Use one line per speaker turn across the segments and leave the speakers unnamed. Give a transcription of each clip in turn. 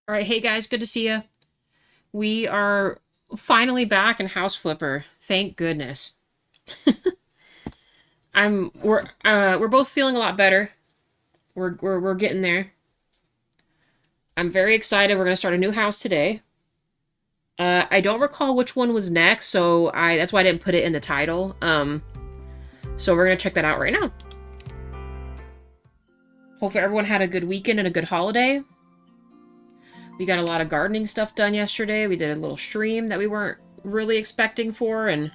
All right, hey guys, good to see you. We are finally back in House Flipper. Thank goodness. We're both feeling a lot better. We're getting there. I'm very excited. We're gonna start a new house today. I don't recall which one was next, so I that's why I didn't put it in the title. So we're gonna check that out right now. Hopefully everyone had a good weekend and a good holiday. We got a lot of gardening stuff done yesterday. We did a little stream that we weren't really expecting for, and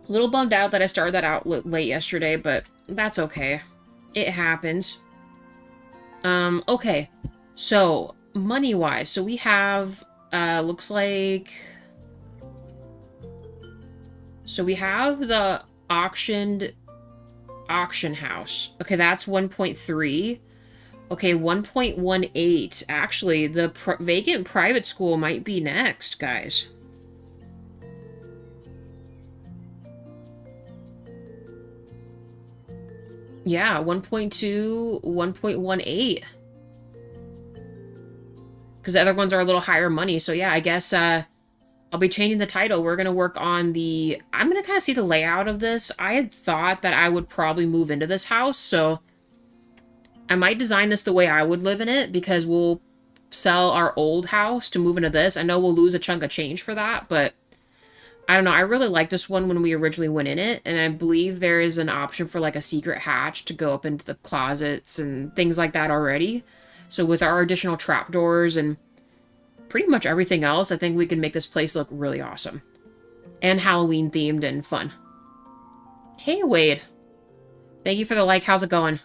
a little bummed out that I started that out late yesterday, but that's okay. It happens. Okay. So, money-wise, so we have, looks like... So we have the auction house. Okay, that's 1.3. Okay, 1.18. Actually, the vacant private school might be next, guys. Yeah, 1.2, 1.18. Because the other ones are a little higher money. So yeah, I guess I'll be changing the title. We're going to work on the... I'm going to kind of see the layout of this. I had thought that I would probably move into this house, so I might design this the way I would live in it, because we'll sell our old house to move into this. I know we'll lose a chunk of change for that, but I don't know. I really liked this one when we originally went in it, and I believe there is an option for like a secret hatch to go up into the closets and things like that already. So with our additional trapdoors and pretty much everything else, I think we can make this place look really awesome. And Halloween themed and fun. Hey, Wade. Thank you for the like. How's it going?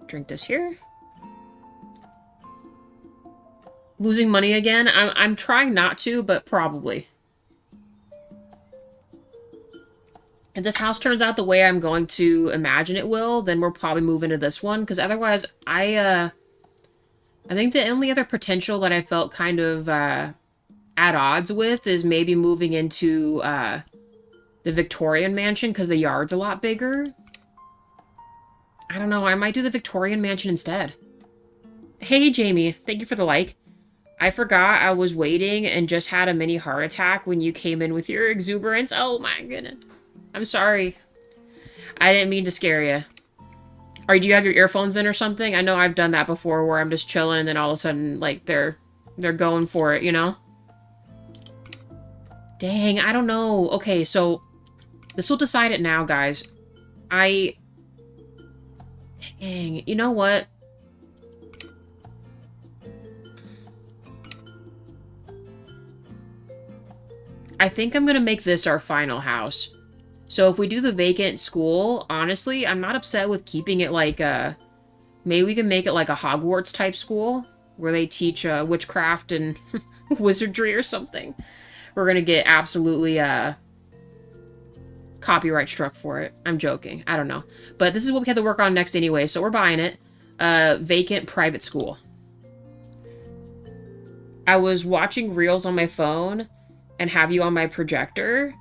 Drink this here. Losing money again? I'm trying not to, but probably. If this house turns out the way I'm going to imagine it will, then we'll probably move into this one, because otherwise, I think the only other potential that I felt kind of at odds with is maybe moving into the Victorian mansion, because the yard's a lot bigger. I don't know, I might do the Victorian mansion instead. Hey, Jamie, thank you for the like. I forgot I was waiting and just had a mini heart attack when you came in with your exuberance. Oh my goodness. I'm sorry. I didn't mean to scare you. Or do you have your earphones in or something? I know I've done that before where I'm just chilling and then all of a sudden, like, they're going for it, you know? Dang, I don't know. Okay, so this will decide it now, guys. Dang, you know what? I think I'm gonna make this our final house. So if we do the vacant school, honestly, I'm not upset with keeping it like maybe we can make it like a Hogwarts type school where they teach witchcraft and wizardry or something. We're gonna get absolutely copyright struck for it. I'm joking. I don't know. But this is what we have to work on next anyway, so we're buying it. Vacant private school. I was watching reels on my phone and have you on my projector,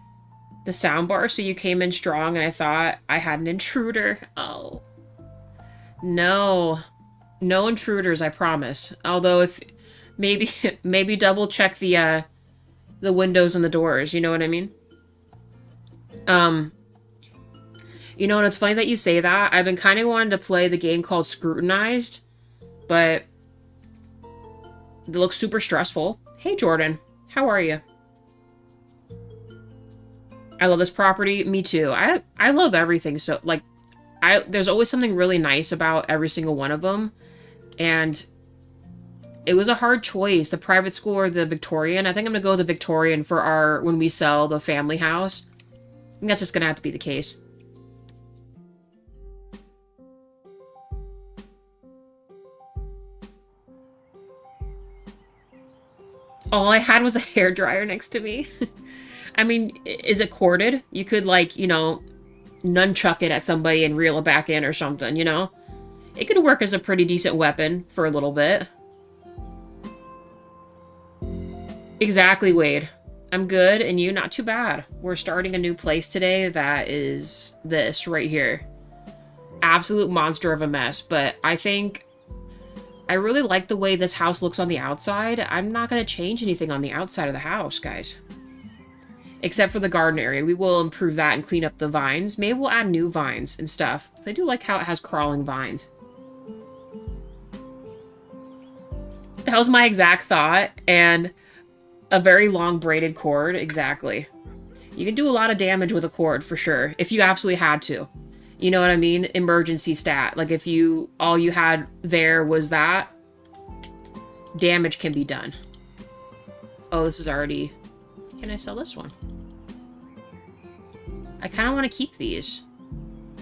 the soundbar, so you came in strong and I thought I had an intruder. Oh. No. No intruders, I promise. Although if maybe double check the windows and the doors, you know what I mean? You know, and it's funny that you say that. I've been kind of wanting to play the game called Scrutinized, but it looks super stressful. Hey, Jordan. How are you? I love this property. Me too. I love everything. So, like, there's always something really nice about every single one of them. And it was a hard choice, the private school or the Victorian. I think I'm going to go the Victorian for when we sell the family house. I think that's just going to have to be the case. All I had was a hairdryer next to me. I mean, is it corded? You could, like, you know, nunchuck it at somebody and reel it back in or something, you know? It could work as a pretty decent weapon for a little bit. Exactly, Wade. I'm good, and you? Not too bad. We're starting a new place today that is this right here. Absolute monster of a mess, but I think I really like the way this house looks on the outside. I'm not going to change anything on the outside of the house, guys. Except for the garden area. We will improve that and clean up the vines. Maybe we'll add new vines and stuff. I do like how it has crawling vines. That was my exact thought, and a very long braided cord, exactly. You can do a lot of damage with a cord, for sure, if you absolutely had to. You know what I mean? Emergency stat. Like, if you, all you had there was that, damage can be done. Oh, this is already... Can I sell this one? I kind of want to keep these.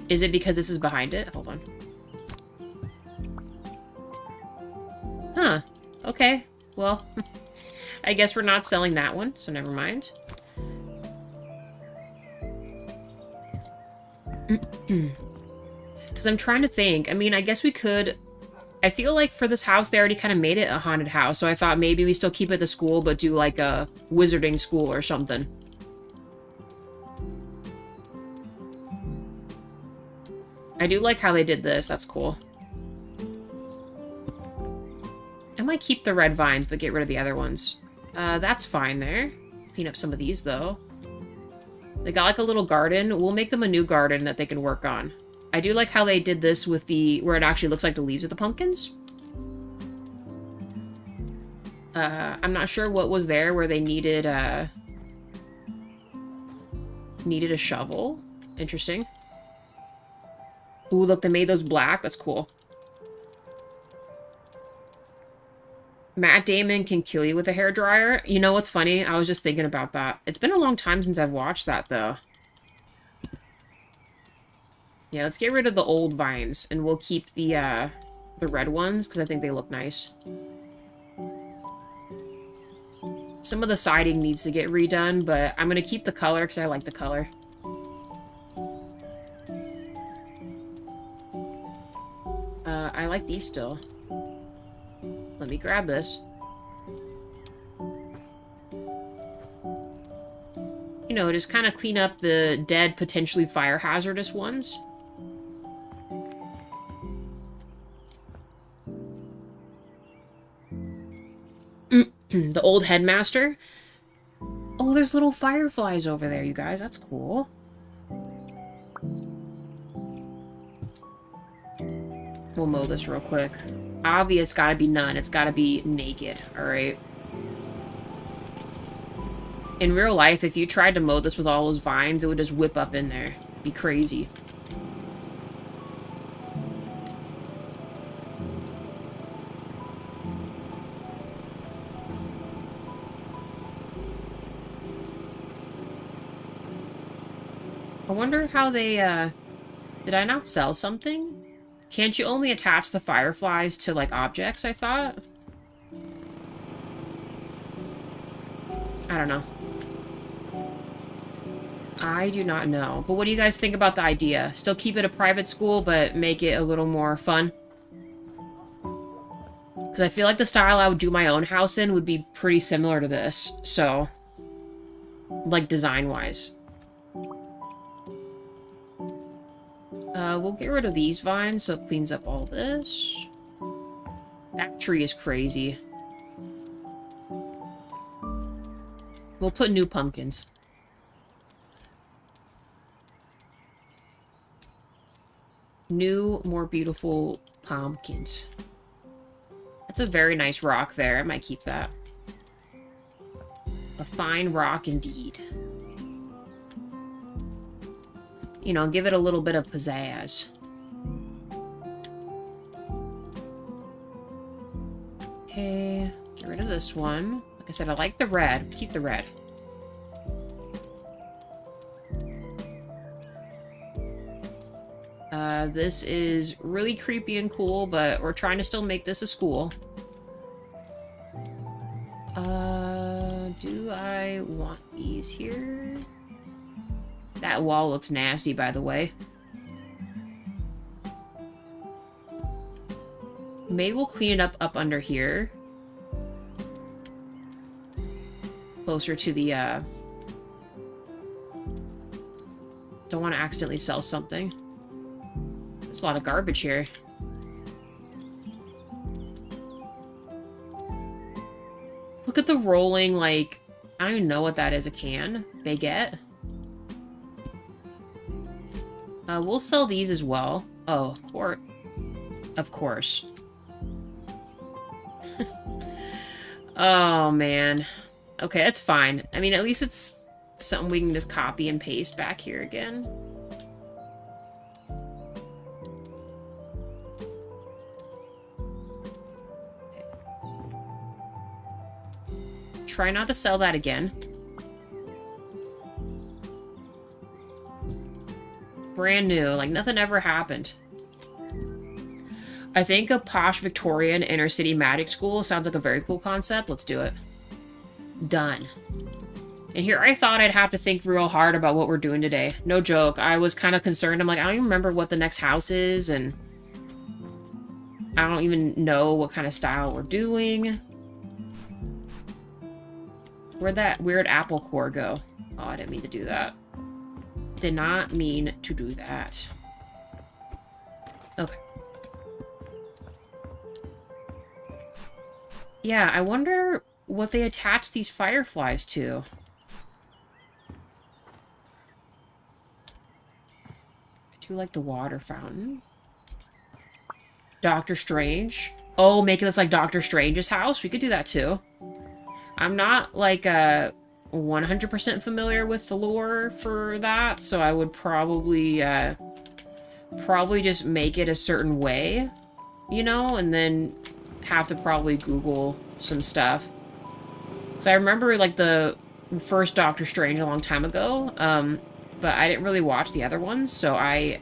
Is it because this is behind it? Hold on. Huh. Okay. Well, I guess we're not selling that one, so never mind. Because I'm trying to think. I mean, I guess we could... I feel like for this house, they already kind of made it a haunted house, so I thought maybe we still keep it the school, but do like a wizarding school or something. I do like how they did this. That's cool. I might keep the red vines, but get rid of the other ones. That's fine there. Clean up some of these, though. They got like a little garden. We'll make them a new garden that they can work on. I do like how they did this with the... where it actually looks like the leaves of the pumpkins. I'm not sure what was there where they needed a shovel. Interesting. Ooh, look, they made those black. That's cool. Matt Damon can kill you with a hairdryer. You know what's funny? I was just thinking about that. It's been a long time since I've watched that, though. Yeah, let's get rid of the old vines, and we'll keep the red ones, because I think they look nice. Some of the siding needs to get redone, but I'm going to keep the color, because I like the color. I like these still. Let me grab this. You know, just kind of clean up the dead, potentially fire hazardous ones. The old headmaster. Oh, there's little fireflies over there, you guys. That's cool. We'll mow this real quick. Obvious gotta be none. It's gotta be naked, alright? In real life, if you tried to mow this with all those vines, it would just whip up in there. It'd be crazy. I wonder how they, did I not sell something? Can't you only attach the fireflies to, like, objects, I thought? I don't know. I do not know. But what do you guys think about the idea? Still keep it a private school, but make it a little more fun? Because I feel like the style I would do my own house in would be pretty similar to this. So, like, design-wise. We'll get rid of these vines so it cleans up all this. That tree is crazy. We'll put new pumpkins. New, more beautiful pumpkins. That's a very nice rock there. I might keep that. A fine rock indeed. You know, give it a little bit of pizzazz. Okay, get rid of this one. Like I said, I like the red. Keep the red. This is really creepy and cool, but we're trying to still make this a school. Do I want these here? That wall looks nasty, by the way. Maybe we'll clean it up under here. closer to the, don't want to accidentally sell something. There's a lot of garbage here. Look at the rolling, like, I don't even know what that is, a can? Baguette? We'll sell these as well. Oh, of course. Of course. Oh, man. Okay, that's fine. I mean, at least it's something we can just copy and paste back here again. Try not to sell that again. Brand new, like nothing ever happened. I think a posh Victorian inner city magic school sounds like a very cool concept. Let's do it. Done. And here I thought I'd have to think real hard about what we're doing today. No joke. I was kind of concerned. I'm like, I don't even remember what the next house is, and I don't even know what kind of style we're doing. Where'd that weird apple core go? Oh, I didn't mean to do that. Did not mean to do that. Okay. Yeah, I wonder what they attach these fireflies to. I do like the water fountain. Doctor Strange. Oh, making this like Doctor Strange's house? We could do that too. I'm not like 100% familiar with the lore for that, so I would probably just make it a certain way, you know, and then have to probably Google some stuff. So I remember like the first Doctor Strange a long time ago, but I didn't really watch the other ones, so I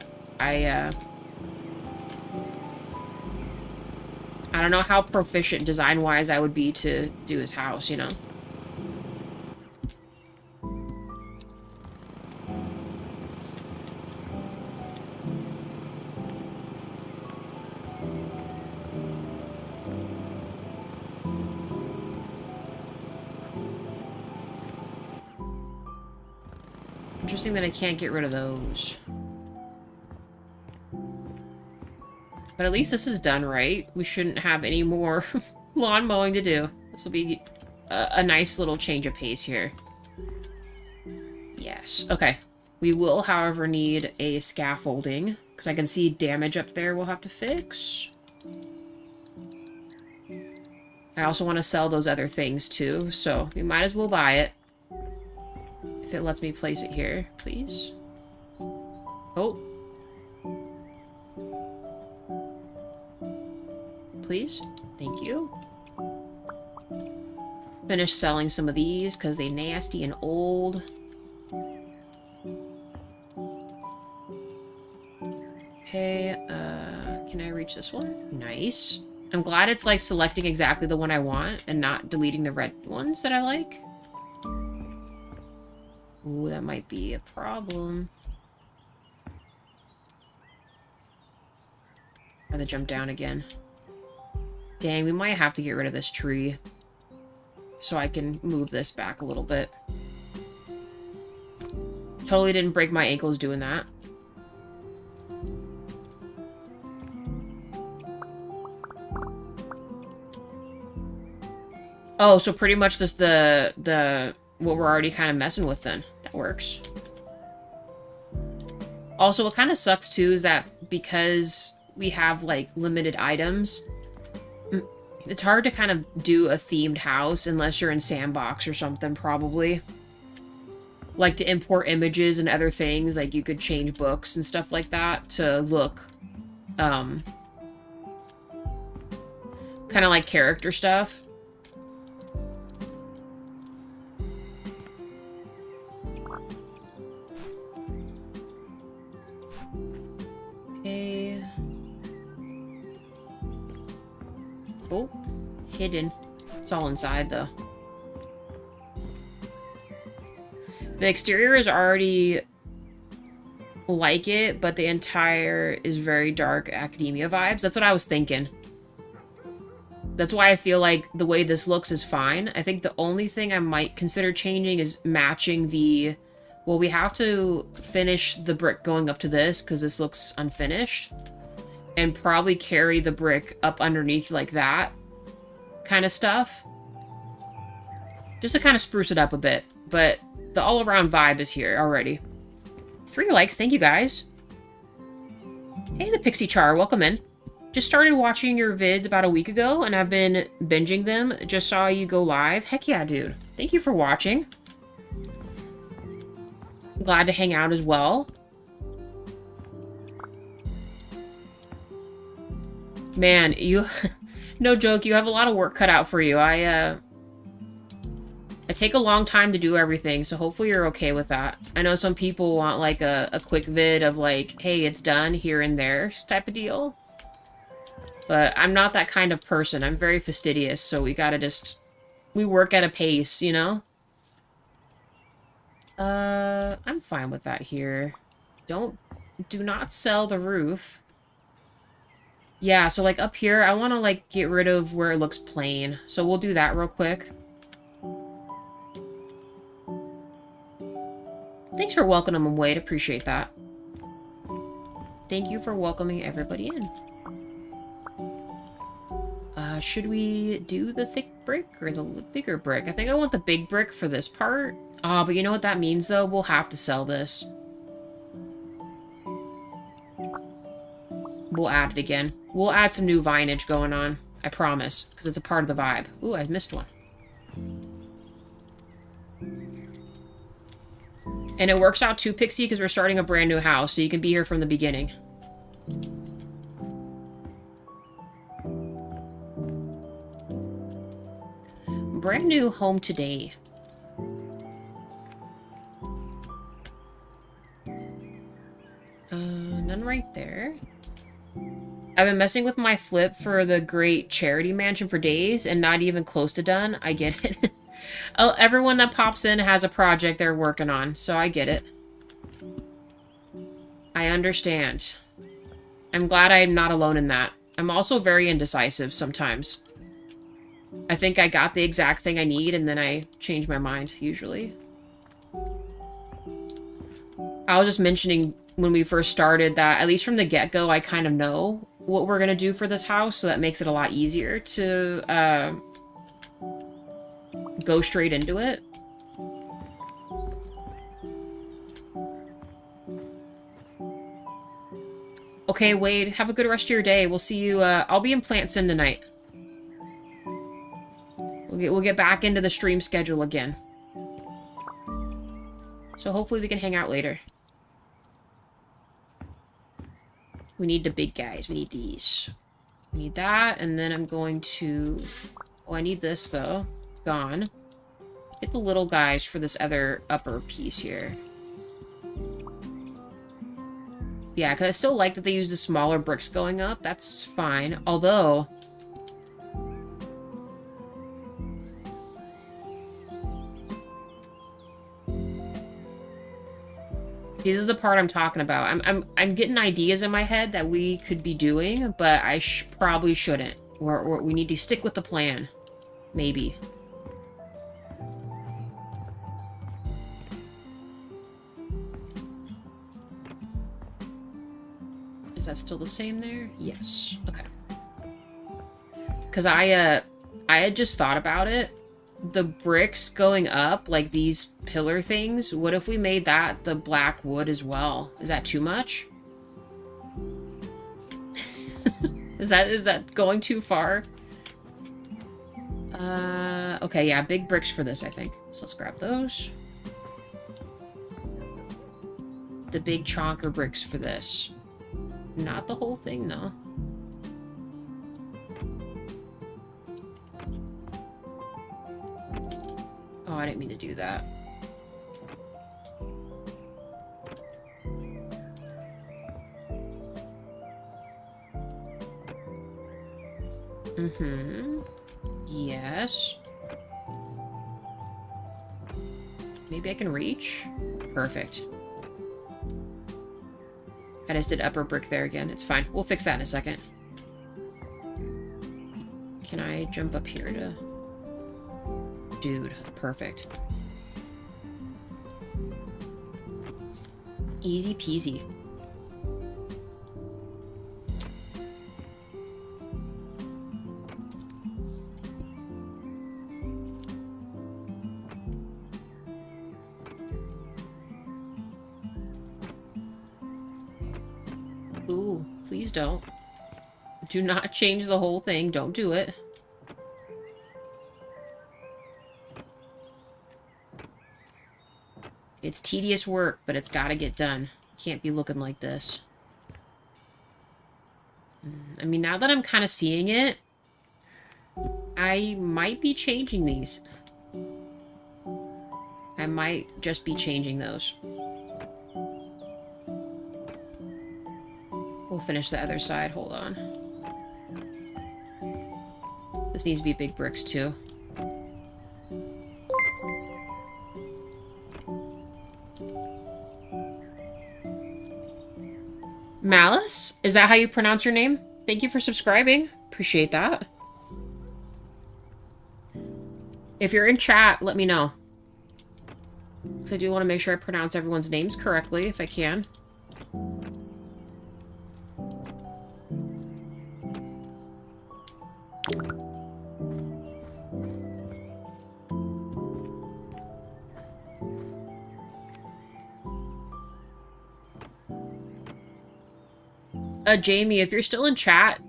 don't know how proficient design-wise I would be to do his house, you know? Interesting that I can't get rid of those. But at least this is done right. We shouldn't have any more lawn mowing to do. This will be a nice little change of pace here. Yes. Okay. We will, however, need a scaffolding, because I can see damage up there we'll have to fix. I also want to sell those other things, too, so we might as well buy it. If it lets me place it here, please. Oh. Please. Thank you. Finish selling some of these because they're nasty and old. Okay, can I reach this one? Nice. I'm glad it's like selecting exactly the one I want and not deleting the red ones that I like. Ooh, that might be a problem. I have to jump down again. Dang, we might have to get rid of this tree so I can move this back a little bit. Totally didn't break my ankles doing that. Oh, so pretty much just the what we're already kind of messing with then. That works. Also, what kind of sucks too is that because we have like limited items, it's hard to kind of do a themed house unless you're in Sandbox or something, probably. Like to import images and other things, like you could change books and stuff like that to look, kind of like character stuff. Okay. Oh, hidden. It's all inside, though. The exterior is already like it, but the entire is very dark academia vibes. That's what I was thinking. That's why I feel like the way this looks is fine. I think the only thing I might consider changing is matching the... Well, we have to finish the brick going up to this because this looks unfinished. And probably carry the brick up underneath like that kind of stuff. Just to kind of spruce it up a bit. But the all-around vibe is here already. 3 likes, thank you guys. Hey, the Pixie Char, welcome in. Just started watching your vids about a week ago, and I've been binging them. Just saw you go live. Heck yeah, dude. Thank you for watching. Glad to hang out as well. Man, you... no joke, you have a lot of work cut out for you. I take a long time to do everything, so hopefully you're okay with that. I know some people want, like, a quick vid of, like, hey, it's done here and there type of deal. But I'm not that kind of person. I'm very fastidious, so we gotta just... We work at a pace, you know? I'm fine with that here. Do not sell the roof. Yeah, so, like, up here, I want to, like, get rid of where it looks plain. So we'll do that real quick. Thanks for welcoming them, Wade. Appreciate that. Thank you for welcoming everybody in. Should we do the thick brick or the bigger brick? I think I want the big brick for this part. But you know what that means, though? We'll have to sell this. We'll add it again. We'll add some new vinage going on. I promise. Because it's a part of the vibe. Ooh, I missed one. And it works out too, Pixie, because we're starting a brand new house, so you can be here from the beginning. Brand new home today. None right there. I've been messing with my flip for the great charity mansion for days and not even close to done. I get it. Oh, everyone that pops in has a project they're working on, so I get it. I understand. I'm glad I'm not alone in that. I'm also very indecisive sometimes. I think I got the exact thing I need, and then I change my mind, usually. I was just mentioning when we first started that, at least from the get-go, I kind of know what we're going to do for this house, so that makes it a lot easier to go straight into it. Okay, Wade, have a good rest of your day. We'll see you, I'll be in Plant Sim tonight. We'll get back into the stream schedule again. So hopefully we can hang out later. We need the big guys. We need these. We need that, and then I'm going to... Oh, I need this, though. Gone. Get the little guys for this other upper piece here. Yeah, because I still like that they use the smaller bricks going up. That's fine. Although... This is the part I'm talking about. I'm getting ideas in my head that we could be doing, but I probably shouldn't. We need to stick with the plan. Maybe. Is that still the same there? Yes. Okay. Because I had just thought about it. The bricks going up, like these pillar things, what if we made that the black wood as well? Is that too much? Is that going too far? Okay, yeah, big bricks for this, I think. So let's grab those. The big chonker bricks for this. Not the whole thing, though. Oh, I didn't mean to do that. Mm-hmm. Yes. Maybe I can reach? Perfect. I just did upper brick there again. It's fine. We'll fix that in a second. Can I jump up here to... Dude, perfect. Easy peasy. Ooh, please don't. Do not change the whole thing. Don't do it. It's tedious work, but it's gotta get done. Can't be looking like this. I mean, now that I'm kind of seeing it, I might be changing these. I might just be changing those. We'll finish the other side. Hold on. This needs to be big bricks, too. Malice? Is that how you pronounce your name? Thank you for subscribing. Appreciate that. If you're in chat, let me know. Because I do want to make sure I pronounce everyone's names correctly, if I can. Jamie, if you're still in chat,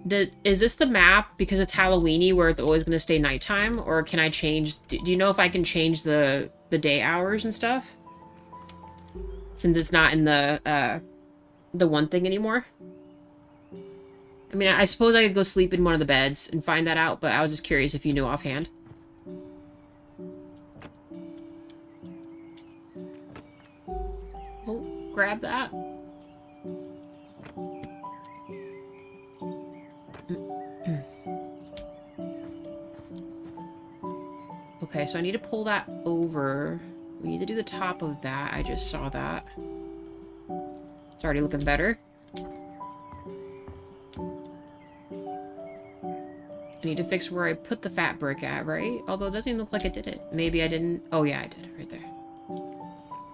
is this the map because it's Halloween-y where it's always going to stay nighttime? Or can I change... Do you know if I can change the day hours and stuff? Since it's not in the one thing anymore? I mean, I suppose I could go sleep in one of the beds and find that out, but I was just curious if you knew offhand. Oh, grab that. Okay, so I need to pull that over. We need to do the top of that. I just saw that. It's already looking better. I need to fix where I put the fat brick at, right? Although it doesn't even look like I did it. Maybe I didn't. Oh, yeah, I did it right there.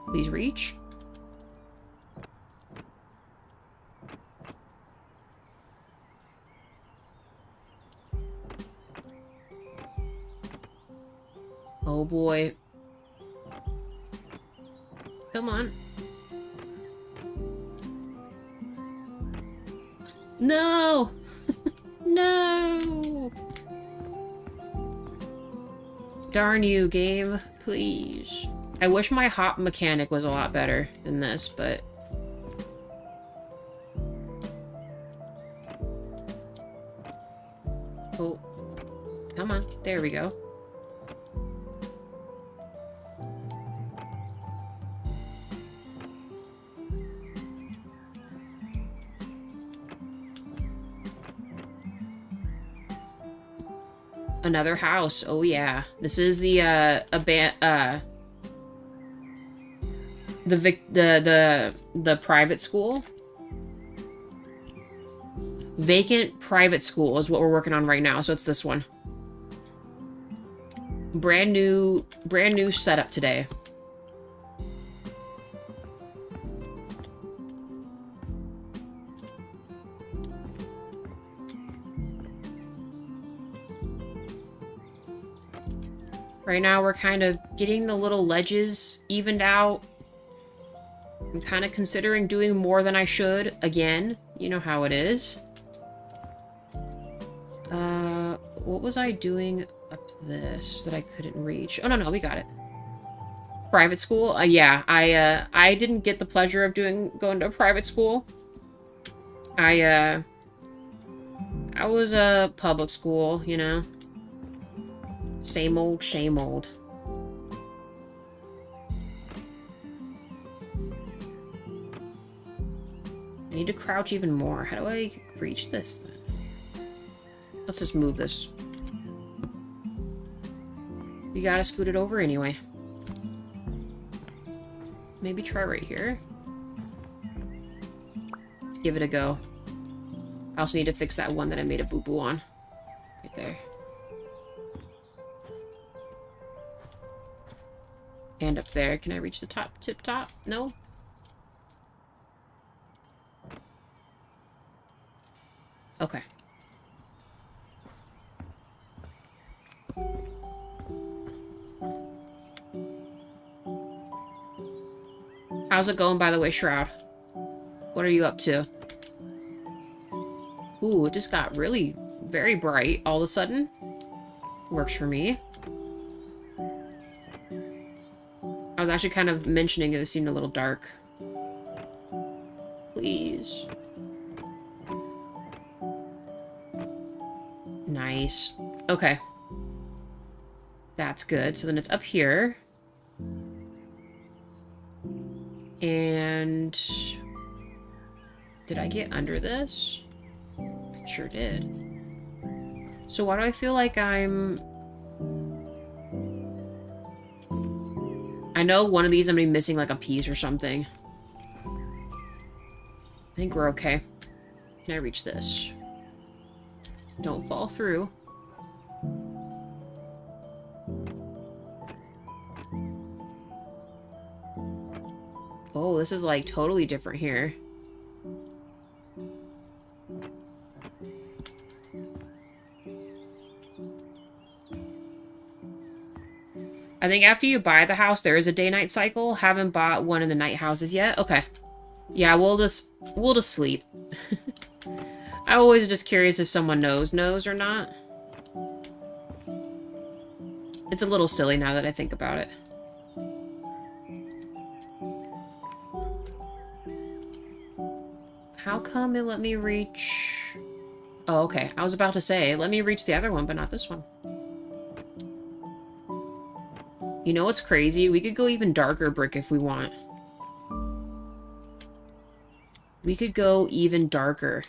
Please reach. Oh boy. Come on. No! No! Darn you, game. Please. I wish my hop mechanic was a lot better than this, but... Oh. Come on. There we go. Another house. Oh yeah. This is the private school. Vacant private school is what we're working on right now, so it's this one. Brand new setup today. Right now, we're kind of getting the little ledges evened out. I'm kind of considering doing more than I should. Again, you know how it is. What was I doing up this that I couldn't reach? Oh, no, we got it. Private school? Yeah, I didn't get the pleasure of going to a private school. I was a public school, you know. Same old, shame old. I need to crouch even more. How do I reach this then? Let's just move this. You gotta scoot it over anyway. Maybe try right here. Let's give it a go. I also need to fix that one that I made a boo-boo on. Right there. And up there. Can I reach the tip top? No? Okay. How's it going, by the way, Shroud? What are you up to? Ooh, it just got really very bright all of a sudden. Works for me. I was actually kind of mentioning it seemed a little dark. Please. Nice. Okay. That's good. So then it's up here. And... did I get under this? I sure did. So why do I feel like I'm... I know one of these I'm going to be missing like a piece or something. I think we're okay. Can I reach this? Don't fall through. Oh, this is like totally different here. I think after you buy the house, there is a day-night cycle. Haven't bought one in the night houses yet. Okay. Yeah, we'll just sleep. I'm always just curious if someone knows or not. It's a little silly now that I think about it. How come it let me reach... Oh, okay. I was about to say, let me reach the other one, but not this one. You know what's crazy? We could go even darker brick if we want. We could go even darker.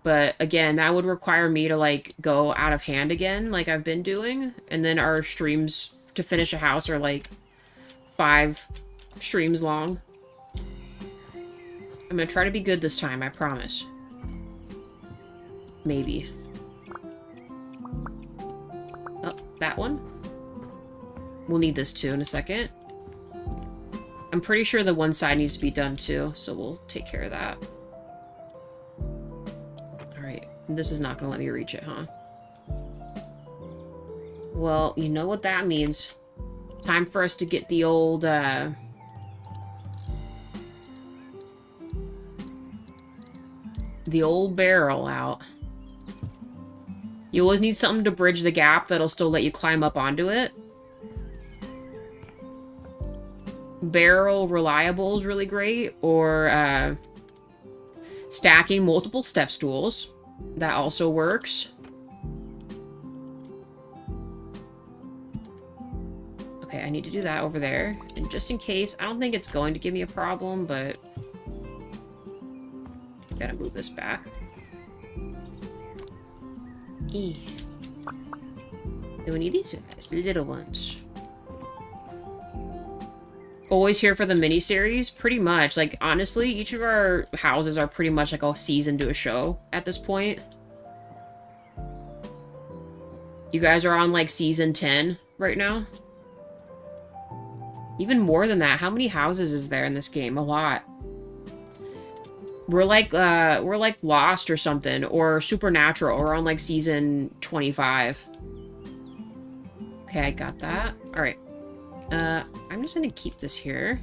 But again, that would require me to like go out of hand again, like I've been doing. And then our streams to finish a house are like 5 streams long. I'm gonna try to be good this time, I promise. Maybe. Oh, that one? We'll need this too in a second. I'm pretty sure the one side needs to be done too, so we'll take care of that. Alright, this is not gonna let me reach it, huh? Well, you know what that means. Time for us to get the old, the old barrel out. You always need something to bridge the gap that'll still let you climb up onto it. Barrel reliable is really great, or stacking multiple step stools. That also works. Okay, I need to do that over there. And just in case, I don't think it's going to give me a problem, but... gotta move this back. Then we need these guys, the little ones. Always here for the miniseries? Pretty much. Like, honestly, each of our houses are pretty much like a season to a show at this point. You guys are on, like, season 10 right now? Even more than that. How many houses is there in this game? A lot. We're like Lost or something, or Supernatural. We're on, like, season 25. Okay, I got that. Alright. I'm just gonna keep this here.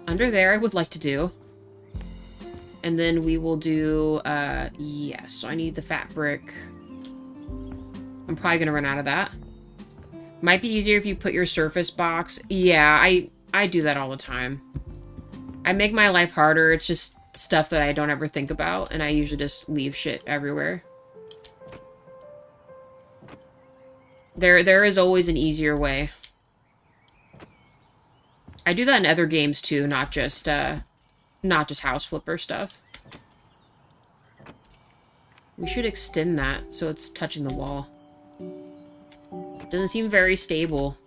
Under there, I would like to do. And then we will do, yes. So I need the fat brick. I'm probably gonna run out of that. Might be easier if you put your surface box. Yeah, I do that all the time. I make my life harder. It's just stuff that I don't ever think about, and I usually just leave shit everywhere. There is always an easier way. I do that in other games too, not just house flipper stuff. We should extend that so it's touching the wall. Doesn't seem very stable.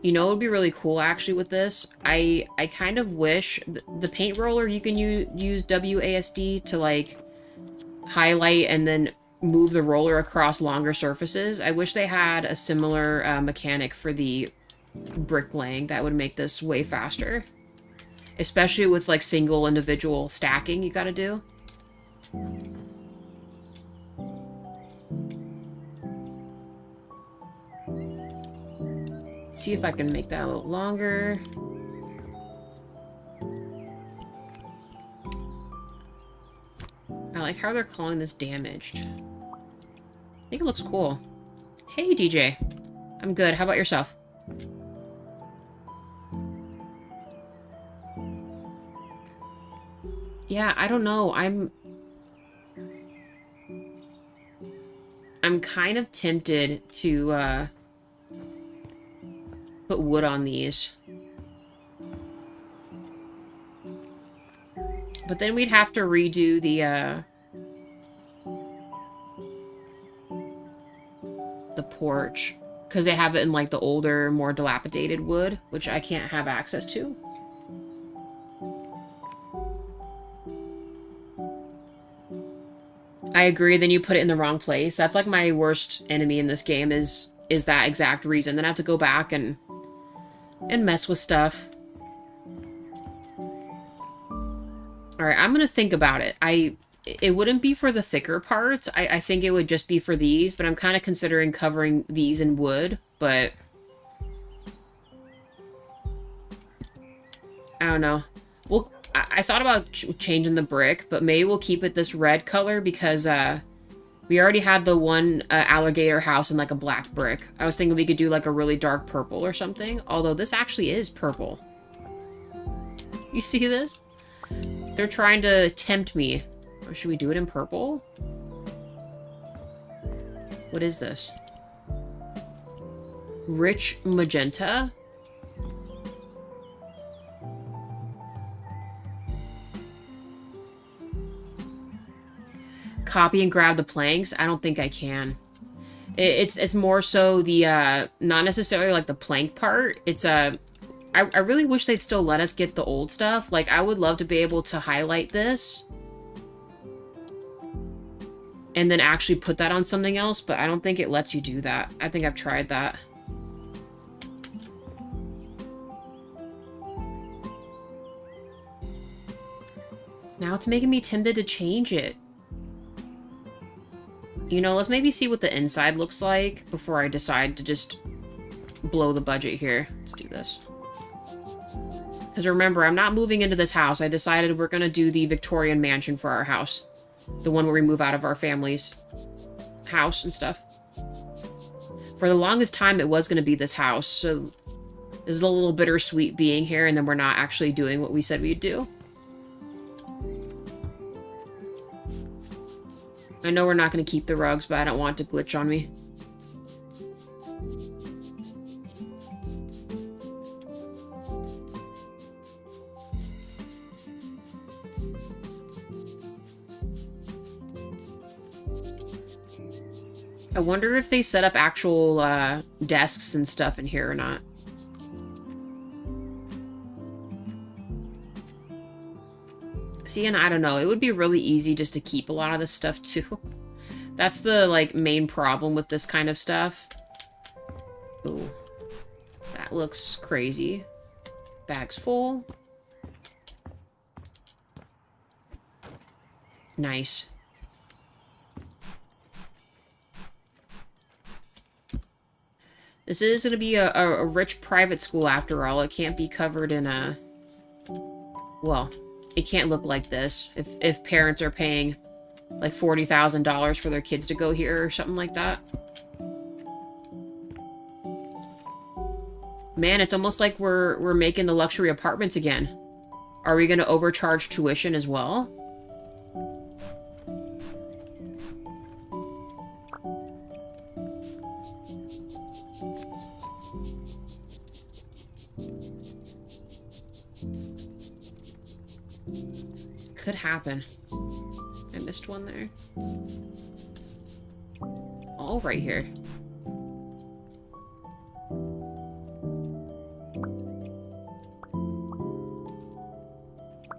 You know, it would be really cool actually with this. I kind of wish the paint roller, you can use WASD to like highlight and then move the roller across longer surfaces. I wish they had a similar mechanic for the bricklaying. That would make this way faster. Especially with like single individual stacking you gotta do. See if I can make that a little longer. I like how they're calling this damaged. I think it looks cool. Hey, DJ. I'm good. How about yourself? Yeah, I don't know. I'm kind of tempted to put wood on these. But then we'd have to redo the porch, because they have it in like the older, more dilapidated wood, which I can't have access to. I agree, then you put it in the wrong place. That's like my worst enemy in this game is that exact reason. Then I have to go back and mess with stuff. Alright, I'm gonna think about it. It wouldn't be for the thicker parts. I think it would just be for these, but I'm kind of considering covering these in wood, but I don't know. Well, I thought about changing the brick, but maybe we'll keep it this red color because we already had the one alligator house in like a black brick. I was thinking we could do like a really dark purple or something, although this actually is purple. You see this? They're trying to tempt me. Or should we do it in purple? What is this? Rich magenta? Copy and grab the planks? I don't think I can. It's more so the, not necessarily like the plank part. It's, I really wish they'd still let us get the old stuff. Like, I would love to be able to highlight this and then actually put that on something else, but I don't think it lets you do that. I think I've tried that. Now it's making me tempted to change it. You know, let's maybe see what the inside looks like before I decide to just blow the budget here. Let's do this. Because remember, I'm not moving into this house. I decided we're going to do the Victorian mansion for our house. The one where we move out of our family's house and stuff. For the longest time, it was going to be this house. So this is a little bittersweet being here, and then we're not actually doing what we said we'd do. I know we're not going to keep the rugs, but I don't want it to glitch on me. I wonder if they set up actual desks and stuff in here or not. See, and I don't know. It would be really easy just to keep a lot of this stuff, too. That's the, like, main problem with this kind of stuff. Ooh. That looks crazy. Bag's full. Nice. This is going to be a rich private school after all. It can't be covered in a... Well, it can't look like this if parents are paying like $40,000 for their kids to go here or something like that. Man, it's almost like we're making the luxury apartments again. Are we going to overcharge tuition as well? Could happen. I missed one there. All right here.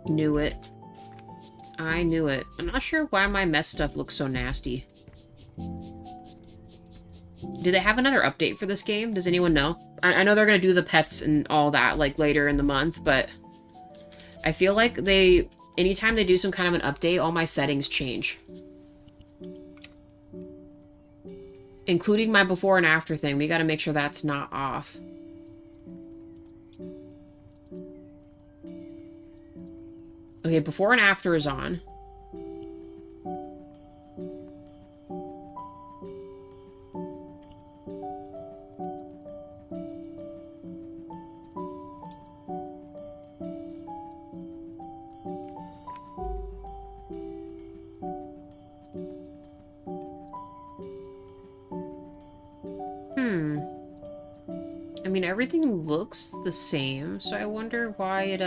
Knew it. I knew it. I'm not sure why my mess stuff looks so nasty. Do they have another update for this game? Does anyone know? I know they're going to do the pets and all that, like, later in the month, but I feel like anytime they do some kind of an update, all my settings change. Including my before and after thing. We got to make sure that's not off. Okay, before and after is on. I mean, everything looks the same, so I wonder why it,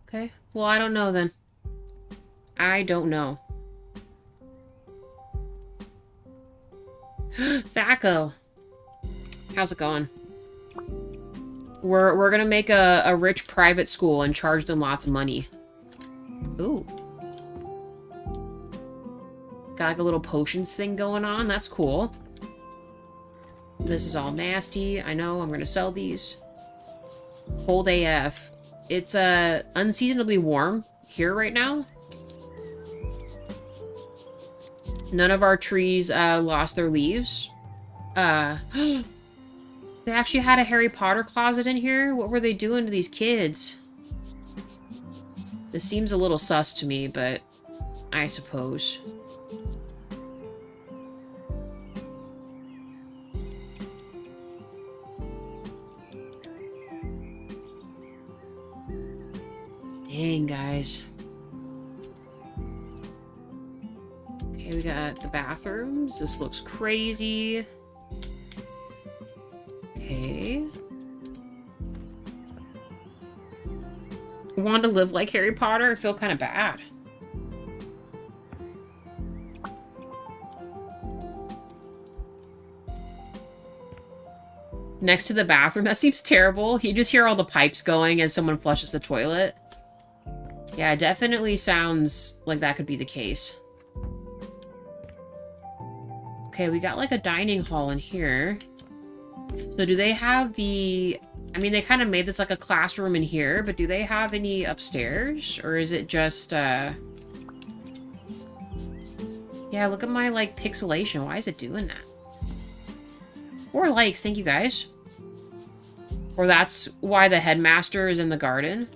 Okay, well, I don't know then. I don't know. Thaco! How's it going? We're gonna make a rich private school and charge them lots of money. Ooh. Got like a little potions thing going on. That's cool. This is all nasty. I know. I'm gonna sell these. Cold AF. It's unseasonably warm here right now. None of our trees lost their leaves. They actually had a Harry Potter closet in here. What were they doing to these kids? This seems a little sus to me, but I suppose. Dang, guys. Okay, we got the bathrooms. This looks crazy. Okay. Want to live like Harry Potter? I feel kind of bad. Next to the bathroom? That seems terrible. You just hear all the pipes going as someone flushes the toilet. Yeah, it definitely sounds like that could be the case. Okay, we got like a dining hall in here. So do they have the... I mean, they kind of made this like a classroom in here, but do they have any upstairs? Or is it just, Yeah, look at my, like, pixelation. Why is it doing that? Or likes, thank you guys. Or that's why the headmaster is in the garden.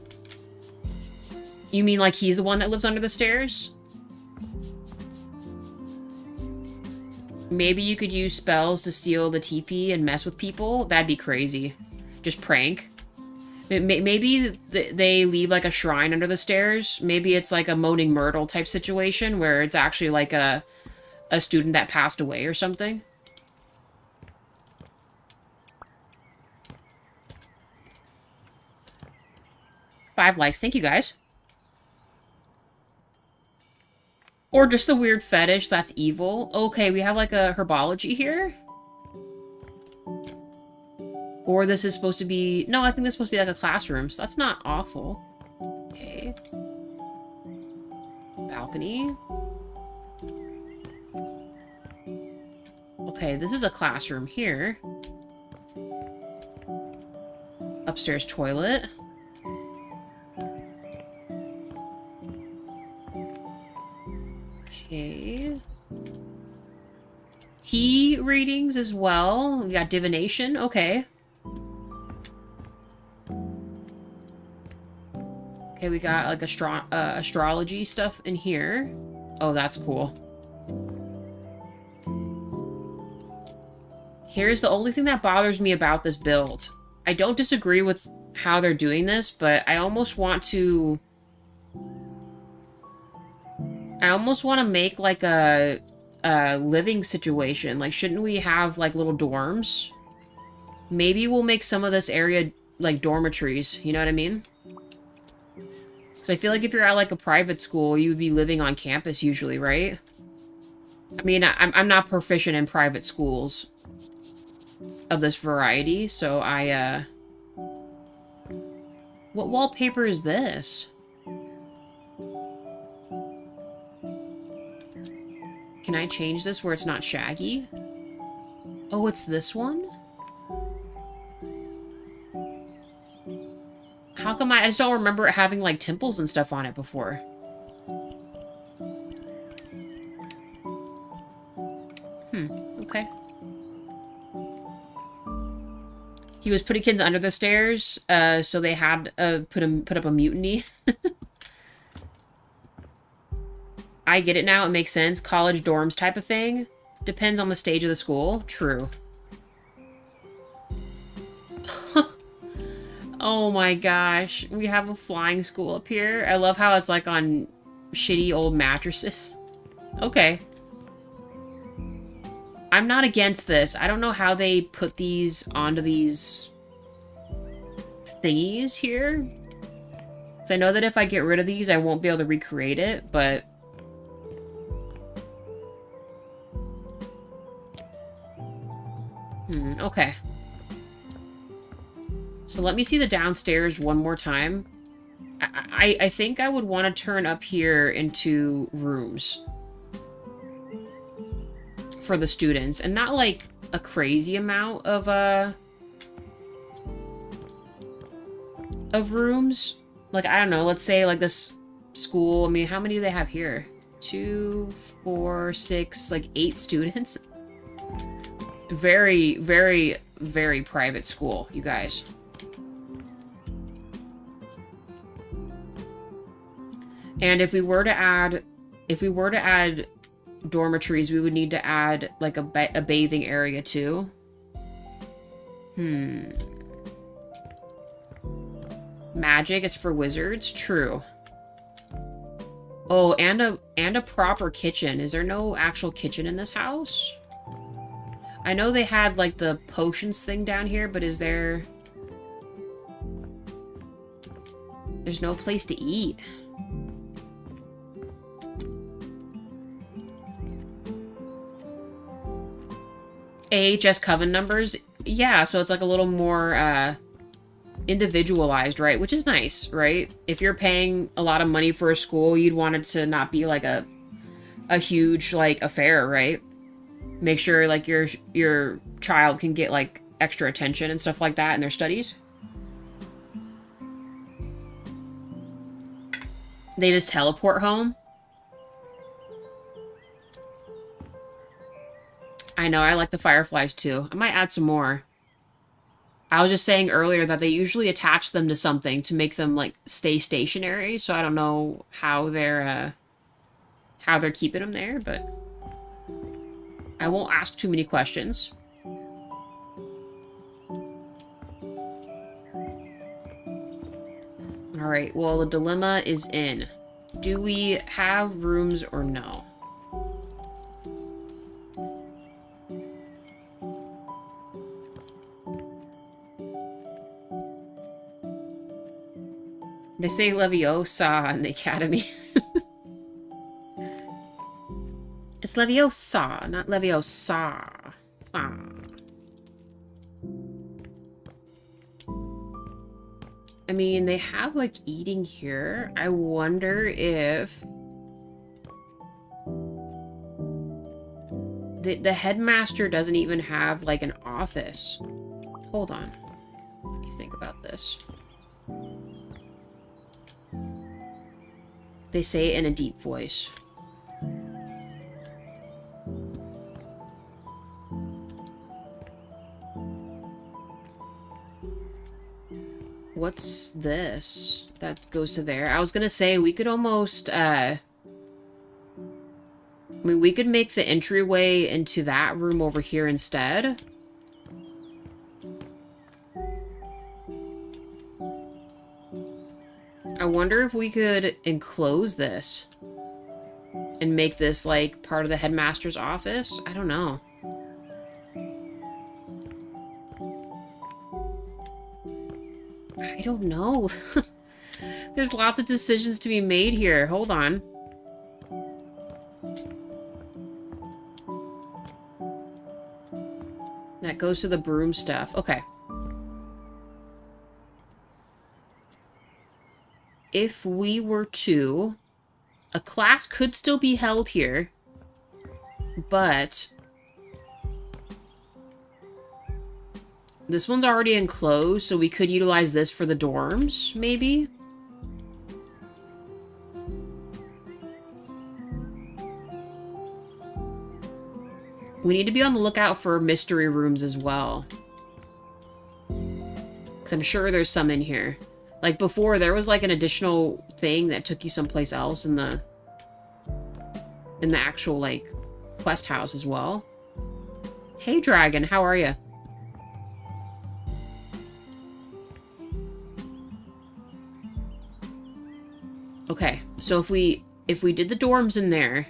You mean like he's the one that lives under the stairs? Maybe you could use spells to steal the TP and mess with people? That'd be crazy. Just prank. Maybe they leave like a shrine under the stairs. Maybe it's like a Moaning Myrtle type situation where it's actually like a student that passed away or something. Five likes. Thank you, guys. Or just a weird fetish that's evil. Okay, we have like a herbology here. Or this is supposed to be... No, I think this is supposed to be like a classroom, so that's not awful. Okay. Balcony. Okay, this is a classroom here. Upstairs toilet. Okay. Tea readings as well. We got divination. Okay. Okay, we got like astrology stuff in here. Oh, that's cool. Here's the only thing that bothers me about this build. I don't disagree with how they're doing this, but I almost want to make like a living situation. Like, shouldn't we have like little dorms? Maybe we'll make some of this area like dormitories, you know what I mean? So I feel like if you're at like a private school, you would be living on campus usually, right? I mean, I'm not proficient in private schools of this variety, so what wallpaper is this? Can I change this where it's not shaggy? Oh, it's this one? How come I just don't remember it having, like, temples and stuff on it before? Okay. He was putting kids under the stairs, so they had put up a mutiny. I get it now. It makes sense. College dorms type of thing. Depends on the stage of the school. True. Oh my gosh. We have a flying school up here. I love how it's like on shitty old mattresses. Okay. I'm not against this. I don't know how they put these onto these thingies here. So I know that if I get rid of these, I won't be able to recreate it, but... okay. So let me see the downstairs one more time. I think I would want to turn up here into rooms for the students, and not like a crazy amount of rooms. Like, I don't know, let's say like this school, I mean, how many do they have here? 2, 4, 6, like 8 students. Very, very, very private school, you guys. And if we were to add dormitories, we would need to add like a bathing area too. Magic is for wizards. True. Oh, and a proper kitchen. Is there no actual kitchen in this house? I know they had like the potions thing down here, but is there... There's no place to eat. AHS Coven numbers? Yeah, so it's like a little more individualized, right? Which is nice, right? If you're paying a lot of money for a school, you'd want it to not be like a huge like affair, right? Make sure like your child can get like extra attention and stuff like that in their studies. They just teleport home. I know, I like the fireflies too. I might add some more. I was just saying earlier that they usually attach them to something to make them like stay stationary, so I don't know how they're keeping them there, but I won't ask too many questions. Alright, well, the dilemma is in. Do we have rooms or no? They say Leviosa in the academy. It's Leviosa, not Leviosa. Ah. I mean, they have, like, eating here. I wonder if... The headmaster doesn't even have, like, an office. Hold on. Let me think about this. They say it in a deep voice. What's this? That goes to there. I was gonna say, we could almost, I mean, we could make the entryway into that room over here instead. I wonder if we could enclose this and make this, like, part of the headmaster's office? I don't know. I don't know. There's lots of decisions to be made here. Hold on. That goes to the broom stuff. Okay. If we were to... A class could still be held here, but... This one's already enclosed, so we could utilize this for the dorms, maybe? We need to be on the lookout for mystery rooms as well. Because I'm sure there's some in here. Like before, there was like an additional thing that took you someplace else in the actual like quest house as well. Hey dragon, how are you? Okay, so if we did the dorms in there,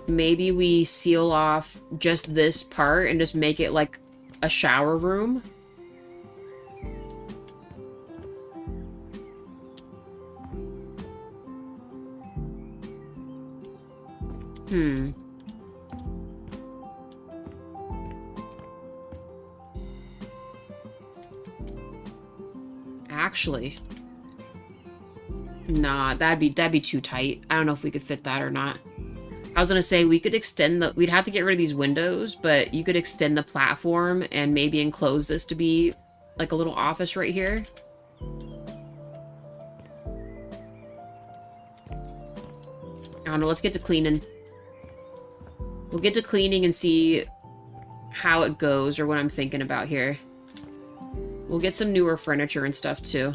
maybe we seal off just this part and just make it like a shower room. Actually, nah, that'd be too tight. I don't know if we could fit that or not. I was gonna say we could extend we'd have to get rid of these windows, but you could extend the platform and maybe enclose this to be like a little office right here. I don't know, let's get to cleaning. We'll get to cleaning and see how it goes or what I'm thinking about here. We'll get some newer furniture and stuff too.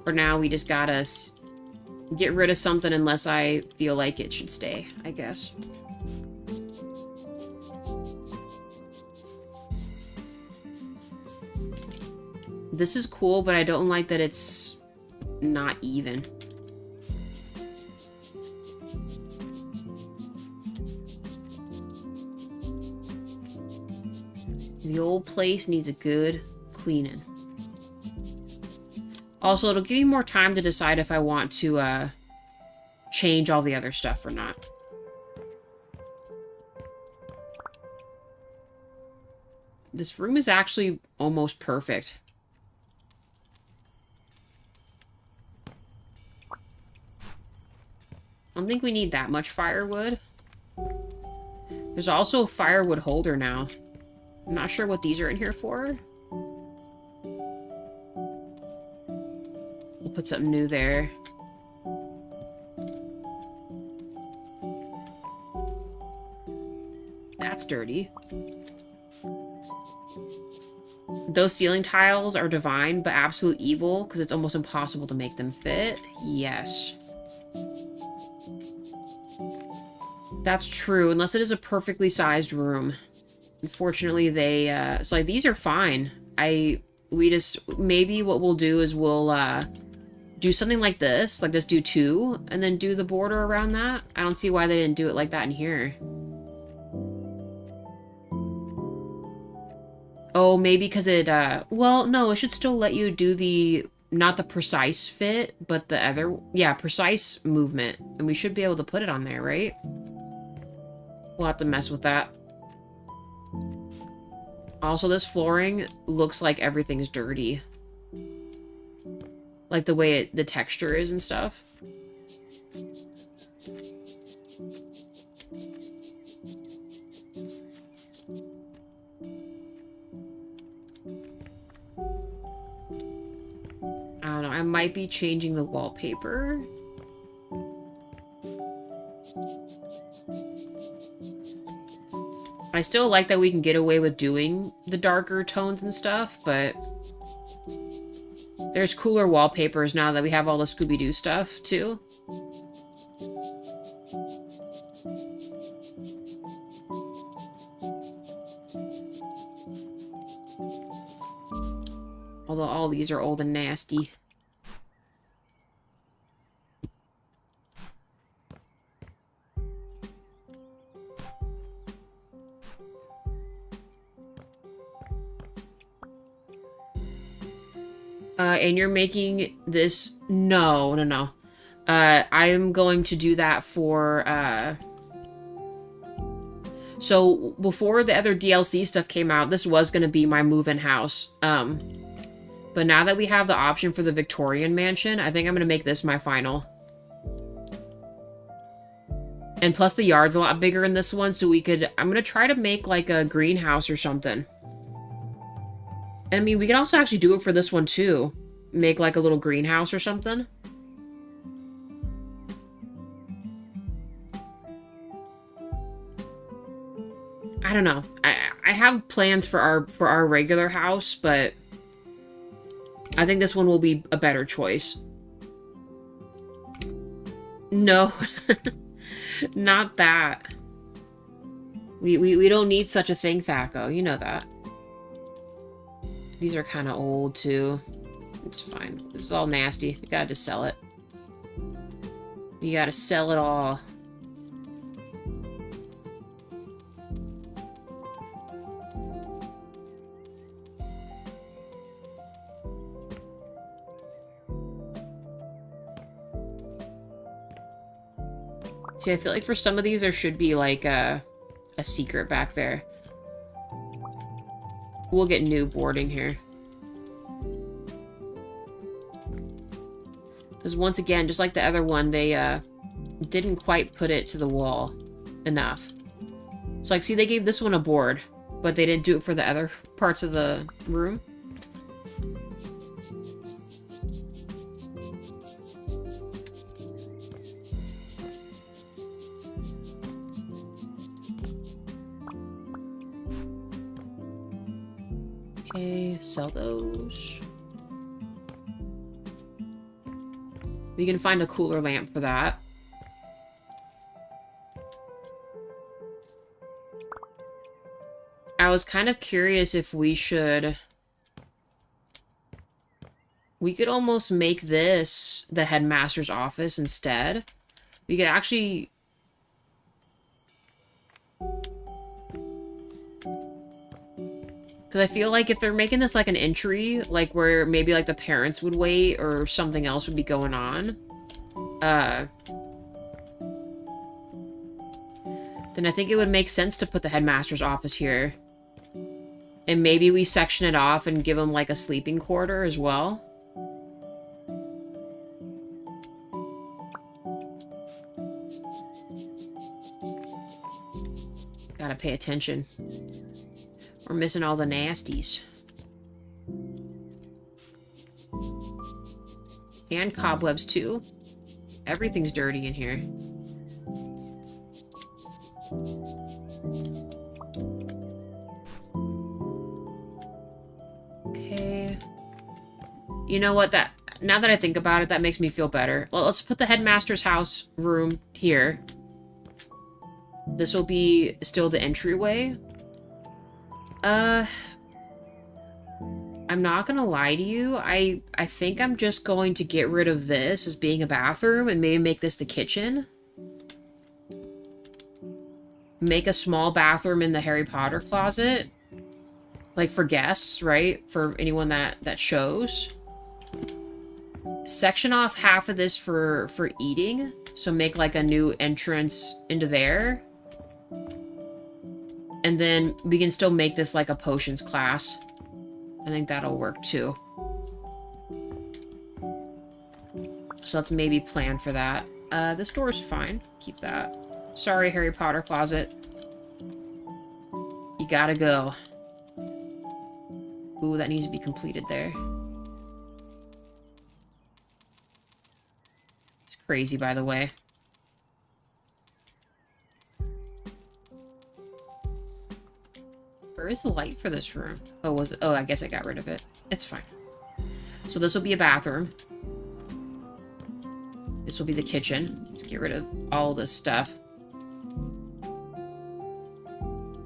For now, we just gotta get rid of something unless I feel like it should stay, I guess. This is cool, but I don't like that it's not even. The old place needs a good cleaning. Also, it'll give me more time to decide if I want to change all the other stuff or not. This room is actually almost perfect. I don't think we need that much firewood. There's also a firewood holder now. I'm not sure what these are in here for. We'll put something new there. That's dirty. Those ceiling tiles are divine, but absolute evil, because it's almost impossible to make them fit. Yes. That's true, unless it is a perfectly sized room. Unfortunately, they, so like, these are fine. Maybe what we'll do is we'll, do something like this, like just do 2, and then do the border around that. I don't see why they didn't do it like that in here. Oh, maybe because it, well, no, it should still let you do the, not the precise fit, but the other, yeah, precise movement. And we should be able to put it on there, right? We'll have to mess with that. Also, this flooring looks like everything's dirty. Like the way the texture is and stuff. I don't know, I might be changing the wallpaper. I still like that we can get away with doing the darker tones and stuff, but there's cooler wallpapers now that we have all the Scooby-Doo stuff, too. Although all these are old and nasty. And you're making this... No. I'm going to do that for, So before the other DLC stuff came out, this was going to be my move-in house. But now that we have the option for the Victorian mansion, I think I'm going to make this my final. And plus the yard's a lot bigger in this one, so I'm going to try to make like a greenhouse or something. I mean, we can also actually do it for this one too. Make like a little greenhouse or something. I don't know. I have plans for our regular house, but I think this one will be a better choice. No. Not that. We don't need such a thing, Thaco. You know that. These are kind of old, too. It's fine. This is all nasty. You gotta just sell it. You gotta sell it all. See, I feel like for some of these there should be like a secret back there. We'll get new boarding here. Because once again, just like the other one, they didn't quite put it to the wall enough. So like, see, they gave this one a board, but they didn't do it for the other parts of the room. Okay, sell those. We can find a cooler lamp for that. I was kind of curious if we should... We could almost make this the headmaster's office instead. We could actually... Because I feel like if they're making this like an entry, like where maybe like the parents would wait or something else would be going on, then I think it would make sense to put the headmaster's office here. And maybe we section it off and give them like a sleeping quarter as well. Gotta pay attention. We're missing all the nasties. And cobwebs, too. Everything's dirty in here. Okay. You know what? Now that I think about it, that makes me feel better. Well, let's put the headmaster's house room here. This will be still the entryway. I'm not gonna lie to you. I think I'm just going to get rid of this as being a bathroom and maybe make this the kitchen. Make a small bathroom in the Harry Potter closet. Like for guests, right? For anyone that shows. Section off half of this for eating. So make like a new entrance into there. And then we can still make this like a potions class. I think that'll work too. So let's maybe plan for that. This door is fine. Keep that. Sorry, Harry Potter closet. You gotta go. Ooh, that needs to be completed there. It's crazy, by the way. Where is the light for this room? Oh, was it? Oh, I guess I got rid of it. It's fine. So this will be a bathroom. This will be the kitchen. Let's get rid of all this stuff.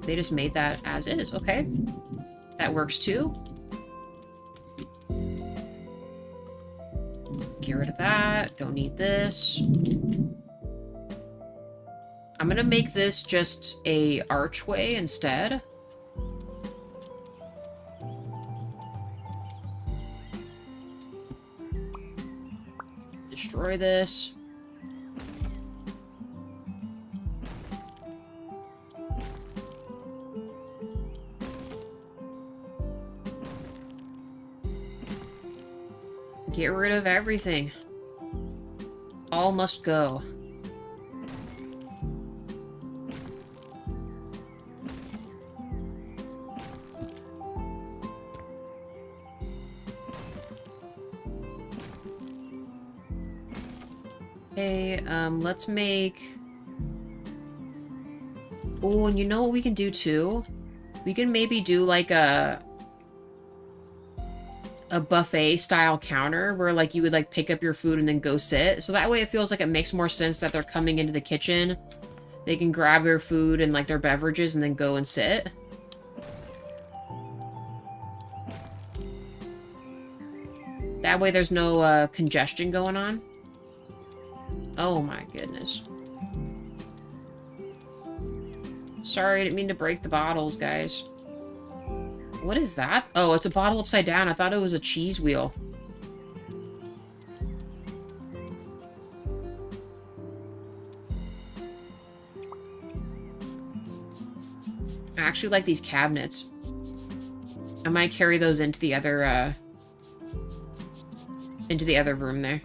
They just made that as is. Okay. That works too. Get rid of that. Don't need this. I'm gonna make this just a archway instead. Destroy this. Get rid of everything. All must go. Okay, let's make... Oh, and you know what we can do too? We can maybe do like a buffet style counter where like you would like pick up your food and then go sit. So that way it feels like it makes more sense that they're coming into the kitchen. They can grab their food and like their beverages and then go and sit. That way there's no congestion going on. Oh my goodness. Sorry, I didn't mean to break the bottles, guys. What is that? Oh, it's a bottle upside down. I thought it was a cheese wheel. I actually like these cabinets. I might carry those into the other room there.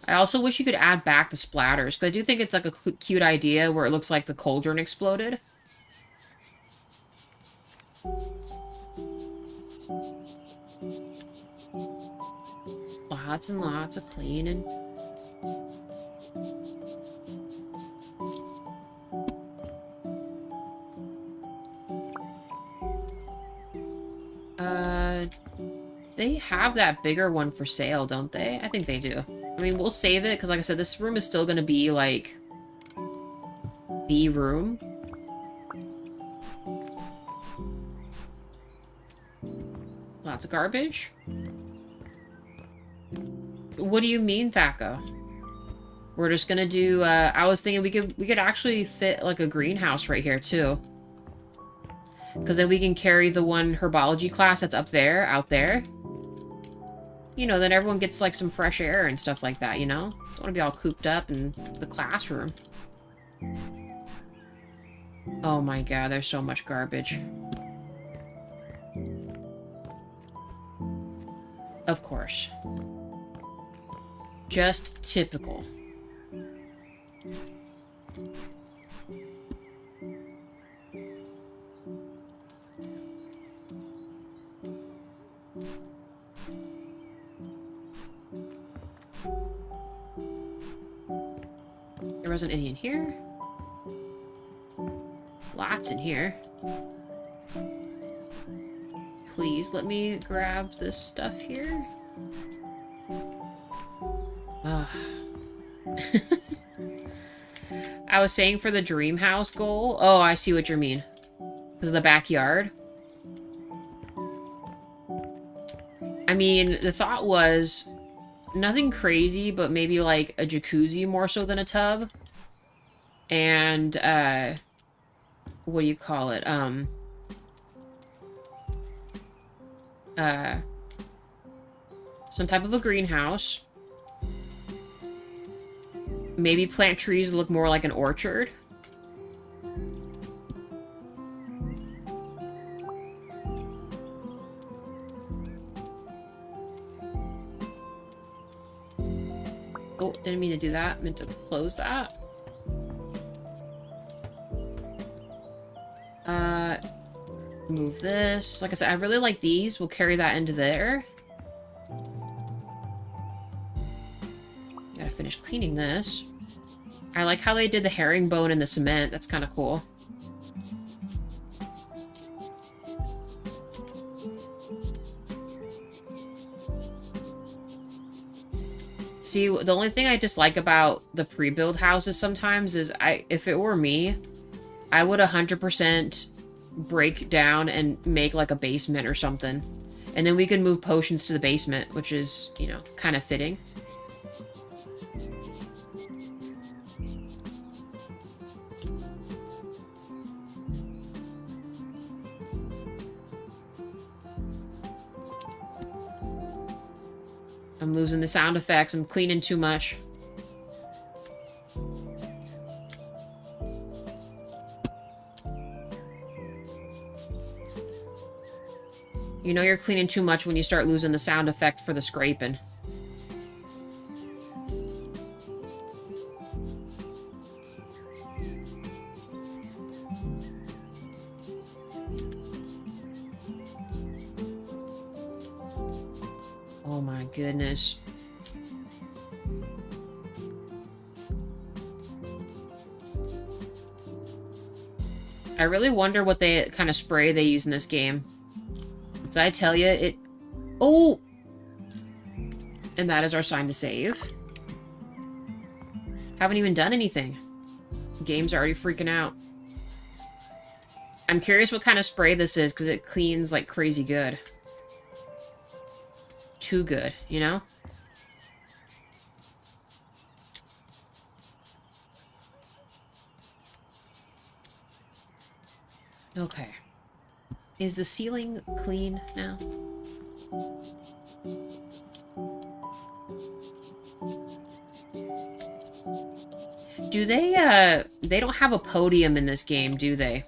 I also wish you could add back the splatters, because I do think it's like a cute idea where it looks like the cauldron exploded. Lots and lots of cleaning. They have that bigger one for sale, don't they? I think they do. I mean, we'll save it, because like I said, this room is still going to be, like, the room. Lots of garbage. What do you mean, Thaco? We're just going to do, I was thinking we could actually fit, like, a greenhouse right here, too. Because then we can carry the one herbology class that's up there, out there. You know, then everyone gets, like, some fresh air and stuff like that, you know? Don't want to be all cooped up in the classroom. Oh my god, there's so much garbage. Of course. Just typical. There wasn't any in here. Lots in here. Please let me grab this stuff here. I was saying for the dream house goal. Oh, I see what you mean. Because of the backyard. I mean, the thought was nothing crazy, but maybe like a jacuzzi more so than a tub. And, what do you call it? Some type of a greenhouse. Maybe plant trees that look more like an orchard. Oh, didn't mean to do that. Meant to close that. Move this. Like I said, I really like these. We'll carry that into there. Gotta finish cleaning this. I like how they did the herringbone in the cement. That's kind of cool. See, the only thing I dislike about the pre-build houses sometimes is if it were me, I would 100% break down and make like a basement or something. And then we can move potions to the basement, which is, you know, kind of fitting. I'm losing the sound effects. I'm cleaning too much. You know you're cleaning too much when you start losing the sound effect for the scraping. Oh my goodness. I really wonder what kind of spray they use in this game. Did I tell you it... Oh! And that is our sign to save. Haven't even done anything. The game's already freaking out. I'm curious what kind of spray this is, because it cleans like crazy good. Too good, you know? Okay. Is the ceiling clean now? Do they don't have a podium in this game, do they?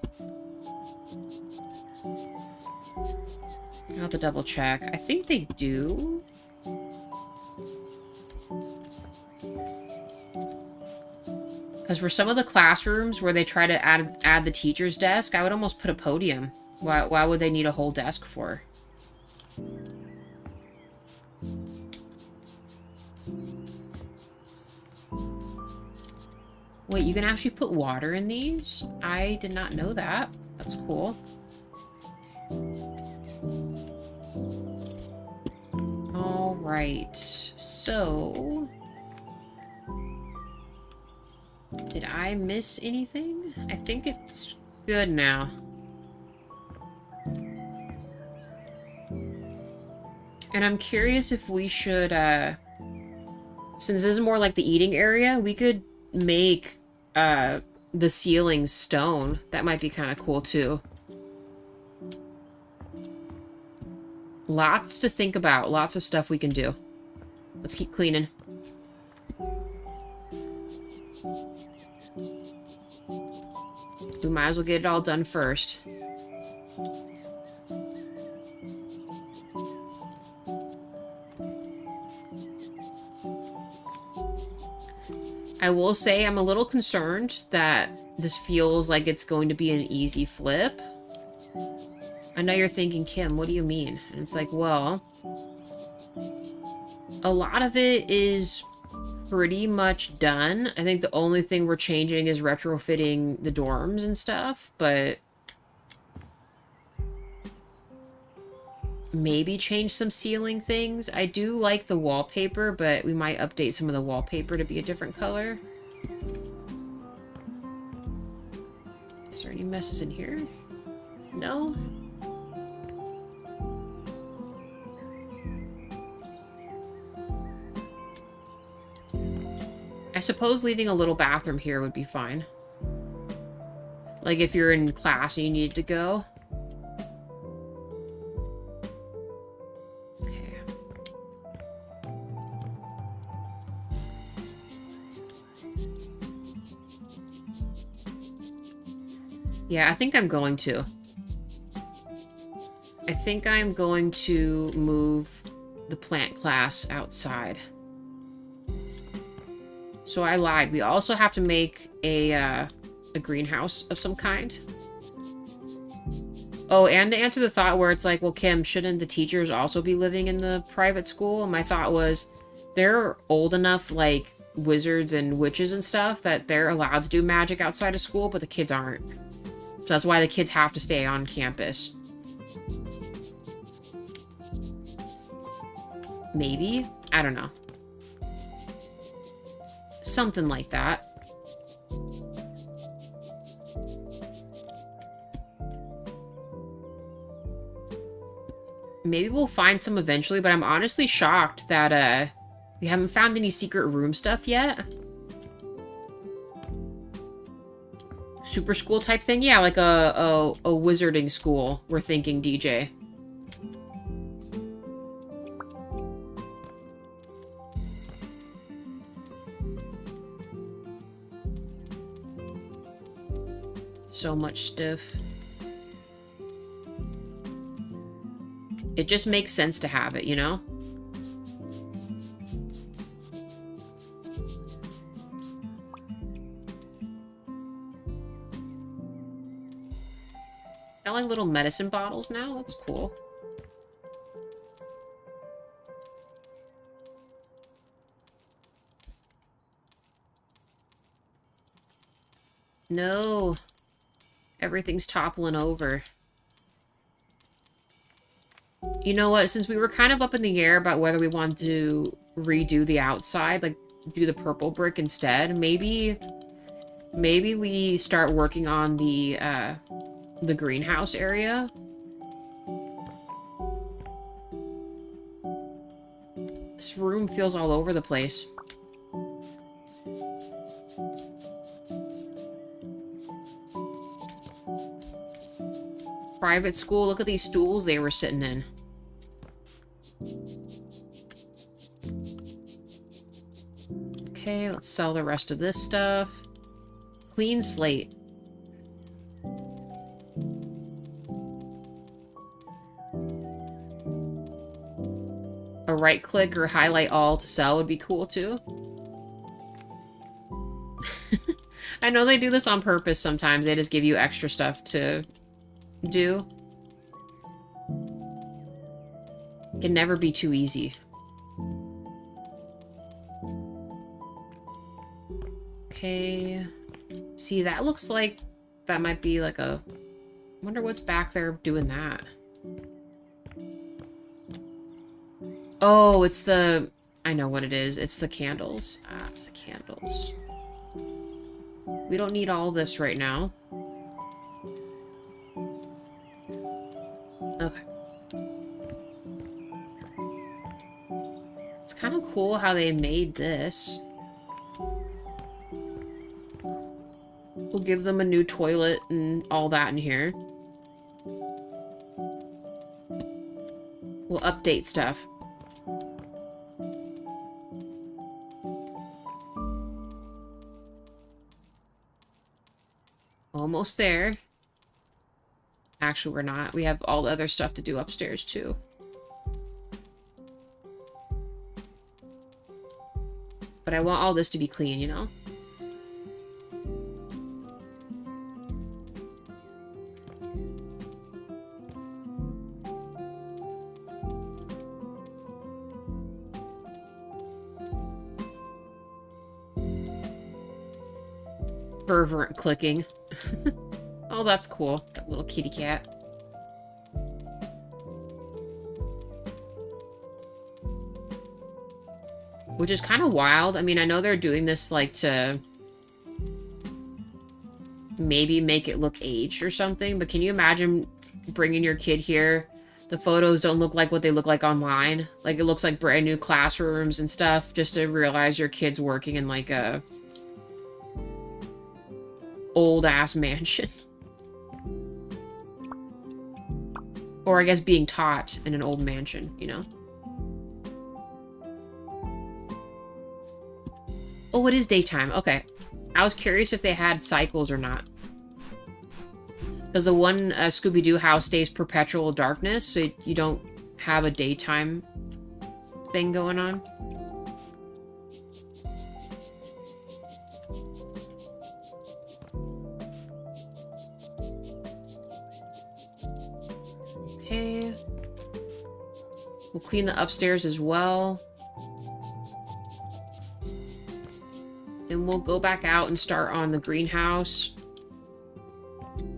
I'll have to double check. I think they do. Because for some of the classrooms where they try to add the teacher's desk, I would almost put a podium. Why would they need a whole desk for? Wait, you can actually put water in these? I did not know that. That's cool. Alright, so... Did I miss anything? I think it's good now. And I'm curious if we should, since this is more like the eating area, we could make, the ceiling stone. That might be kind of cool, too. Lots to think about. Lots of stuff we can do. Let's keep cleaning. We might as well get it all done first. I will say I'm a little concerned that this feels like it's going to be an easy flip. I know you're thinking, Kim, what do you mean? And it's like, well, a lot of it is pretty much done. I think the only thing we're changing is retrofitting the dorms and stuff, but maybe change some ceiling things. I do like the wallpaper, but we might update some of the wallpaper to be a different color. Is there any messes in here? No? I suppose leaving a little bathroom here would be fine. Like if you're in class and you need to go. Okay. Yeah, I think I'm going to. I think I'm going to move the plant class outside. So I lied. We also have to make a greenhouse of some kind. Oh, and to answer the thought where it's like, well, Kim, shouldn't the teachers also be living in the private school? And my thought was, they're old enough, like, wizards and witches and stuff, that they're allowed to do magic outside of school, but the kids aren't. So that's why the kids have to stay on campus. Maybe? I don't know. Something like that. Maybe we'll find some eventually, but I'm honestly shocked that we haven't found any secret room stuff yet. Super school type thing? Yeah, like a wizarding school, we're thinking, DJ. so much stuff. It just makes sense to have it, you know? Got like little medicine bottles now. That's cool. No. Everything's toppling over. You know what? Since we were kind of up in the air about whether we wanted to redo the outside, like do the purple brick instead, maybe we start working on the greenhouse area. This room feels all over the place. Private school, look at these stools they were sitting in. Okay, let's sell the rest of this stuff. Clean slate. A right click or highlight all to sell would be cool too. I know they do this on purpose sometimes. They just give you extra stuff to do. It can never be too easy. Okay. See, that looks like that might be like a... I wonder what's back there doing that. Oh, it's the... I know what it is. It's the candles. Ah, it's the candles. We don't need all this right now. Okay. It's kind of cool how they made this. We'll give them a new toilet and all that in here. We'll update stuff. Almost there. Actually, we're not. We have all the other stuff to do upstairs, too. But I want all this to be clean, you know? Fervent clicking. Oh, that's cool. That little kitty cat. Which is kind of wild. I mean, I know they're doing this, like, to maybe make it look aged or something, but can you imagine bringing your kid here? The photos don't look like what they look like online. Like, it looks like brand new classrooms and stuff, just to realize your kid's working in, like, a old-ass mansion. Or, I guess, being taught in an old mansion, you know? Oh, it is daytime. Okay. I was curious if they had cycles or not. Because the one Scooby-Doo house stays perpetual darkness, so you don't have a daytime thing going on. Okay. We'll clean the upstairs as well. And we'll go back out and start on the greenhouse.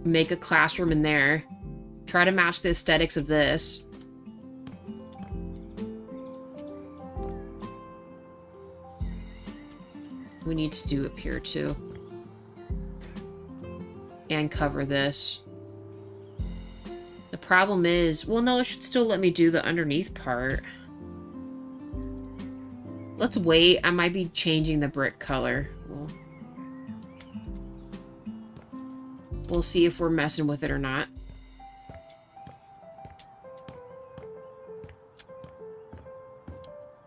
Make a classroom in there. Try to match the aesthetics of this. We need to do up here too. And cover this. The problem is, well, no, it should still let me do the underneath part. Let's wait. I might be changing the brick color. We'll see if we're messing with it or not.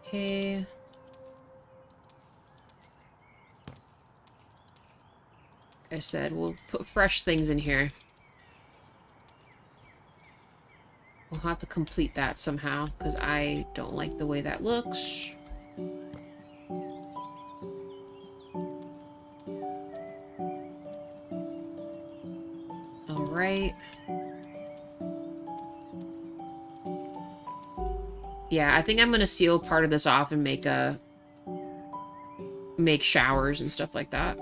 Okay. I said, we'll put fresh things in here. We'll have to complete that somehow, because I don't like the way that looks. Alright. Yeah, I think I'm gonna seal part of this off and make showers and stuff like that.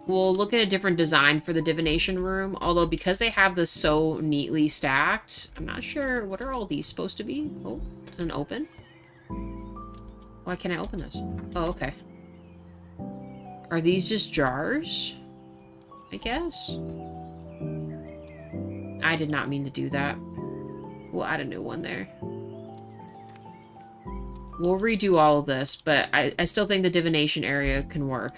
We'll look at a different design for the divination room, although because they have this so neatly stacked, I'm not sure, what are all these supposed to be? Oh, doesn't open? Why can't I open this? Oh, okay. Are these just jars? I guess? I did not mean to do that. We'll add a new one there. We'll redo all of this, but I still think the divination area can work.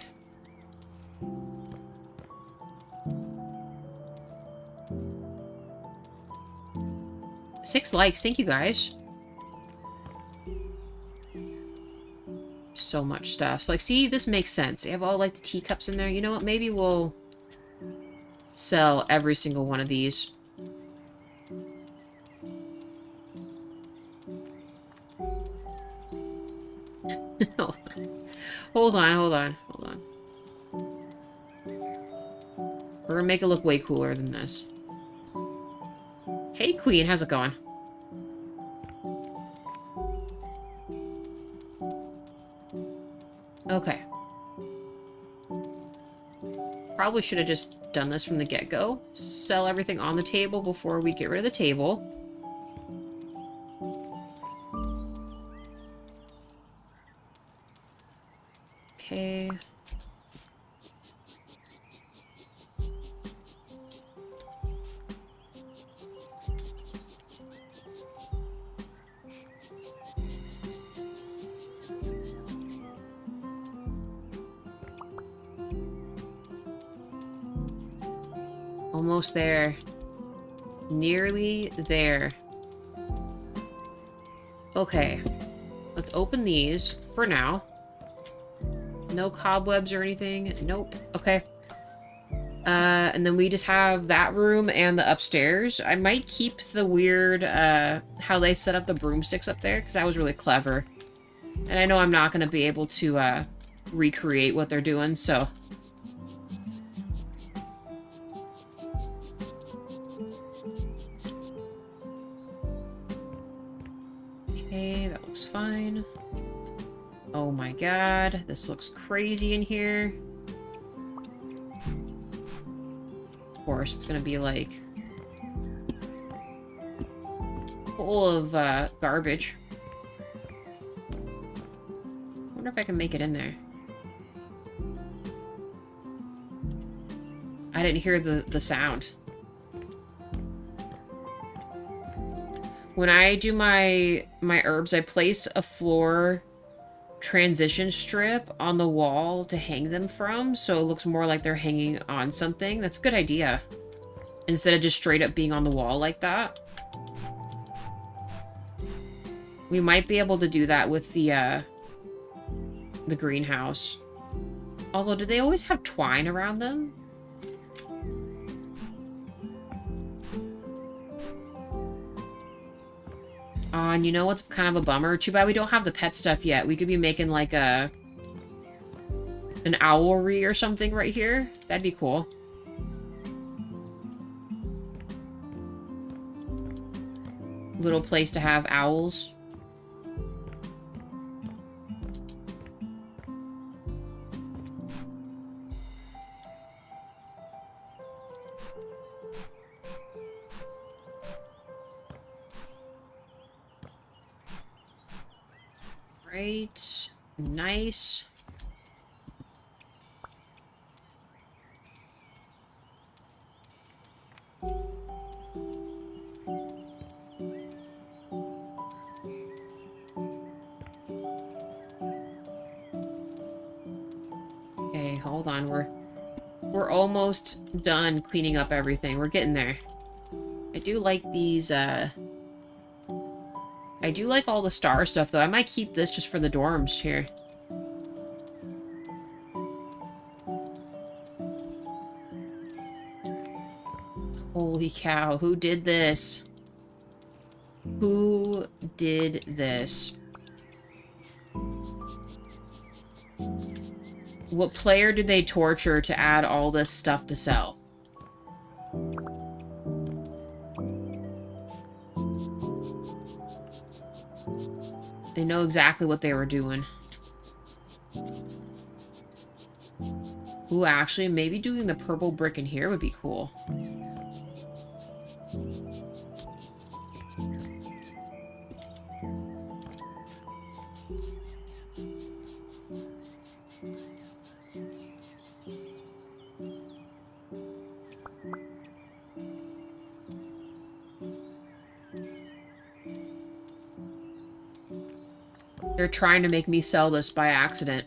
Six likes, thank you guys. So much stuff. So, like, see, this makes sense. They have all, like, the teacups in there. You know what? Maybe we'll sell every single one of these. Hold on. We're gonna make it look way cooler than this. Hey, Queen, how's it going? Okay. Probably should have just done this from the get-go. Sell everything on the table before we get rid of the table. Okay. Almost there. Nearly there. Okay. Let's open these for now. No cobwebs or anything. Nope. Okay. And then we just have that room and the upstairs. I might keep the weird, how they set up the broomsticks up there, because that was really clever. And I know I'm not going to be able to, recreate what they're doing, so... Okay, that looks fine. Oh my god, this looks crazy in here. Of course, it's gonna be like full of garbage. I wonder if I can make it in there. I didn't hear the sound. When I do my herbs, I place a floor transition strip on the wall to hang them from, so it looks more like they're hanging on something. That's a good idea. Instead of just straight up being on the wall like that. We might be able to do that with the greenhouse. Although, do they always have twine around them? And you know what's kind of a bummer? Too bad we don't have the pet stuff yet. We could be making like an owlry or something right here. That'd be cool. Little place to have owls. Right. Nice. Okay, hold on. We're almost done cleaning up everything. We're getting there. I do like these I do like all the star stuff, though. I might keep this just for the dorms here. Holy cow, who did this? Who did this? What player did they torture to add all this stuff to sell? They know exactly what they were doing. Ooh, actually, maybe doing the purple brick in here would be cool. They're trying to make me sell this by accident.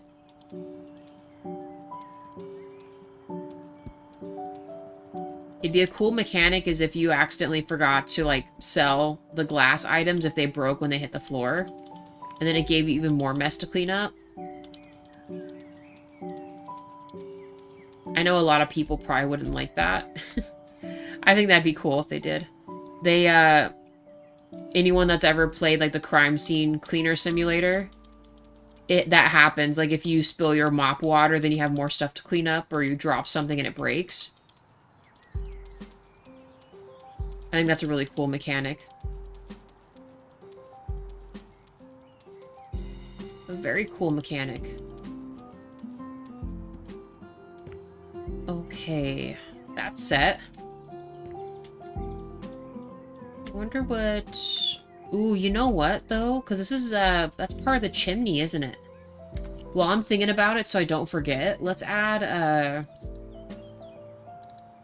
It'd be a cool mechanic is if you accidentally forgot to, like, sell the glass items if they broke when they hit the floor. And then it gave you even more mess to clean up. I know a lot of people probably wouldn't like that. I think that'd be cool if they did. They, anyone that's ever played, like, the crime scene cleaner simulator, that happens. Like, if you spill your mop water, then you have more stuff to clean up, or you drop something and it breaks. I think that's a really cool mechanic. A very cool mechanic. Okay, that's set. I wonder what... Ooh, you know what, though? Because this is, that's part of the chimney, isn't it? Well, I'm thinking about it so I don't forget. Let's add, I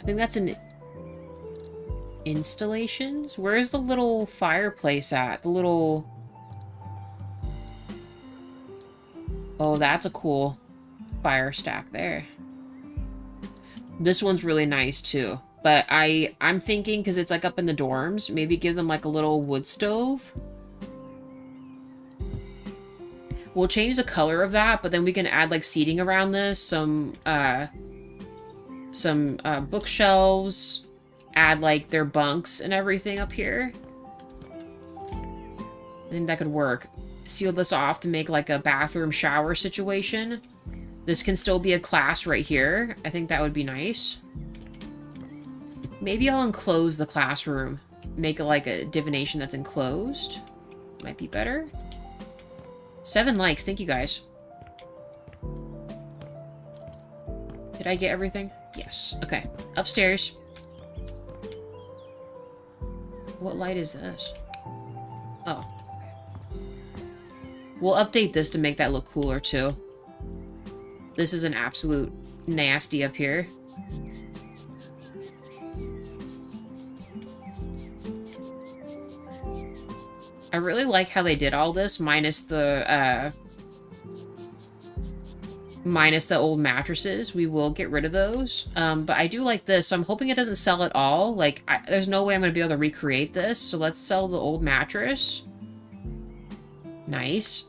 think that's an... Installations? Where's the little fireplace at? The little... Oh, that's a cool fire stack there. This one's really nice, too. But I'm thinking, because it's, like, up in the dorms, maybe give them, like, a little wood stove. We'll change the color of that, but then we can add, like, seating around this. Some bookshelves. Add, like, their bunks and everything up here. I think that could work. Seal this off to make, like, a bathroom shower situation. This can still be a class right here. I think that would be nice. Maybe I'll enclose the classroom. Make it, like, a divination that's enclosed. Might be better. 7 likes. Thank you, guys. Did I get everything? Yes. Okay. Upstairs. What light is this? Oh. We'll update this to make that look cooler, too. This is an absolute nasty up here. I really like how they did all this, minus the old mattresses. We will get rid of those. But I do like this, so I'm hoping it doesn't sell at all. Like, there's no way I'm going to be able to recreate this, so let's sell the old mattress. Nice.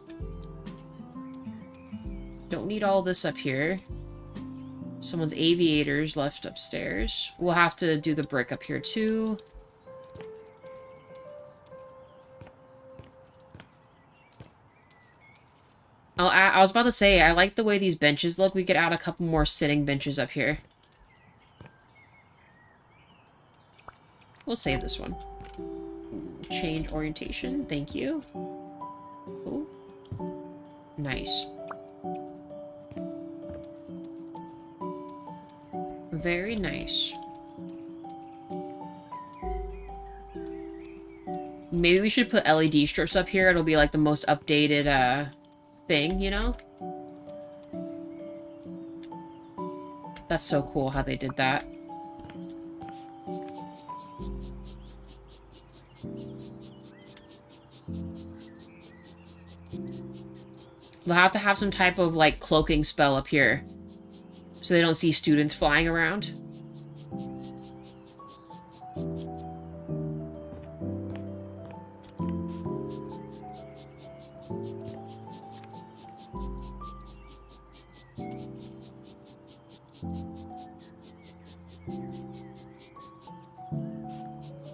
Don't need all this up here. Someone's aviators left upstairs. We'll have to do the brick up here, too. I was about to say, I like the way these benches look. We could add a couple more sitting benches up here. We'll save this one. Change orientation. Thank you. Ooh. Nice. Very nice. Maybe we should put LED strips up here. It'll be like the most updated, thing, you know? That's so cool how they did that. They'll have to have some type of, like, cloaking spell up here, so they don't see students flying around.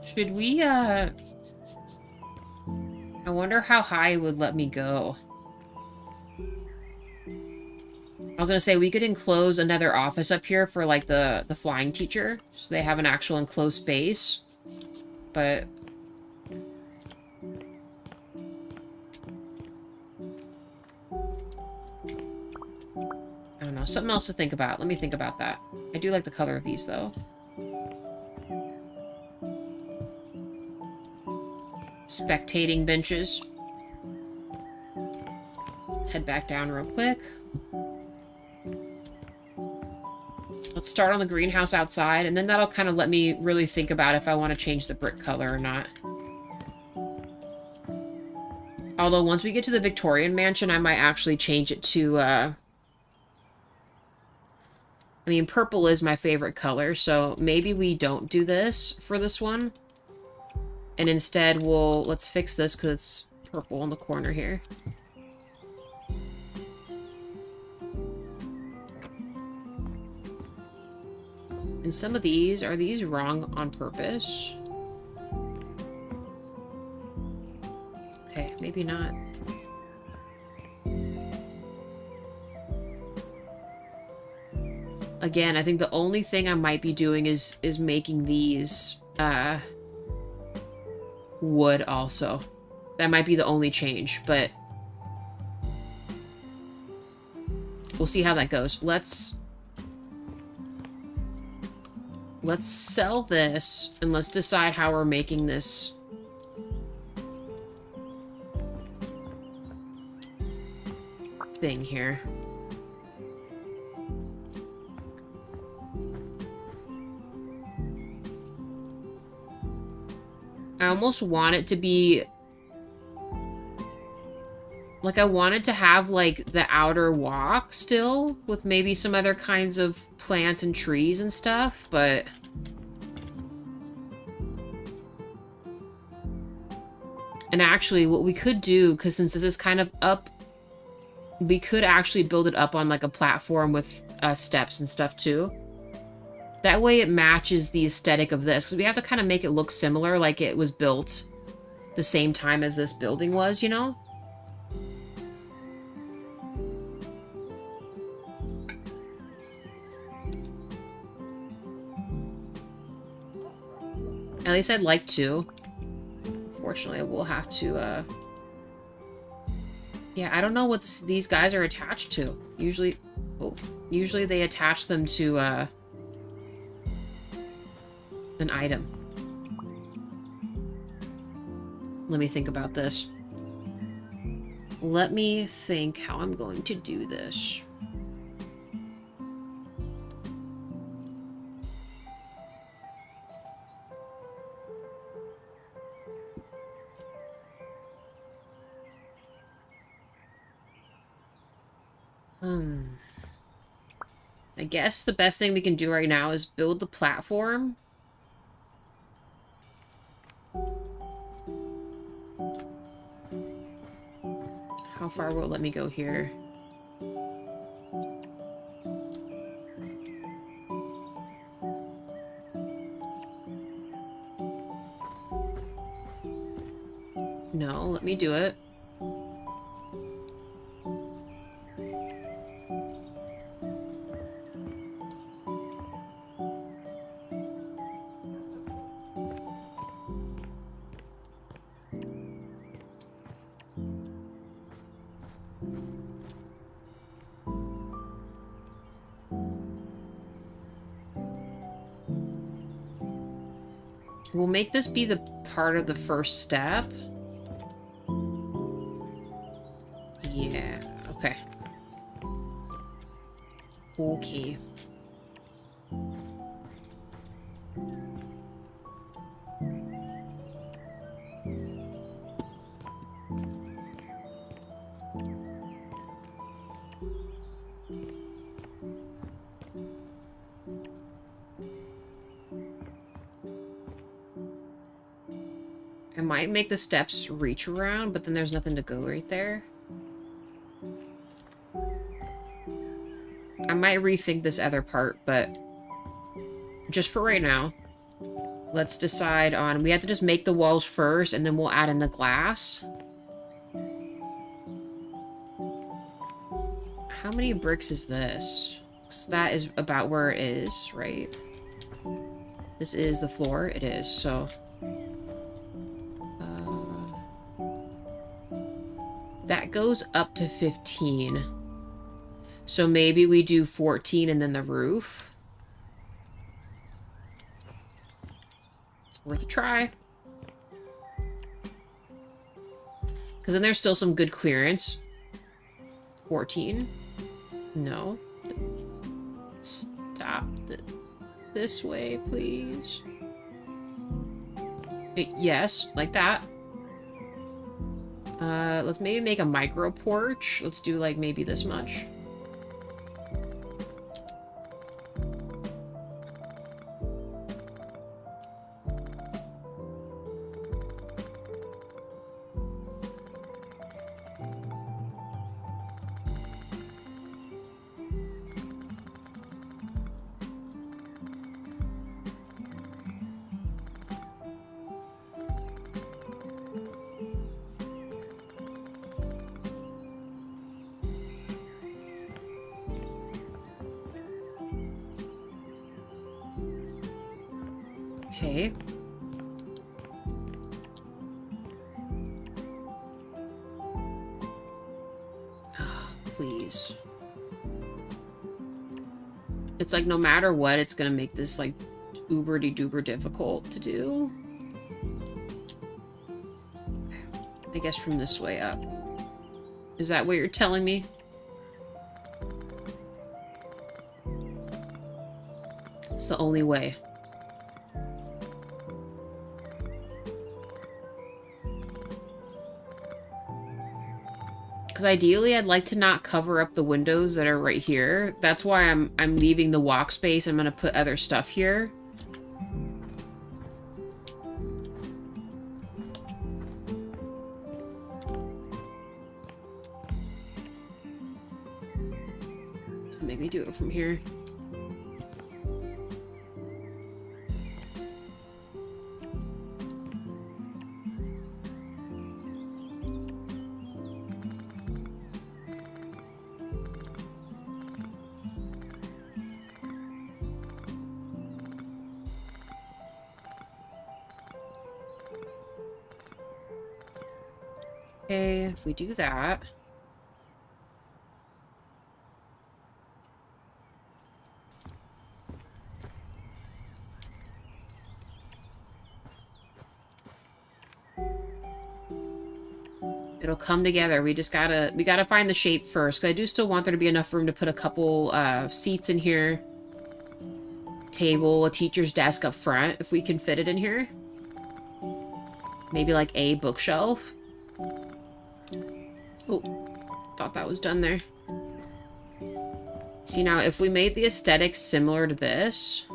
Should we, I wonder how high it would let me go. I was gonna say, we could enclose another office up here for, like, the flying teacher, so they have an actual enclosed space, but... I don't know, something else to think about. Let me think about that. I do like the color of these, though. Spectating benches. Let's head back down real quick. Let's start on the greenhouse outside, and then that'll kind of let me really think about if I want to change the brick color or not. Although once we get to the Victorian mansion, I might actually change it to, I mean, purple is my favorite color, so maybe we don't do this for this one. And instead let's fix this because it's purple in the corner here. And some of these, are these wrong on purpose? Okay, maybe not. Again, I think the only thing I might be doing is making these, wood also. That might be the only change, but we'll see how that goes. Let's sell this, and let's decide how we're making this thing here. I almost want it to be... like, I want it to have, like, the outer walk still, with maybe some other kinds of plants and trees and stuff, but... And actually, what we could do, because since this is kind of up, we could actually build it up on, like, a platform with steps and stuff, too. That way it matches the aesthetic of this, because we have to kind of make it look similar, like it was built the same time as this building was, you know? At least I'd like to. Unfortunately, we'll have to, yeah, I don't know what these guys are attached to. Usually they attach them to, an item. Let me think about this. Let me think how I'm going to do this. I guess the best thing we can do right now is build the platform. How far will it let me go here? No, let me do it. We'll make this be the part of the first step. Yeah, okay. Okay. I might make the steps reach around, but then there's nothing to go right there. I might rethink this other part, but just for right now, let's decide on... We have to just make the walls first, and then we'll add in the glass. How many bricks is this? 'Cause that is about where it is, right? This is the floor. It is, so... that goes up to 15. So maybe we do 14 and then the roof. It's worth a try. Because then there's still some good clearance. 14. No. Stop this way, please. Yes, like that. Let's maybe make a micro porch. Let's do like maybe this much. Okay. Oh, please. It's like no matter what, it's gonna make this like uber-de-duber difficult to do. Okay. I guess from this way up. Is that what you're telling me? It's the only way. Because ideally, I'd like to not cover up the windows that are right here. That's why I'm leaving the walk space. I'm gonna put other stuff here. So maybe do it from here. Okay, if we do that... it'll come together. We gotta find the shape first, because I do still want there to be enough room to put a couple seats in here. Table, a teacher's desk up front, if we can fit it in here. Maybe like a bookshelf. Oh, thought that was done there. See, now, if we made the aesthetics similar to this...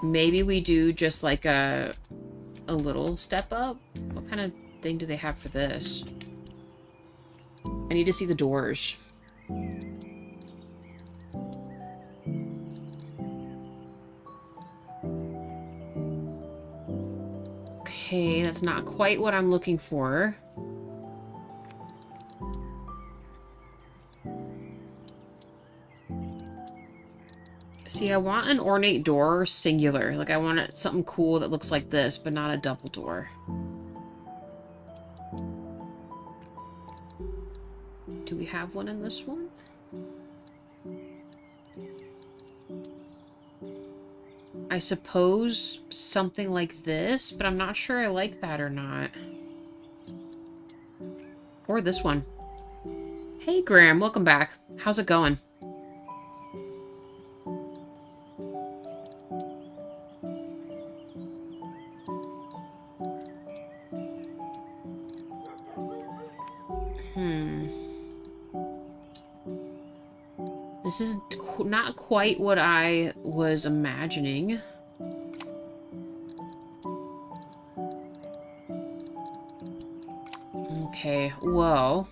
maybe we do just like a little step up. What kind of thing do they have for this? I need to see the doors. Okay, that's not quite what I'm looking for. See, I want an ornate door singular. Like, I want it something cool that looks like this, but not a double door. Do we have one in this one? I suppose something like this, but I'm not sure I like that or not. Or this one. Hey, Graham, welcome back. How's it going? This is not quite what I was imagining. Okay, well,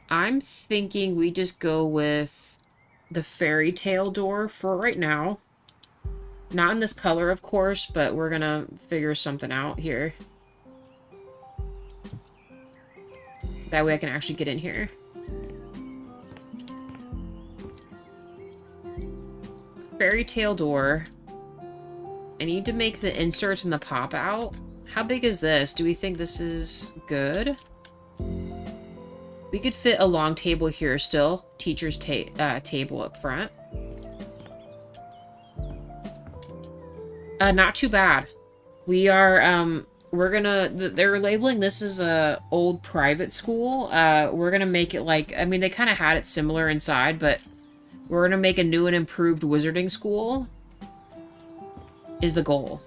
I'm thinking we just go with the fairy tale door for right now. Not in this color, of course, but we're gonna figure something out here. That way I can actually get in here. Fairy tale door. I need to make the inserts and the pop out. How big is this? Do we think this is good? We could fit a long table here still. Teacher's table up front. Not too bad. We are, we're gonna, they're labeling this as a old private school. We're gonna make it like, I mean, they kind of had it similar inside, but we're gonna make a new and improved wizarding school is the goal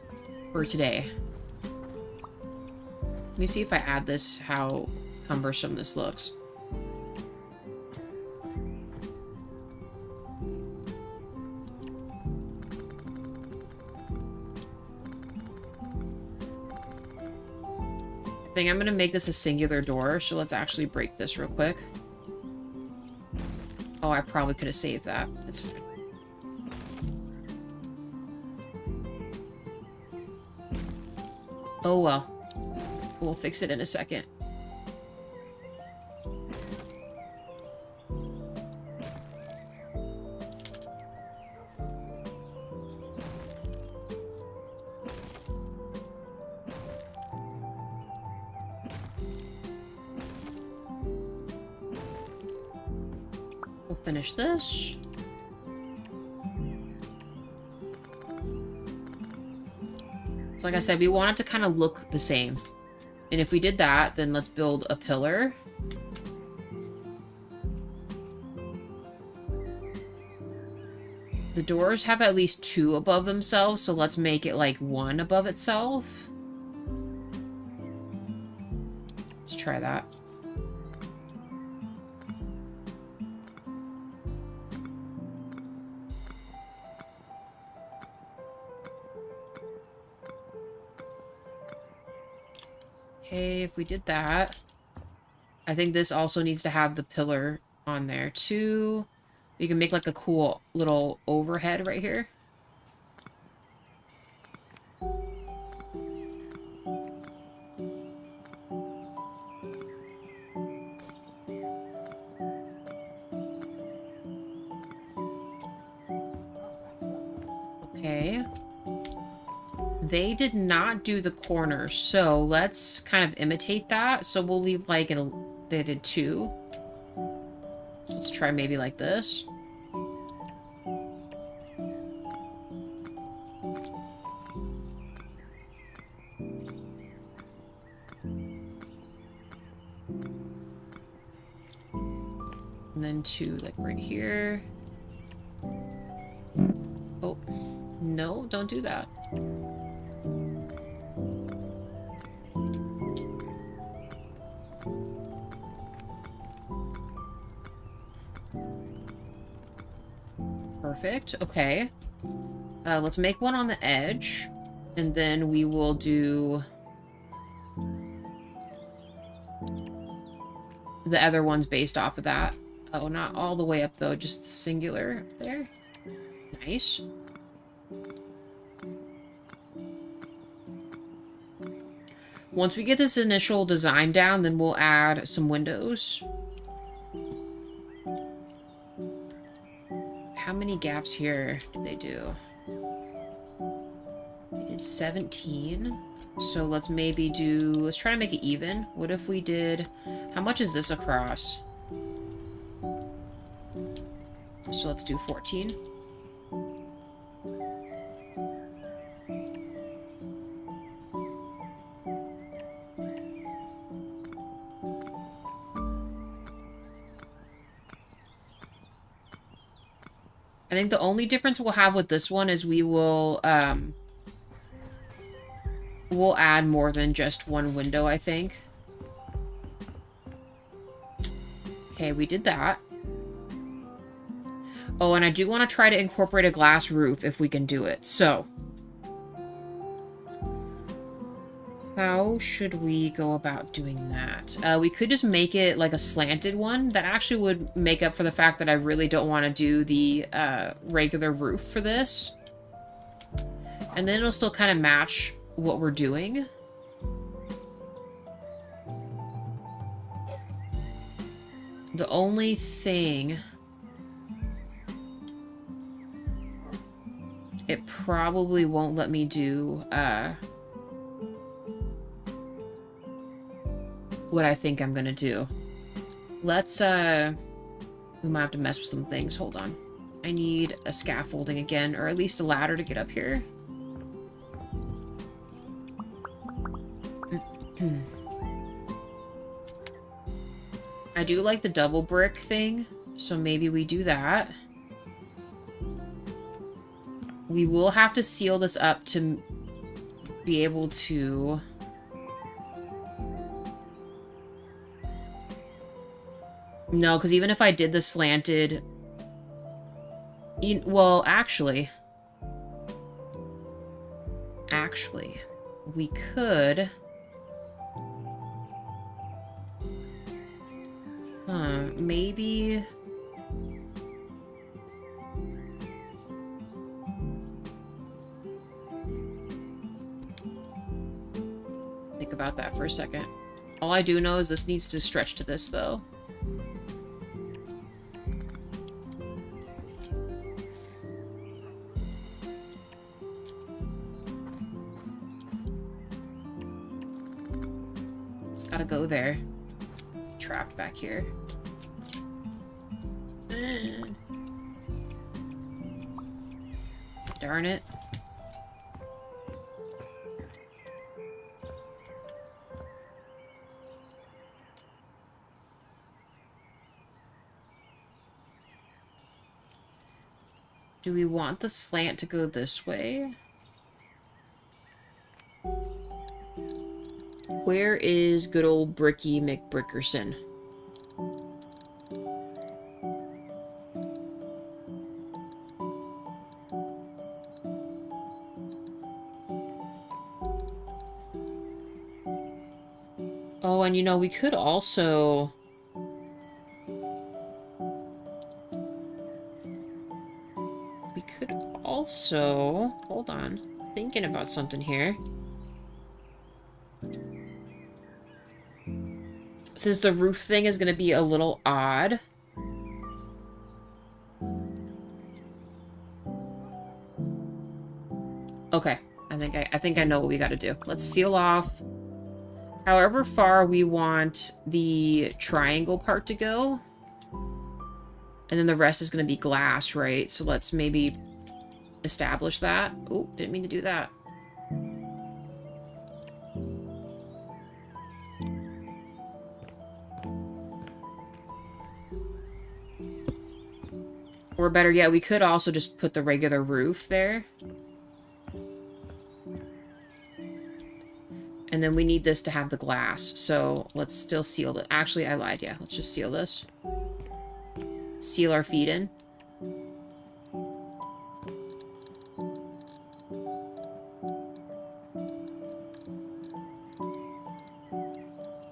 for today. Let me see if I add this, how cumbersome this looks. I think I'm going to make this a singular door, so let's actually break this real quick. Oh, I probably could have saved that. It's fine. Oh well. We'll fix it in a second. We'll finish this. So like I said, we want it to kind of look the same. And if we did that, then let's build a pillar. The doors have at least 2 above themselves, so let's make it like 1 above itself. Let's try that. Okay, if we did that, I think this also needs to have the pillar on there too. You can make like a cool little overhead right here. Okay. They did not do the corner, so let's kind of imitate that. So we'll leave like they did 2. So let's try maybe like this. And then 2 like right here. Oh, no, don't do that. Perfect. Okay. Let's make one on the edge, and then we will do the other ones based off of that. Oh, not all the way up though, just the singular there. Nice. Once we get this initial design down, then we'll add some windows. How many gaps here did they do? They did 17. So let's maybe do... Let's try to make it even. What if we did... How much is this across? So let's do 14. I think the only difference we'll have with this one is we will, we'll add more than just 1 window, I think. Okay, we did that. Oh, and I do want to try to incorporate a glass roof if we can do it. So, How should we go about doing that? We could just make it like a slanted one. That actually would make up for the fact that I really don't want to do the regular roof for this. And then it'll still kind of match what we're doing. The only thing... It probably won't let me do, what I think I'm gonna do. Let's, we might have to mess with some things. Hold on. I need a scaffolding again, or at least a ladder to get up here. I do like the double brick thing, so maybe we do that. We will have to seal this up to be able to... No, because even if I did the slanted... Well, actually... Actually, we could... Maybe... Think about that for a second. All I do know is this needs to stretch to this, though. It's gotta go there. Trapped back here. Darn it. Do we want the slant to go this way? Where is good old Bricky McBrickerson? Oh, and you know, we could also... Hold on. Thinking about something here. Since the roof thing is going to be a little odd. Okay. I think I know what we got to do. Let's seal off however far we want the triangle part to go. And then the rest is going to be glass, right? So let's maybe establish that. Oh, didn't mean to do that. Or better yet, we could also just put the regular roof there. And then we need this to have the glass. So let's still seal it. Actually, I lied. Yeah, let's just seal this. Seal our feet in.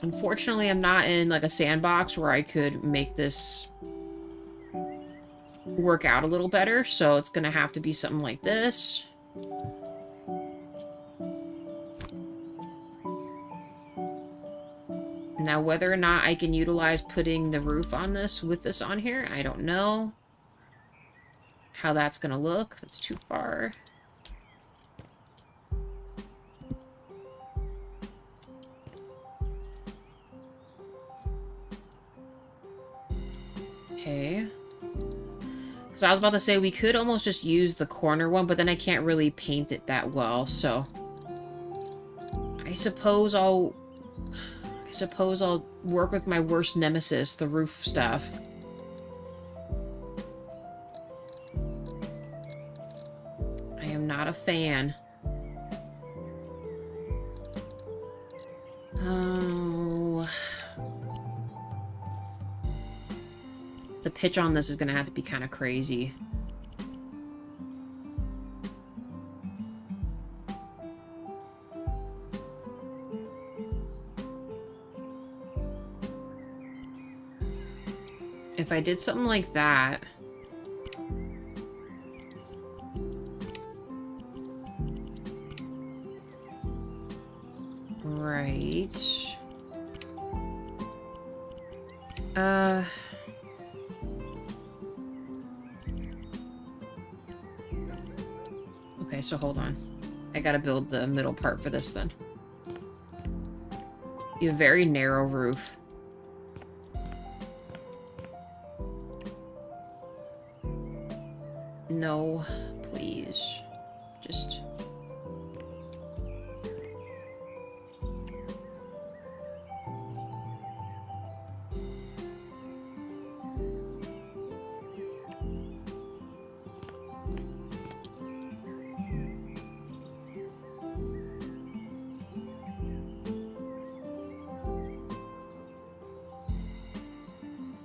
Unfortunately, I'm not in like a sandbox where I could make this work out a little better, so it's gonna have to be something like this. Now, whether or not I can utilize putting the roof on this with this on here, I don't know how that's gonna look. That's too far. Okay. Because I was about to say we could almost just use the corner one, but then I can't really paint it that well, so... I suppose I'll work with my worst nemesis, the roof stuff. I am not a fan. Oh... The pitch on this is going to have to be kind of crazy. if I did something like that... Right. Okay, so hold on. I gotta build the middle part for this then. You have a very narrow roof. No, please. Just...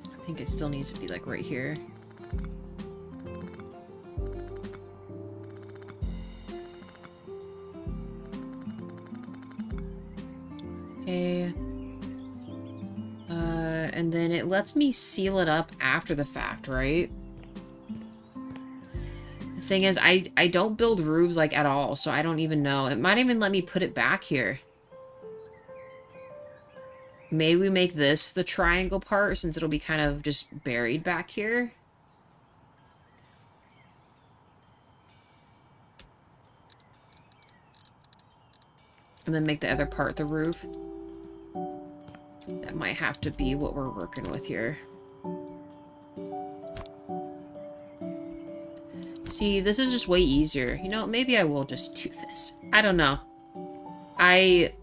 I think it still needs to be like right here. Okay. And then it lets me seal it up after the fact, right? The thing is, I don't build roofs like at all, so I don't even know. It might even let me put it back here. Maybe we make this the triangle part, since it'll be kind of just buried back here. And then make the other part the roof. That might have to be what we're working with here. See, this is just way easier. You know, maybe I will just do this. I don't know. I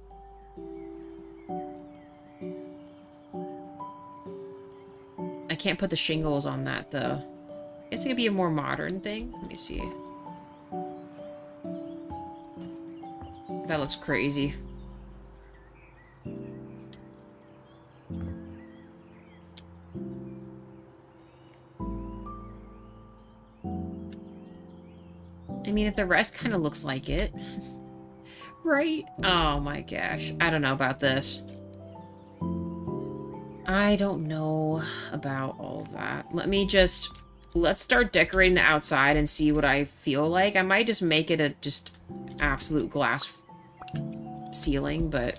can't put the shingles on that, though. I guess it could be a more modern thing. Let me see. That looks crazy. I mean, if the rest kind of looks like it. Right? Oh my gosh. I don't know about this. I don't know about all of that. Let's start decorating the outside and see what I feel like. I might just make it a just absolute glass ceiling, but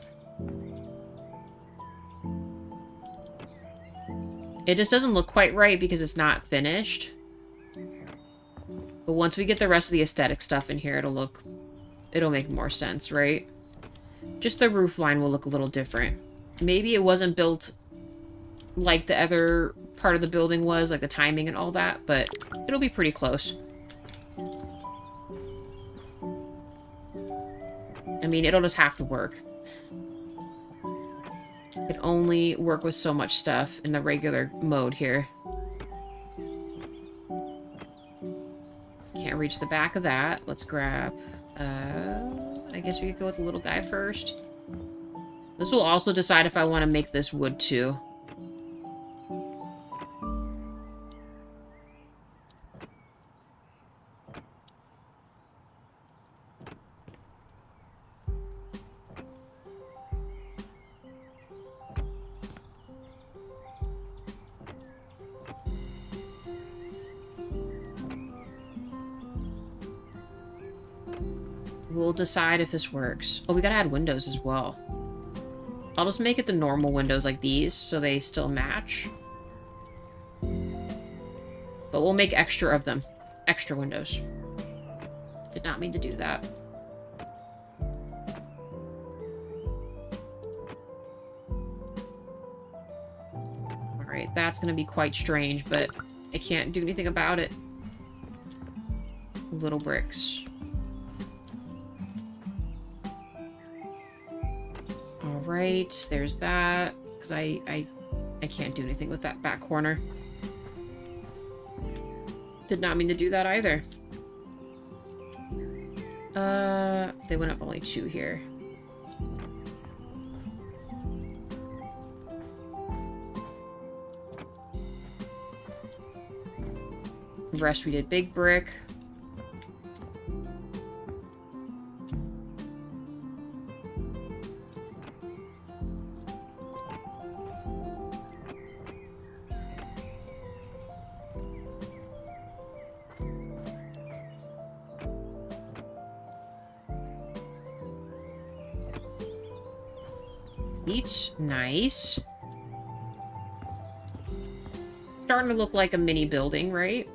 it just doesn't look quite right because it's not finished. But once we get the rest of the aesthetic stuff in here, it'll make more sense, right? Just the roof line will look a little different. Maybe it wasn't built like the other part of the building was, like the timing and all that, but it'll be pretty close. I mean, it'll just have to work. It can only work with so much stuff in the regular mode here. Can't reach the back of that. Let's grab... I guess we could go with the little guy first. This will also decide if I want to make this wood too. We'll decide if this works. Oh, we gotta add windows as well. I'll just make it the normal windows like these, so they still match. But we'll make extra of them. Extra windows. Did not mean to do that. Alright, that's gonna be quite strange, but I can't do anything about it. Little bricks. Alright, there's that. Because I can't do anything with that back corner. Did not mean to do that either. They went up only 2 here. The rest we did big brick. Sweet. Nice. Starting to look like a mini building, right?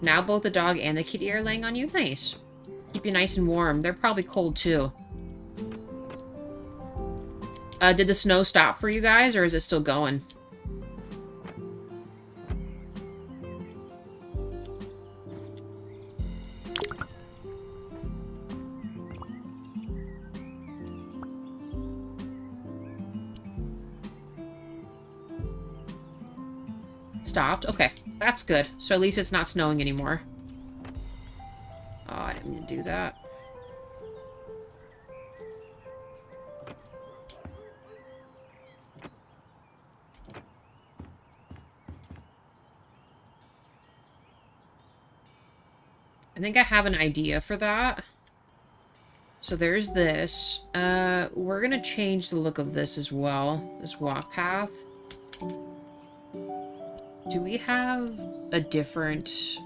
Now both the dog and the kitty are laying on you. Nice. Keep you nice and warm. They're probably cold, too. Did the snow stop for you guys, or is it still going? Stopped? Okay, that's good. So at least it's not snowing anymore. Oh, I didn't mean to do that. I think I have an idea for that. So there's this. We're gonna change the look of this as well. This walk path. Do we have a different...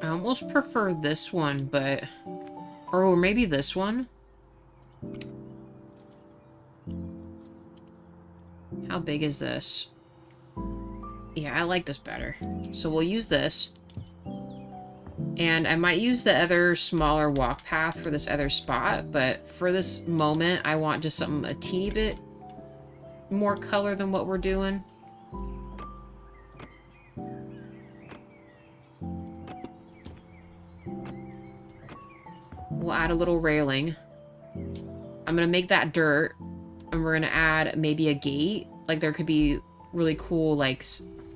I almost prefer this one, but... Or maybe this one? How big is this? Yeah, I like this better. So we'll use this. And I might use the other smaller walk path for this other spot, but for this moment, I want just something a teeny bit more color than what we're doing. We'll add a little railing. I'm gonna make that dirt, and we're gonna add maybe a gate. Like, there could be really cool, like,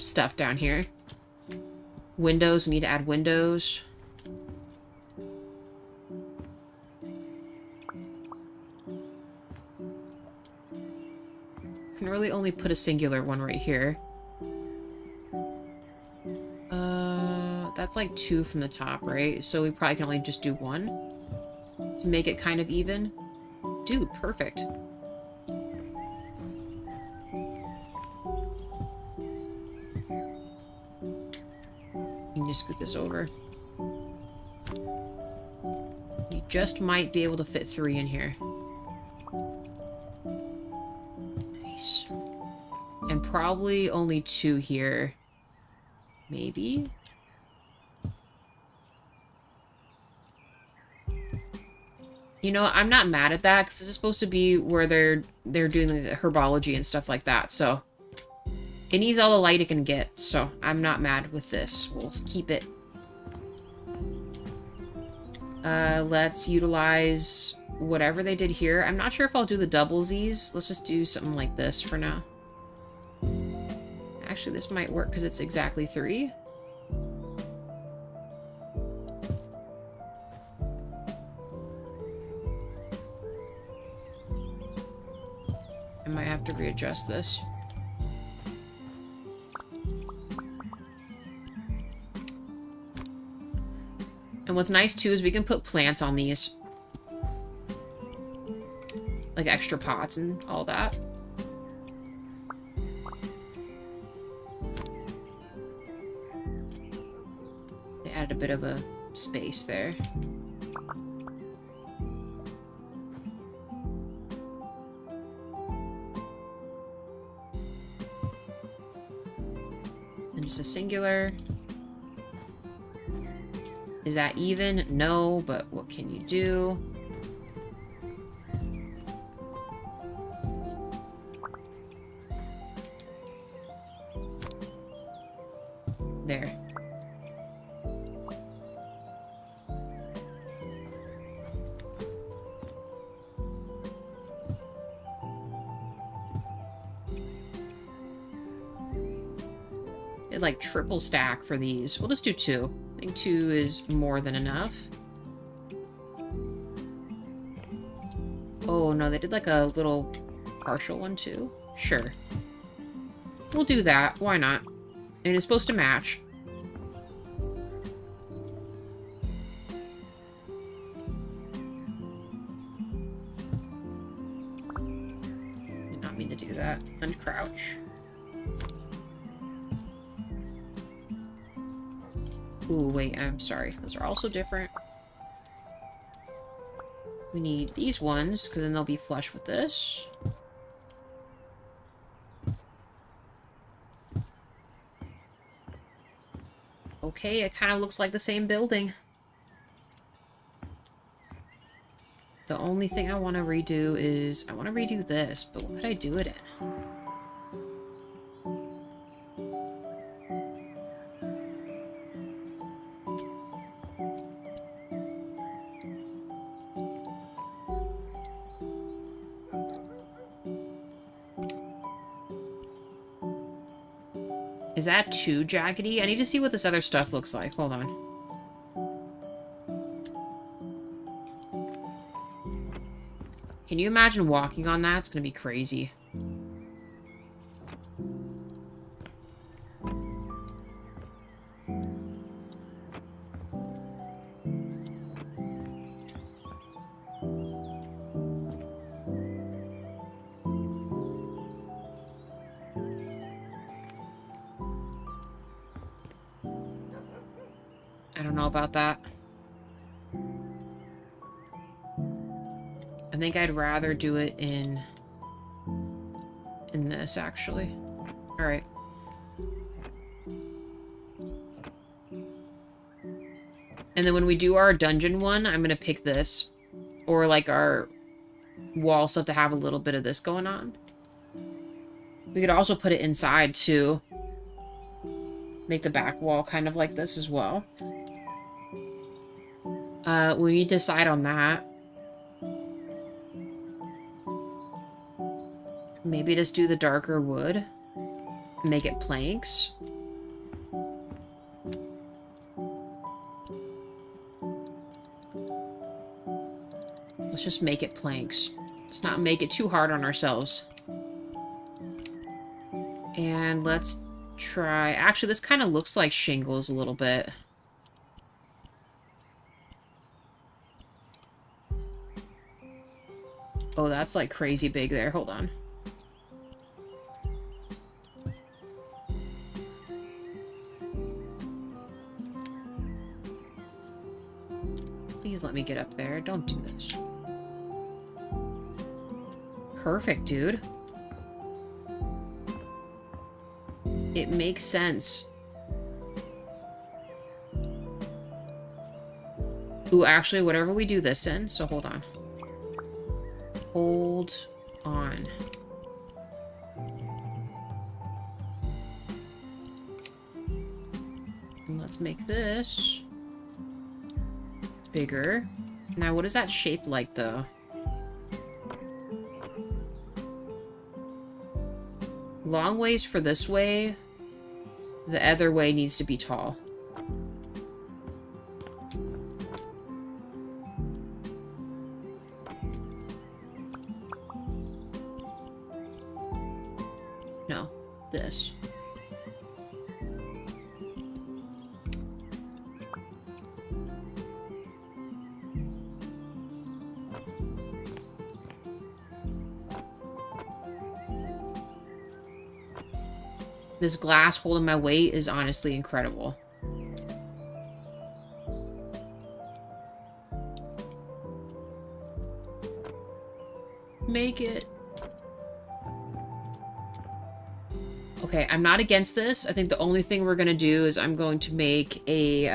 stuff down here. Windows, we need to add windows. Can really only put a singular one right here. That's like 2 from the top, right? So we probably can only just do 1 to make it kind of even. Dude, perfect. You can just scoot this over. You just might be able to fit 3 in here. Nice. And probably only 2 here. Maybe? You know, I'm not mad at that, because this is supposed to be where they're doing the herbology and stuff like that, so... It needs all the light it can get, so I'm not mad with this. We'll keep it. Let's utilize whatever they did here. I'm not sure if I'll do the double Z's. Let's just do something like this for now. Actually, this might work because it's exactly 3. I might have to readjust this. And what's nice too is we can put plants on these. Like extra pots and all that. They added a bit of a space there. And just a singular. Is that even? No, but what can you do? There. Did like triple stack for these. We'll just do 2. I think 2 is more than enough. Oh no, they did like a little partial one too. Sure. We'll do that. Why not? And it's supposed to match. that. Uncrouch. Ooh, wait, I'm sorry. Those are also different. We need these ones, because then they'll be flush with this. Okay, it kind of looks like the same building. The only thing I want to redo is... I want to redo this, but what could I do it in? Is that too jaggedy? I need to see what this other stuff looks like. Hold on. Can you imagine walking on that? It's gonna be crazy. I don't know about that. I think I'd rather do it in this, actually. Alright. And then when we do our dungeon one, I'm gonna pick this. Or, like, our wall stuff to have a little bit of this going on. We could also put it inside, too. Make the back wall kind of like this as well. We need to decide on that. Maybe just do the darker wood. Make it planks. Let's just make it planks. Let's not make it too hard on ourselves. And let's try... Actually, this kind of looks like shingles a little bit. Oh, that's like crazy big there. Hold on. Please let me get up there. Don't do this. Perfect, dude. It makes sense. Ooh, actually, whatever we do this in, so hold on. Hold on. And let's make this bigger. Now, what is that shape like, though? Long ways for this way. The other way needs to be tall. No, this. This glass holding my weight is honestly incredible. Make it. Okay, I'm not against this. I think the only thing we're gonna do is I'm going to make a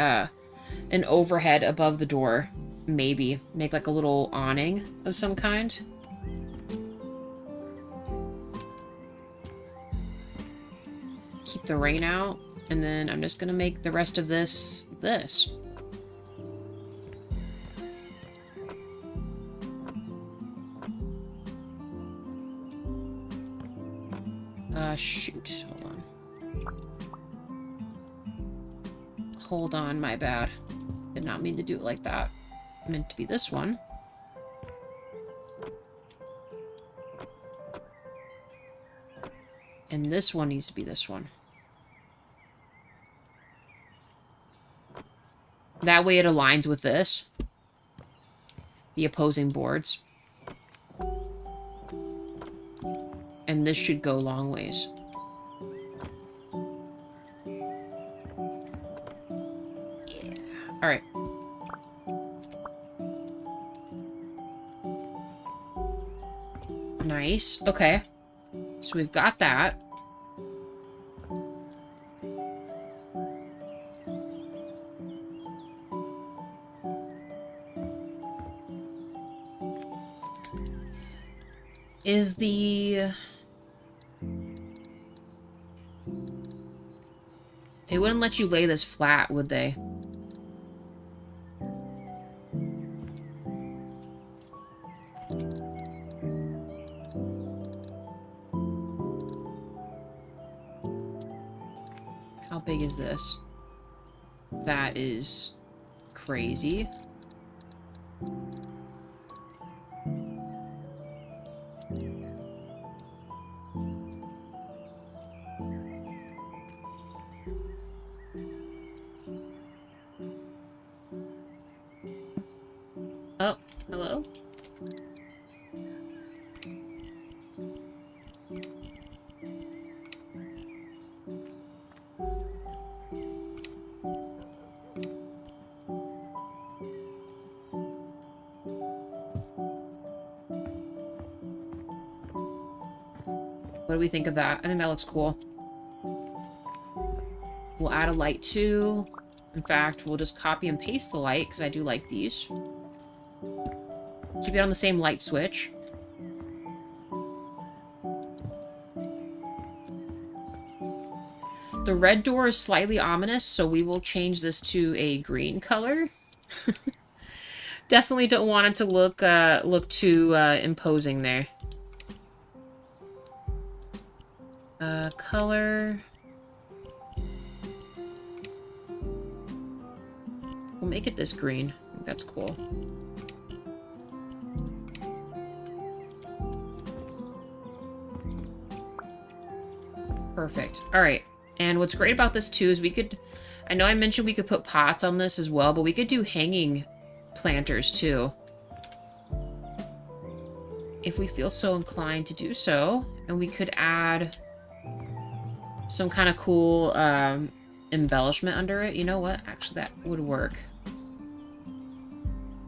an overhead above the door. Maybe. Make like a little awning of some kind. Keep the rain out, and then I'm just gonna make the rest of this. Shoot, hold on. Hold on, my bad. Did not mean to do it like that. Meant to be this one. And this one needs to be this one. That way it aligns with this. The opposing boards. And And this should go long ways. Yeah. Alright. Nice. Okay. So we've got that. Is the... They wouldn't let you lay this flat, would they? How big is this? That is crazy. Oh, hello? What do we think of that? I think that looks cool. We'll add a light too. In fact, we'll just copy and paste the light because I do like these. Keep it on the same light switch. The red door is slightly ominous, so we will change this to a green color. Definitely don't want it to look too imposing there. Color. We'll make it this green. I think that's cool. Perfect. All right. And what's great about this too is we could, I know I mentioned we could put pots on this as well, but we could do hanging planters too, if we feel so inclined to do so. And we could add some kind of cool embellishment under it. You know what? Actually, that would work.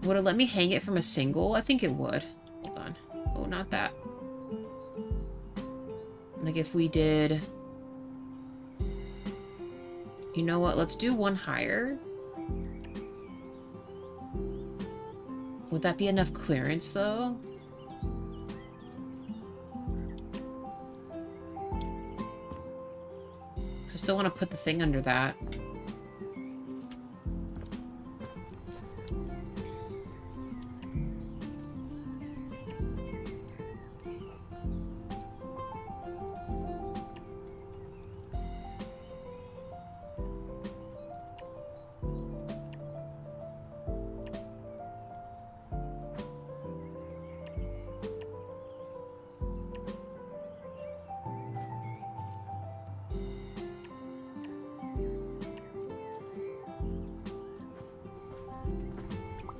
Would it let me hang it from a single? I think it would. Hold on. Oh, not that. Like if we did... You know what? Let's do one higher. Would that be enough clearance, though? I still want to put the thing under that.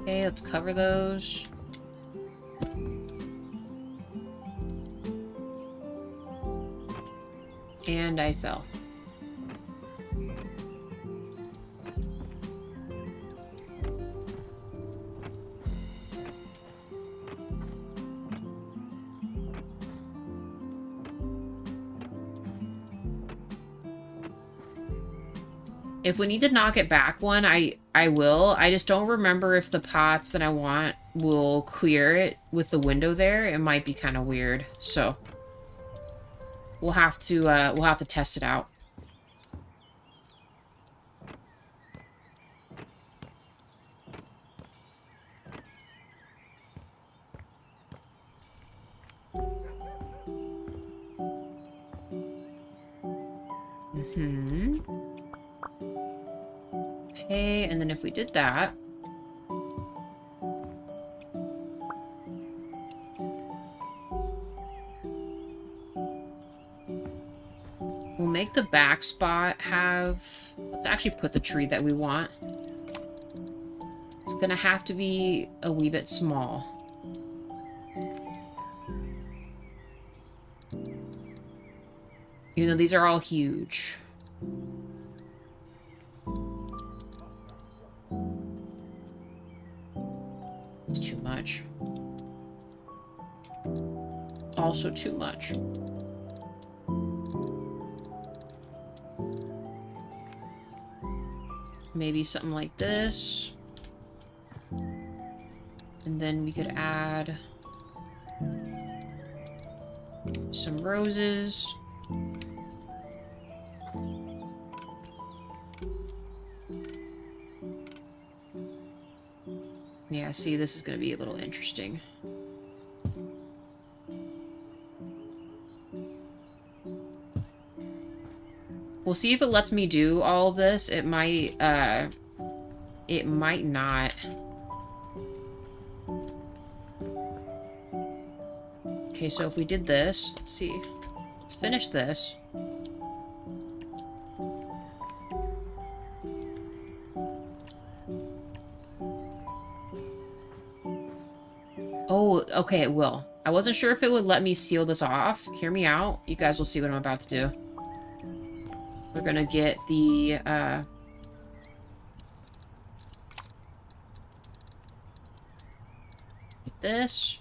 Okay, let's cover those. And I fell. If we need to knock it back one, I will. I just don't remember if the pots that I want will clear it with the window there. It might be kind of weird, so we'll have to test it out. Okay, and then if we did that, we'll make the back spot have... Let's actually put the tree that we want. It's gonna have to be a wee bit small. Even though these are all huge. It's too much. Also too much. Maybe something like this. And then we could add some roses. Yeah, see, this is going to be a little interesting. We'll see if it lets me do all of this. It might not. Okay, so if we did this, let's see. Let's finish this. Oh, okay, it will. I wasn't sure if it would let me seal this off. Hear me out. You guys will see what I'm about to do. We're gonna get the, this.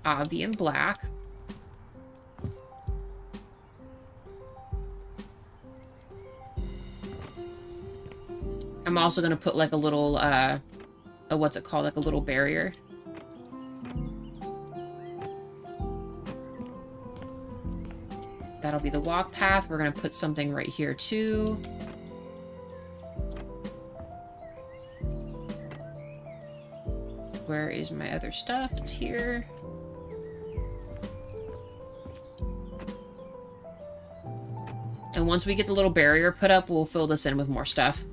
Avi in black. I'm also gonna put like a little, what's it called? Like a little barrier. That'll be the walk path. We're gonna put something right here too. Where is my other stuff? It's here. And once we get the little barrier put up, we'll fill this in with more stuff.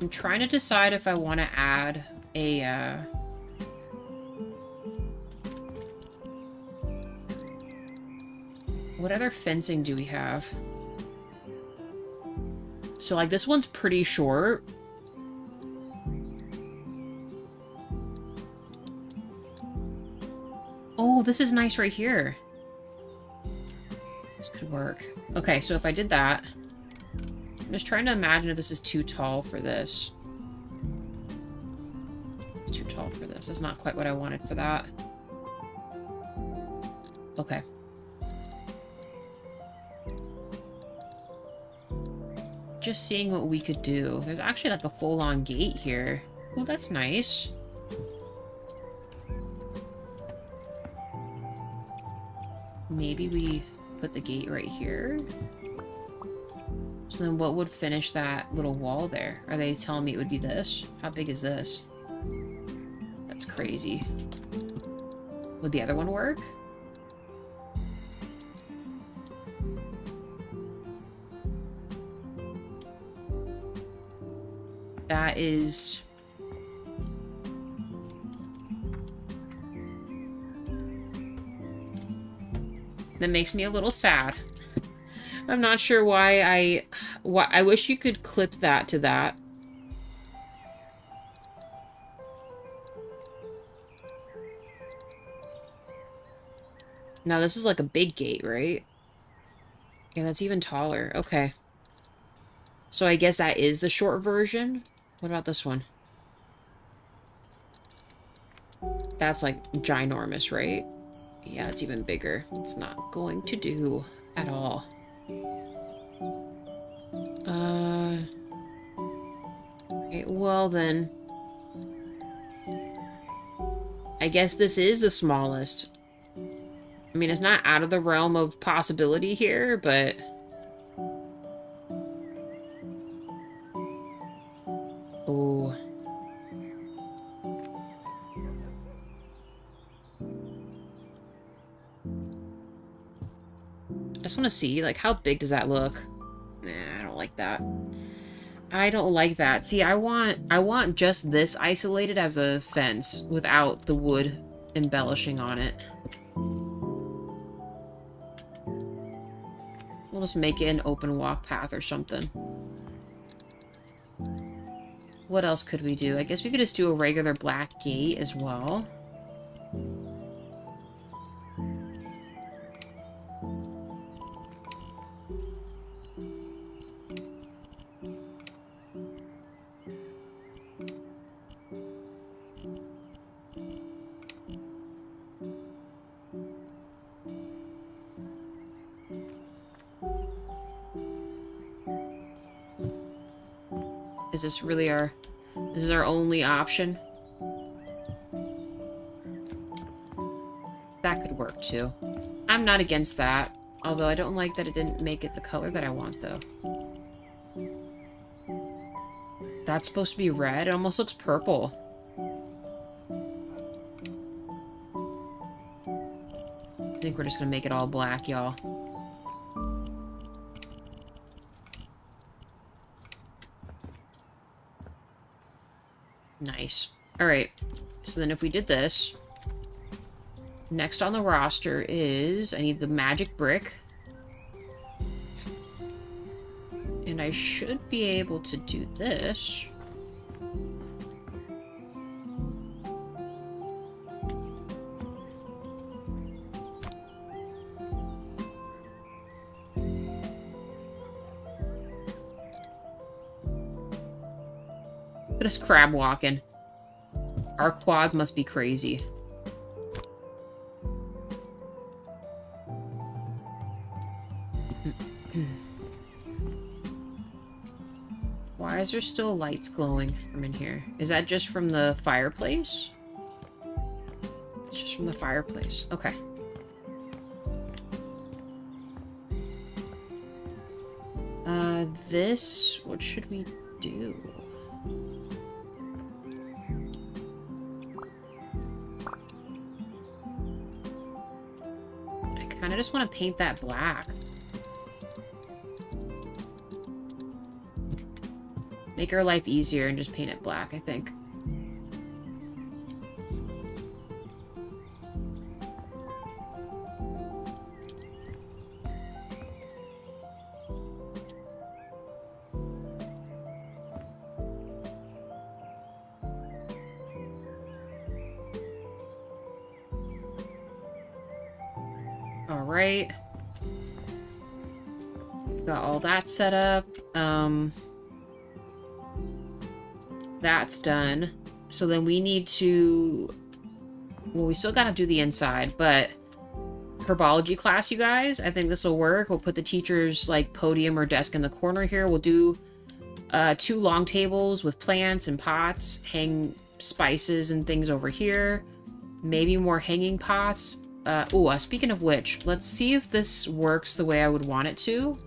I'm trying to decide if I want to add a, what other fencing do we have? So, like, this one's pretty short. Oh, this is nice right here. This could work. Okay, so if I did that... I'm just trying to imagine if this is too tall for this. It's too tall for this. It's not quite what I wanted for that. Okay. Just seeing what we could do. There's actually like a full-on gate here. Oh, that's nice. Maybe we put the gate right here. So then what would finish that little wall there? Are they telling me it would be this? How big is this? That's crazy. Would the other one work? That is... That makes me a little sad. I'm not sure why I wish you could clip that to that. Now this is like a big gate, right? Yeah, that's even taller. Okay. So I guess that is the short version. What about this one? That's like ginormous, right? Yeah, it's even bigger. It's not going to do at all. Okay, well then. I guess this is the smallest. I mean, it's not out of the realm of possibility here, but... Oh. I just want to see, like, how big does that look? Nah, I don't like that. I don't like that. See, I want just this isolated as a fence without the wood embellishing on it. We'll just make it an open walk path or something. What else could we do? I guess we could just do a regular black gate as well. Is this really our... This is our only option? That could work, too. I'm not against that. Although I don't like that it didn't make it the color that I want, though. That's supposed to be red? It almost looks purple. I think we're just gonna make it all black, y'all. Nice. Alright. So then if we did this... Next on the roster is... I need the magic brick. And I should be able to do this. Look at us crab walking. Our quads must be crazy. Why is there still lights glowing from in here? Is that just from the fireplace? It's just from the fireplace. Okay. This... What should we do? I kind of just want to paint that black. Make our life easier and just paint it black, I think. All right. Got all that set up. That's done. So then we need to... Well, we still gotta do the inside, but... Herbology class, you guys. I think this will work. We'll put the teacher's, like, podium or desk in the corner here. We'll do 2 long tables with plants and pots. Hang spices and things over here. Maybe more hanging pots. Speaking of which, let's see if this works the way I would want it to.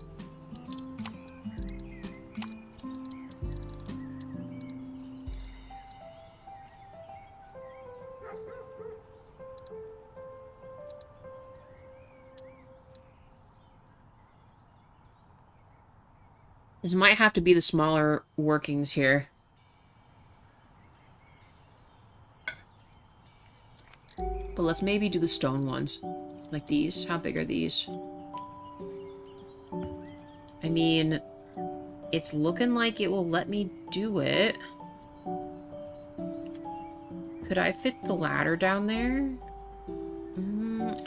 This might have to be the smaller workings here. But let's maybe do the stone ones. Like these. How big are these? I mean, it's looking like it will let me do it. Could I fit the ladder down there?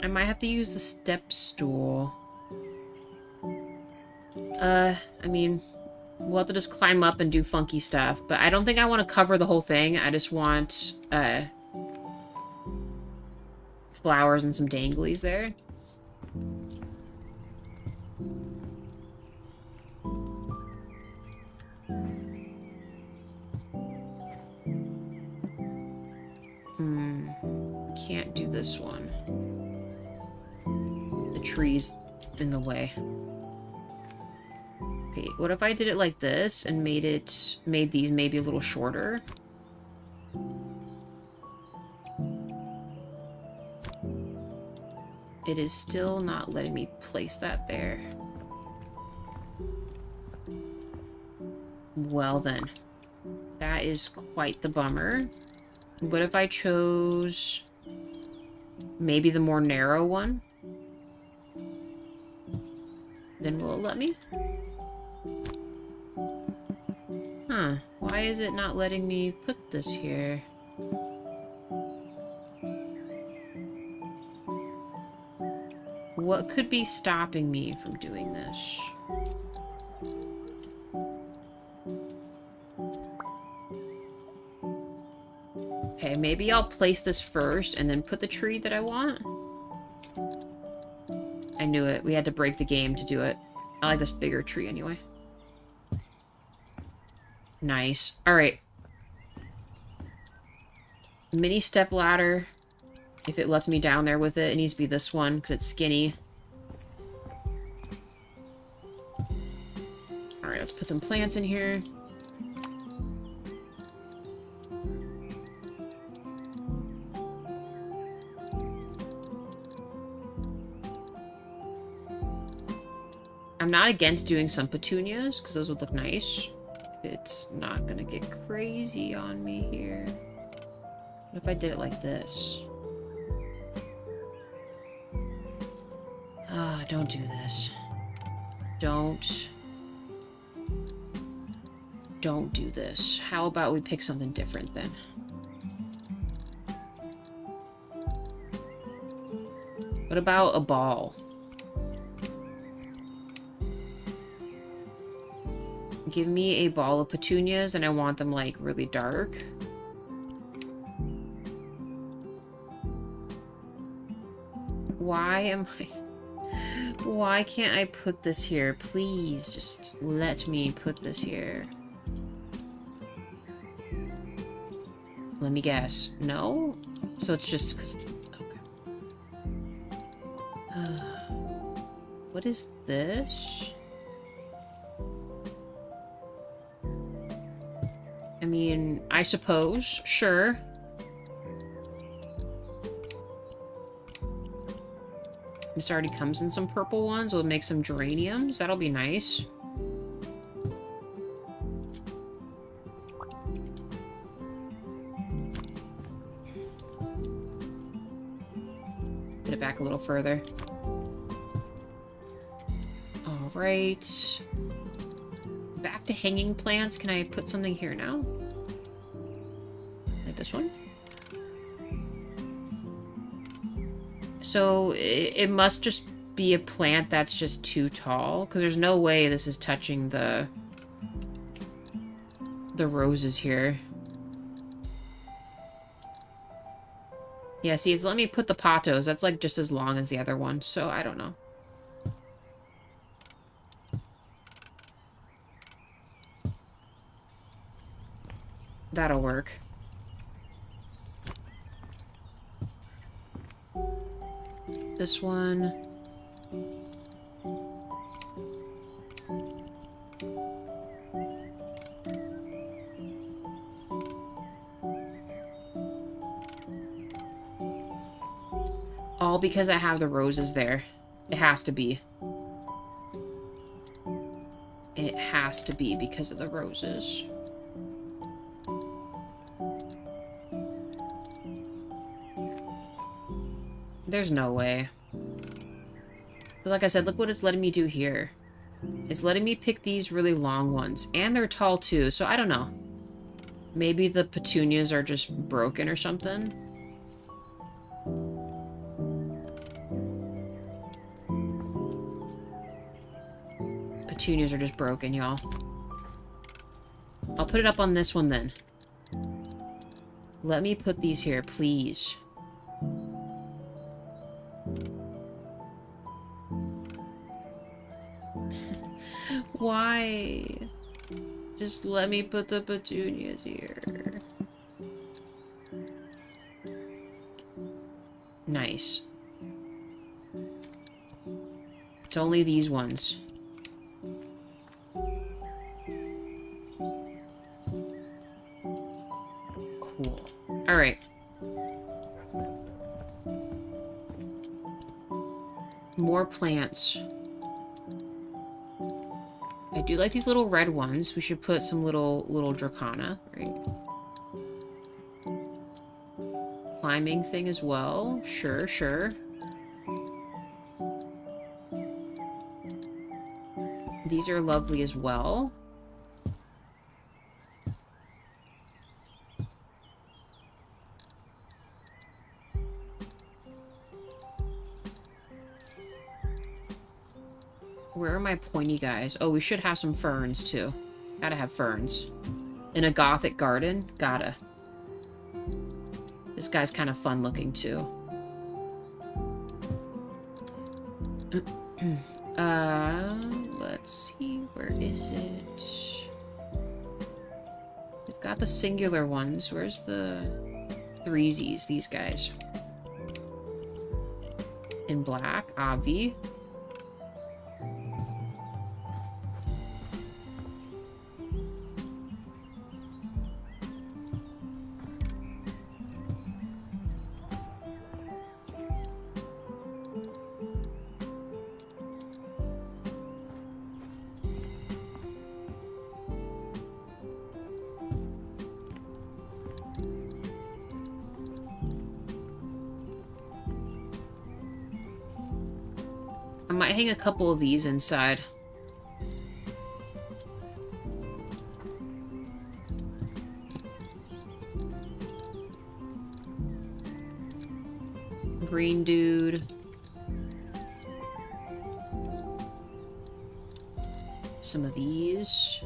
I might have to use the step stool. I mean, we'll have to just climb up and do funky stuff. But I don't think I want to cover the whole thing. I just want, flowers and some danglies there. Can't do this one. The tree's in the way. Okay, what if I did it like this and made these maybe a little shorter? It is still not letting me place that there. Well then, that is quite the bummer. What if I chose maybe the more narrow one? Then will it let me? Huh, why is it not letting me put this here? What could be stopping me from doing this? Okay, maybe I'll place this first and then put the tree that I want. I knew it. We had to break the game to do it. I like this bigger tree anyway. Nice. All right. Mini step ladder. If it lets me down there with it, it needs to be this one because it's skinny. All right, let's put some plants in here. I'm not against doing some petunias because those would look nice. It's not gonna get crazy on me here. What if I did it like this? Ah, don't do this. Don't do this. How about we pick something different then? What about a ball? Give me a ball of petunias, and I want them, like, really dark. Why am I... Why can't I put this here? Please, just let me put this here. Let me guess. No? So it's just... 'cause... Okay. What is this? I mean, I suppose. Sure. This already comes in some purple ones. We'll make some geraniums. That'll be nice. Put it back a little further. All right. Back to hanging plants. Can I put something here now? Like this one? So it must just be a plant that's just too tall, because there's no way this is touching the roses here. Yeah, see, it's letting me put the potos. That's like just as long as the other one, so I don't know. That'll work. This one. All because I have the roses there. It has to be. It has to be because of the roses. There's no way. But like I said, look what it's letting me do here. It's letting me pick these really long ones. And they're tall too, so I don't know. Maybe the petunias are just broken or something. Petunias are just broken, y'all. I'll put it up on this one then. Let me put these here, please. Why? Just let me put the petunias here. Nice. It's only these ones. Cool. Alright. More plants. I do like these little red ones. We should put some little Dracana, right? Climbing thing as well. Sure, sure. These are lovely as well. Where are my pointy guys? Oh, we should have some ferns, too. Gotta have ferns. In a gothic garden? Gotta. This guy's kind of fun looking, too. Let's see. Where is it? we've got the singular ones. Where's the threesies? These guys. In black, Avi. I might hang a couple of these inside. Green dude. Some of these.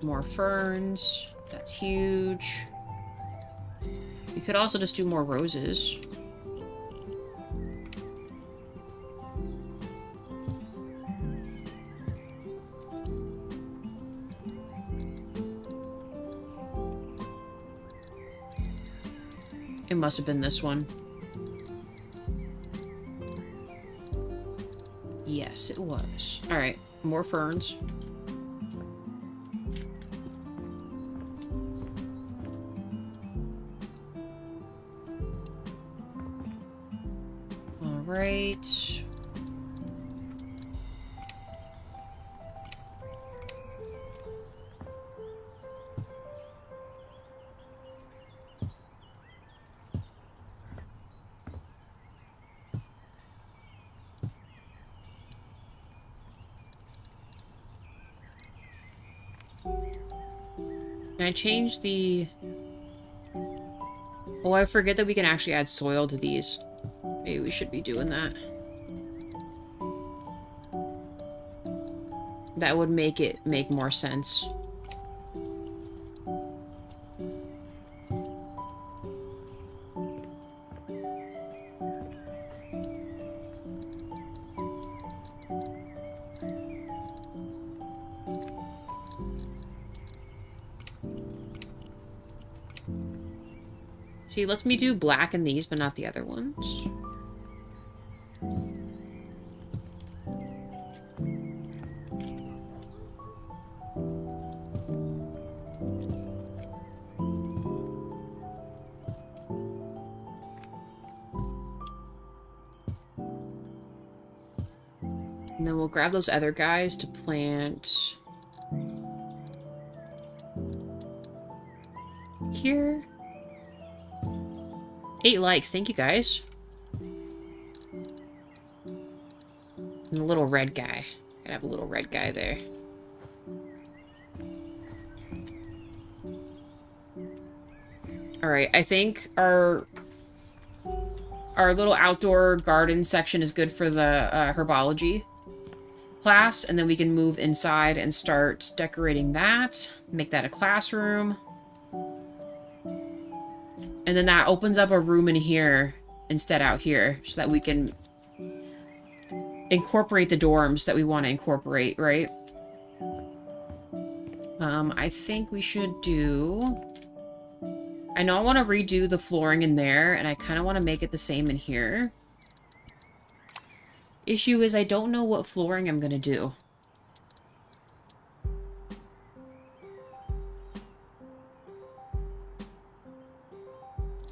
More ferns. That's huge. You could also just do more roses. It must have been this one. Yes, it was. Alright, more ferns. Alright. Can I change the... Oh, I forget that we can actually add soil to these. Maybe we should be doing that. That would make it make more sense. See, lets me do black in these, but not the other ones. And then we'll grab those other guys to plant here. 8 likes, thank you guys. And the little red guy. Gotta have a little red guy there. Alright, I think our little outdoor garden section is good for the herbology class, and then we can move inside and start decorating that. Make that a classroom. And then that opens up a room in here instead out here so that we can incorporate the dorms that we want to incorporate, right? I think we should do... I know I want to redo the flooring in there, and I kind of want to make it the same in here. Issue is I don't know what flooring I'm going to do.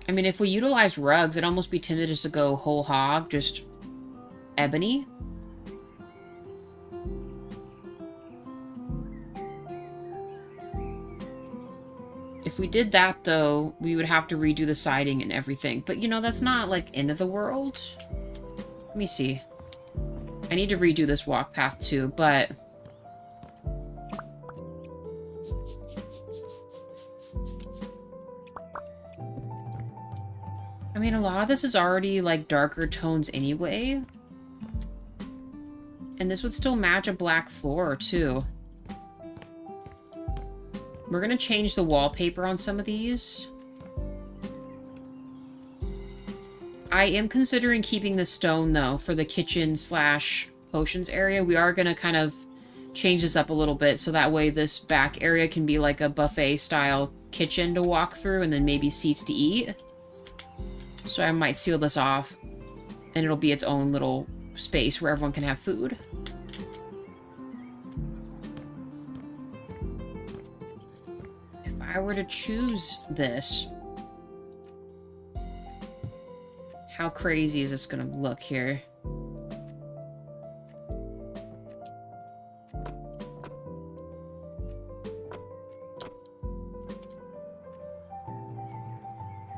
I mean, if we utilize rugs, I'd almost be tempted just to go whole hog, just ebony. If we did that, though, we would have to redo the siding and everything. But, you know, that's not, like, end of the world. Let me see. I need to redo this walk path, too, but... I mean, a lot of this is already, like, darker tones anyway. And this would still match a black floor, too. We're gonna change the wallpaper on some of these. I am considering keeping the stone, though, for the kitchen slash potions area. We are going to kind of change this up a little bit, so that way this back area can be like a buffet-style kitchen to walk through, and then maybe seats to eat. So I might seal this off, and it'll be its own little space where everyone can have food. If I were to choose this, how crazy is this gonna look here?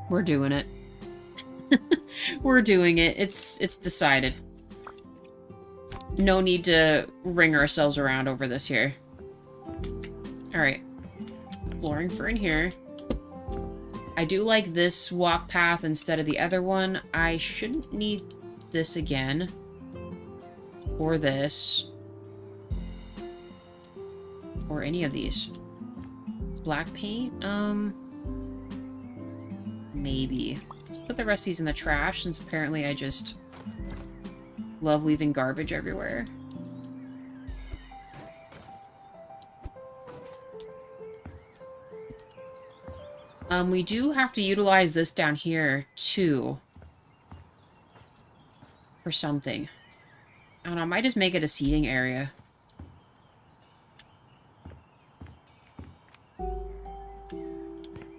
We're doing it. We're doing it. It's decided. No need to ring ourselves around over this here. Alright. Flooring for in here. I do like this walk path instead of the other one. I shouldn't need this again. Or this. Or any of these. Black paint? Maybe. Let's put the rest of these in the trash, since apparently I just love leaving garbage everywhere. We do have to utilize this down here, too. For something. I don't know, I might just make it a seating area.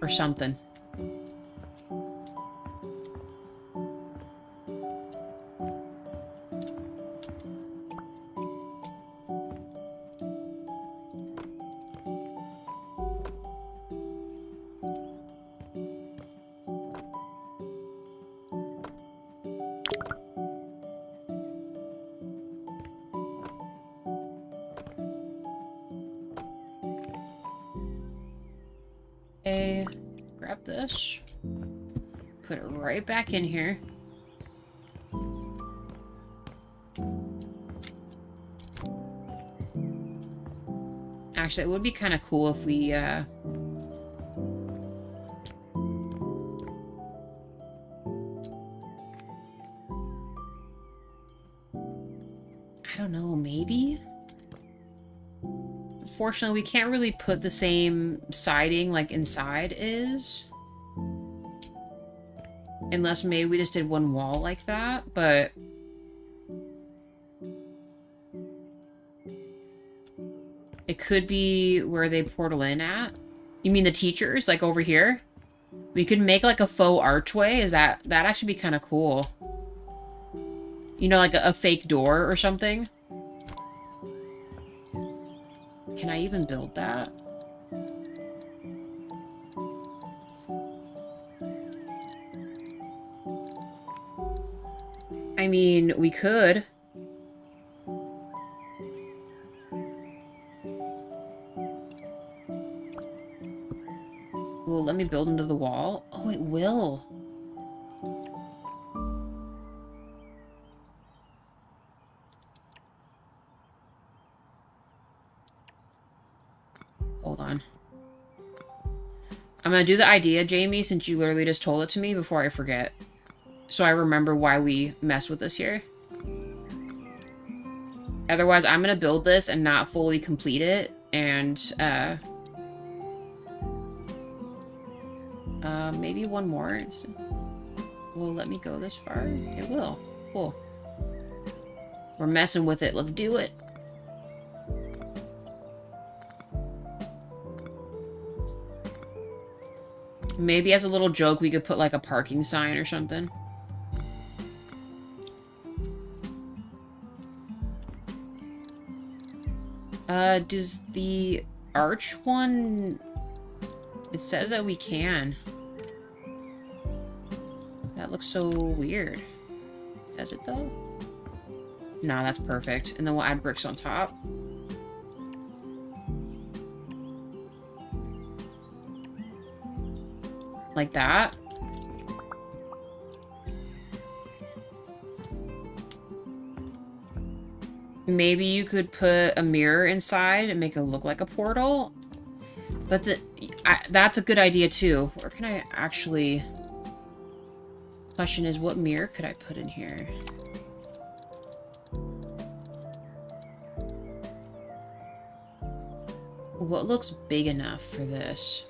Or something. Okay, grab this, put it right back in here. Actually, it would be kind of cool if we, I don't know, maybe? Unfortunately, we can't really put the same siding like inside is. Unless maybe we just did one wall like that, but... It could be where they portal in at. You mean the teachers, like over here? We could make like a faux archway. That'd actually be kind of cool. You know, like a fake door or something. Can I even build that? I mean, we could. Well, let me build into the wall. Oh, it will. Hold on. I'm gonna do the idea, Jamie, since you literally just told it to me before I forget. So I remember why we messed with this here. Otherwise, I'm gonna build this and not fully complete it, and, maybe one more. Will let me go this far? It will. Cool. We're messing with it. Let's do it. Maybe as a little joke, we could put like a parking sign or something. Does the arch one... It says that we can. That looks so weird. Does it though? No, that's perfect. And then we'll add bricks on top. Like that. Maybe you could put a mirror inside and make it look like a portal. But that's a good idea too. Where can I actually... Question is, what mirror could I put in here? What looks big enough for this?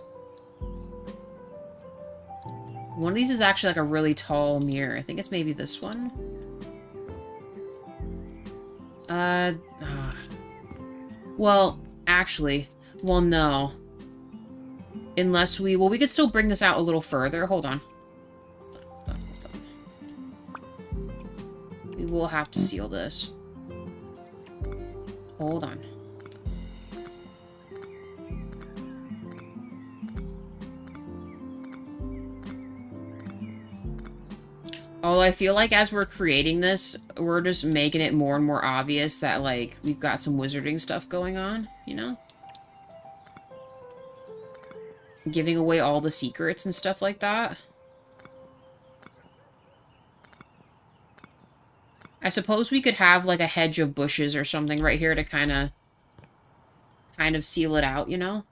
One of these is actually like a really tall mirror. I think it's maybe this one. Well, actually, well, no. Unless we, well, we could still bring this out a little further. Hold on. Hold on. We will have to seal this. Hold on. Although I feel like as we're creating this, we're just making it more and more obvious that, like, we've got some wizarding stuff going on, you know? Giving away all the secrets and stuff like that. I suppose we could have, like, a hedge of bushes or something right here to kind of seal it out, you know?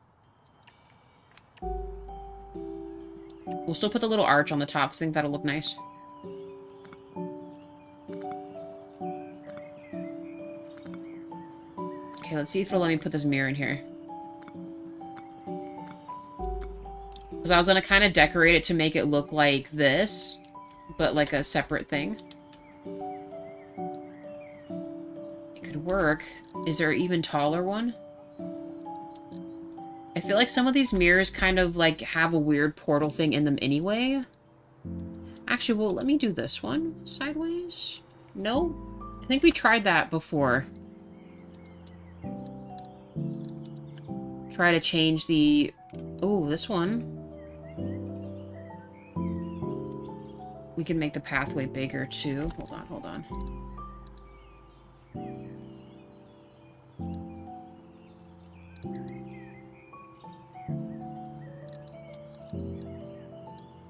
We'll still put the little arch on the top, 'cause I think that'll look nice. Okay, let's see if it'll let me put this mirror in here. Because I was going to kind of decorate it to make it look like this, but like a separate thing. It could work. Is there an even taller one? I feel like some of these mirrors kind of like have a weird portal thing in them anyway. Actually, well, let me do this one sideways. No? I think we tried that before. Try to change the... Oh, this one. We can make the pathway bigger, too. Hold on, hold on.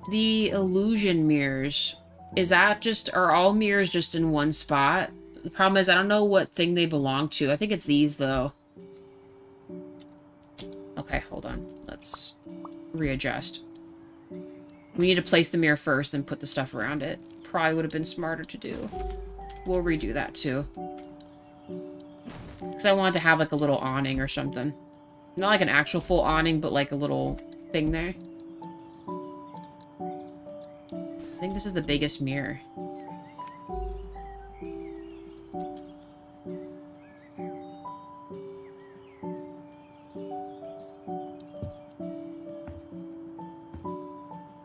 The illusion mirrors. Is that just... Are all mirrors just in one spot? The problem is I don't know what thing they belong to. I think it's these, though. Okay, hold on. Let's readjust. We need to place the mirror first and put the stuff around it. Probably would have been smarter to do. We'll redo that too. Because I wanted to have like a little awning or something. Not like an actual full awning, but like a little thing there. I think this is the biggest mirror.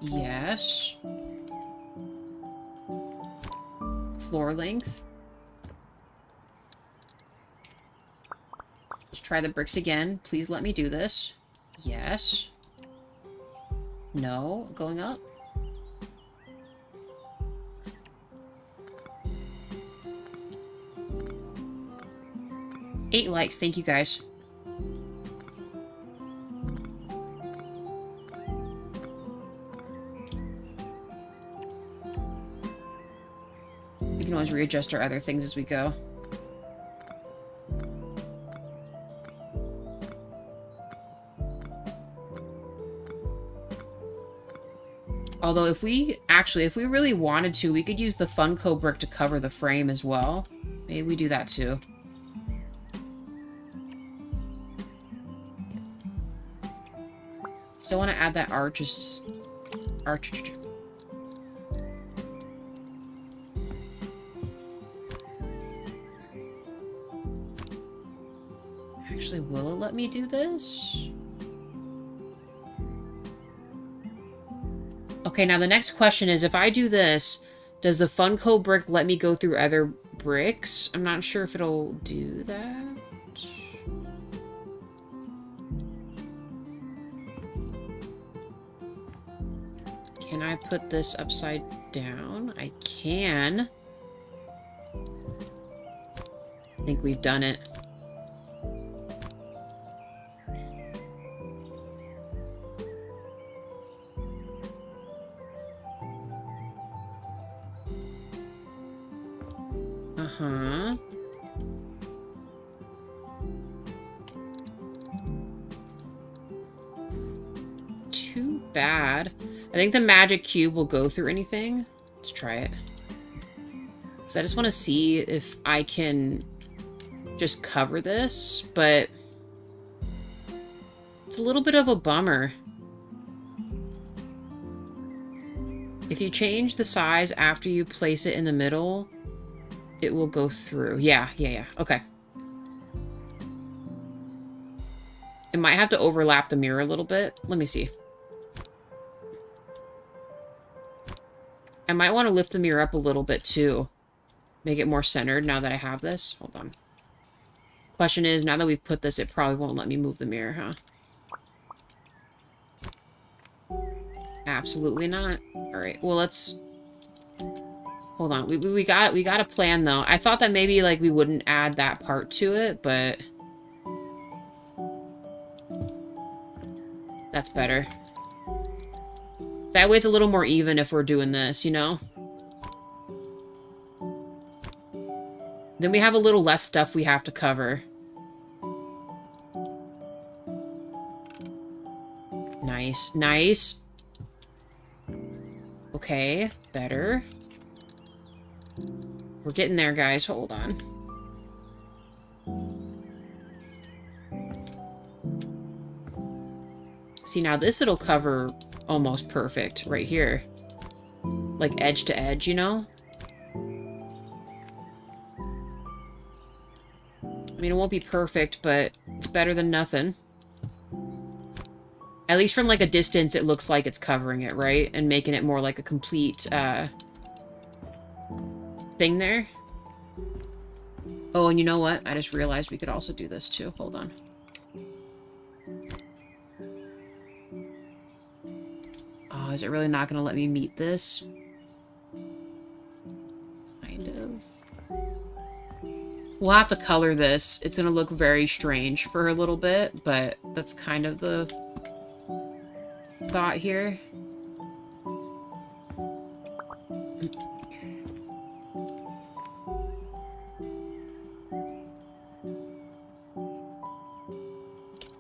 Yes. Floor length. Let's try the bricks again. Please let me do this. Yes. No. Going up. Eight likes. Thank you, guys. We can always readjust our other things as we go. Although if we really wanted to, we could use the Funko brick to cover the frame as well. Maybe we do that too. Still want to add that arch. Arch. Actually, will it let me do this? Okay, now the next question is, if I do this, does the Funko brick let me go through other bricks? I'm not sure if it'll do that. Can I put this upside down? I can. I think we've done it. Uh-huh. Too bad. I think the magic cube will go through anything. Let's try it. So I just want to see if I can just cover this, but it's a little bit of a bummer. If you change the size after you place it in the middle, it will go through. Yeah. Okay. It might have to overlap the mirror a little bit. Let me see. I might want to lift the mirror up a little bit too. Make it more centered now that I have this. Hold on. Question is, now that we've put this, it probably won't let me move the mirror, huh? Absolutely not. Alright, well, let's... Hold on. We got a plan, though. I thought that maybe, like, we wouldn't add that part to it, but... That's better. That way it's a little more even if we're doing this, you know? Then we have a little less stuff we have to cover. Nice. Nice. Okay, better. We're getting there, guys. Hold on. See, now this it'll cover almost perfect right here. Like edge to edge, you know? I mean, it won't be perfect, but it's better than nothing. At least from, like, a distance, it looks like it's covering it, right? And making it more like a complete, thing there. Oh, and you know what? I just realized we could also do this, too. Hold on. Oh, is it really not going to let me meet this? Kind of. We'll have to color this. It's going to look very strange for a little bit, but that's kind of the thought here.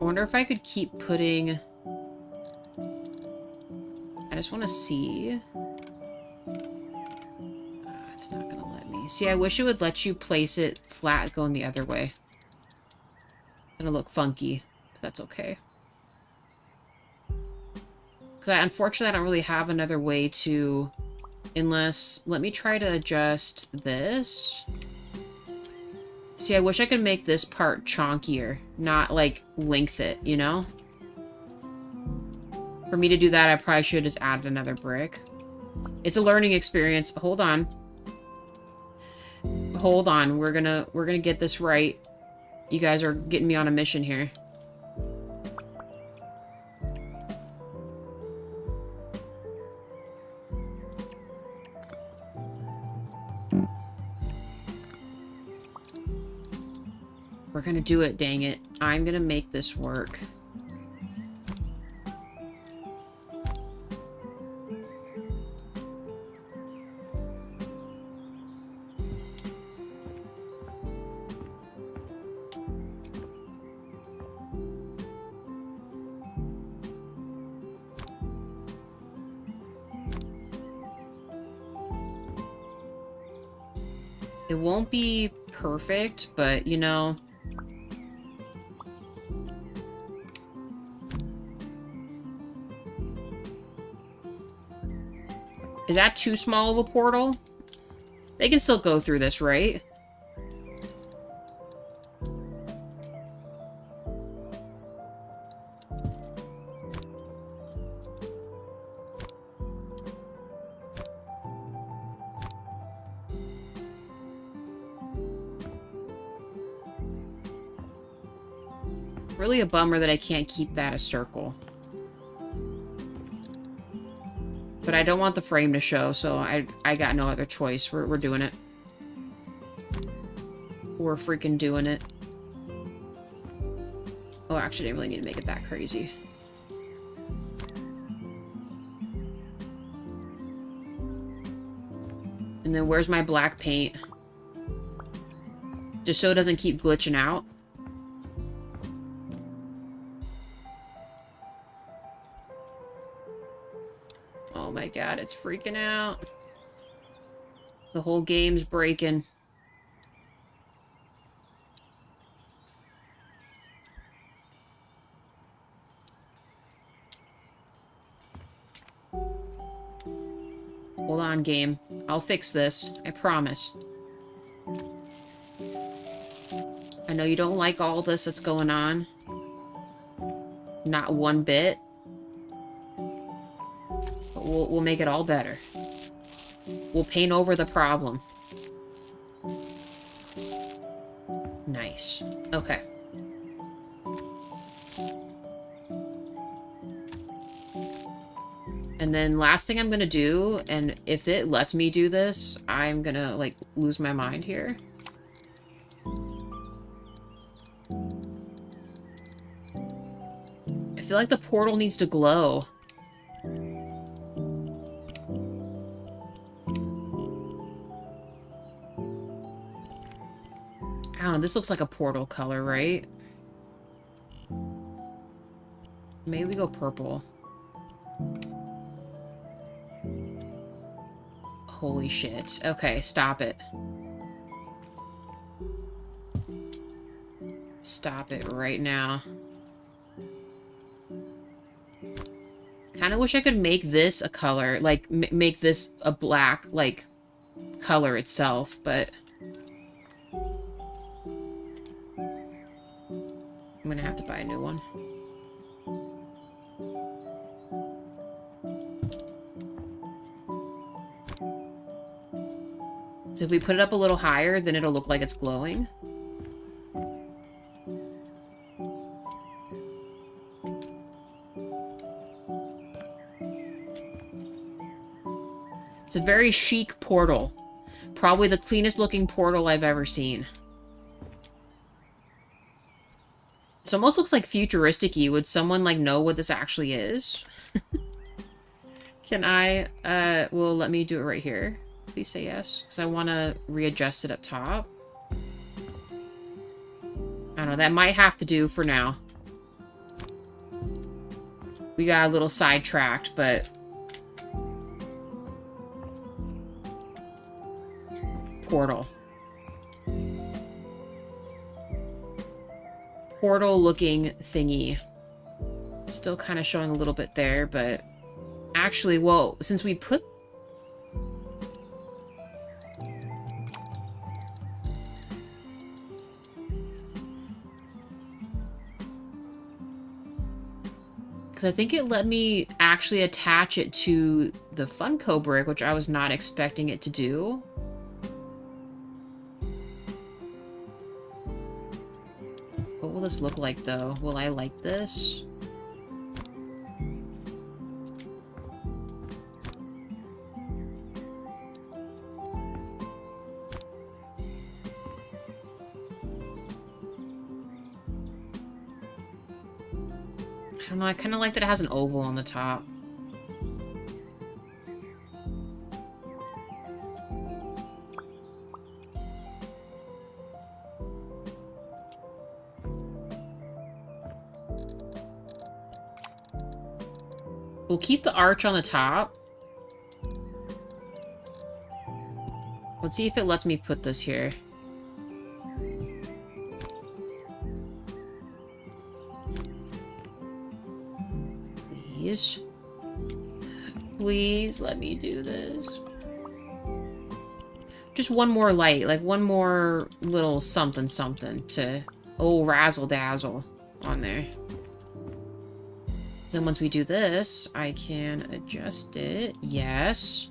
I wonder if I could keep putting... I just want to see. It's not going to let me. See, I wish it would let you place it flat going the other way. It's going to look funky, but that's okay. Because unfortunately, I don't really have another way to... Unless... Let me try to adjust this. See, I wish I could make this part chonkier. Not, like, length it, you know? For me to do that, I probably should just add another brick. It's a learning experience. Hold on. Hold on. We're gonna get this right. You guys are getting me on a mission here. We're gonna do it, dang it. I'm gonna make this work. It won't be perfect, but, you know... Is that too small of a portal? They can still go through this, right? Really a bummer that I can't keep that a circle. But I don't want the frame to show, so I got no other choice. We're doing it. We're freaking doing it. Oh, actually, I didn't really need to make it that crazy. And then where's my black paint? Just so it doesn't keep glitching out. Oh my god, it's freaking out. The whole game's breaking. Hold on, game. I'll fix this. I promise. I know you don't like all this that's going on. Not one bit. But we'll make it all better. We'll paint over the problem. Nice. Okay. And then last thing I'm gonna do, and if it lets me do this, I'm gonna, like, lose my mind here. I feel like the portal needs to glow. I don't know, this looks like a portal color, right? Maybe we go purple. Holy shit. Okay, stop it. Stop it right now. Kind of wish I could make this a color, like, make this a black, like, color itself, but... I'm gonna have to buy a new one. So if we put it up a little higher, then it'll look like it's glowing. It's a very chic portal. Probably the cleanest looking portal I've ever seen. This almost looks like futuristic-y. Would someone, like, know what this actually is? Can I, well, let me do it right here. Please say yes, because I want to readjust it up top. I don't know, that might have to do for now. We got a little sidetracked, but... Portal. Portal-looking thingy. Still kind of showing a little bit there, but... Actually, well, since we put... Because I think it let me actually attach it to the Funko brick, which I was not expecting it to do. What will this look like, though? Will I like this? I don't know, I kind of like that it has an oval on the top. We'll keep the arch on the top. Let's see if it lets me put this here. Please. Please let me do this. Just one more light, like one more little something something to, oh, razzle dazzle on there. Then once we do this, I can adjust it. Yes.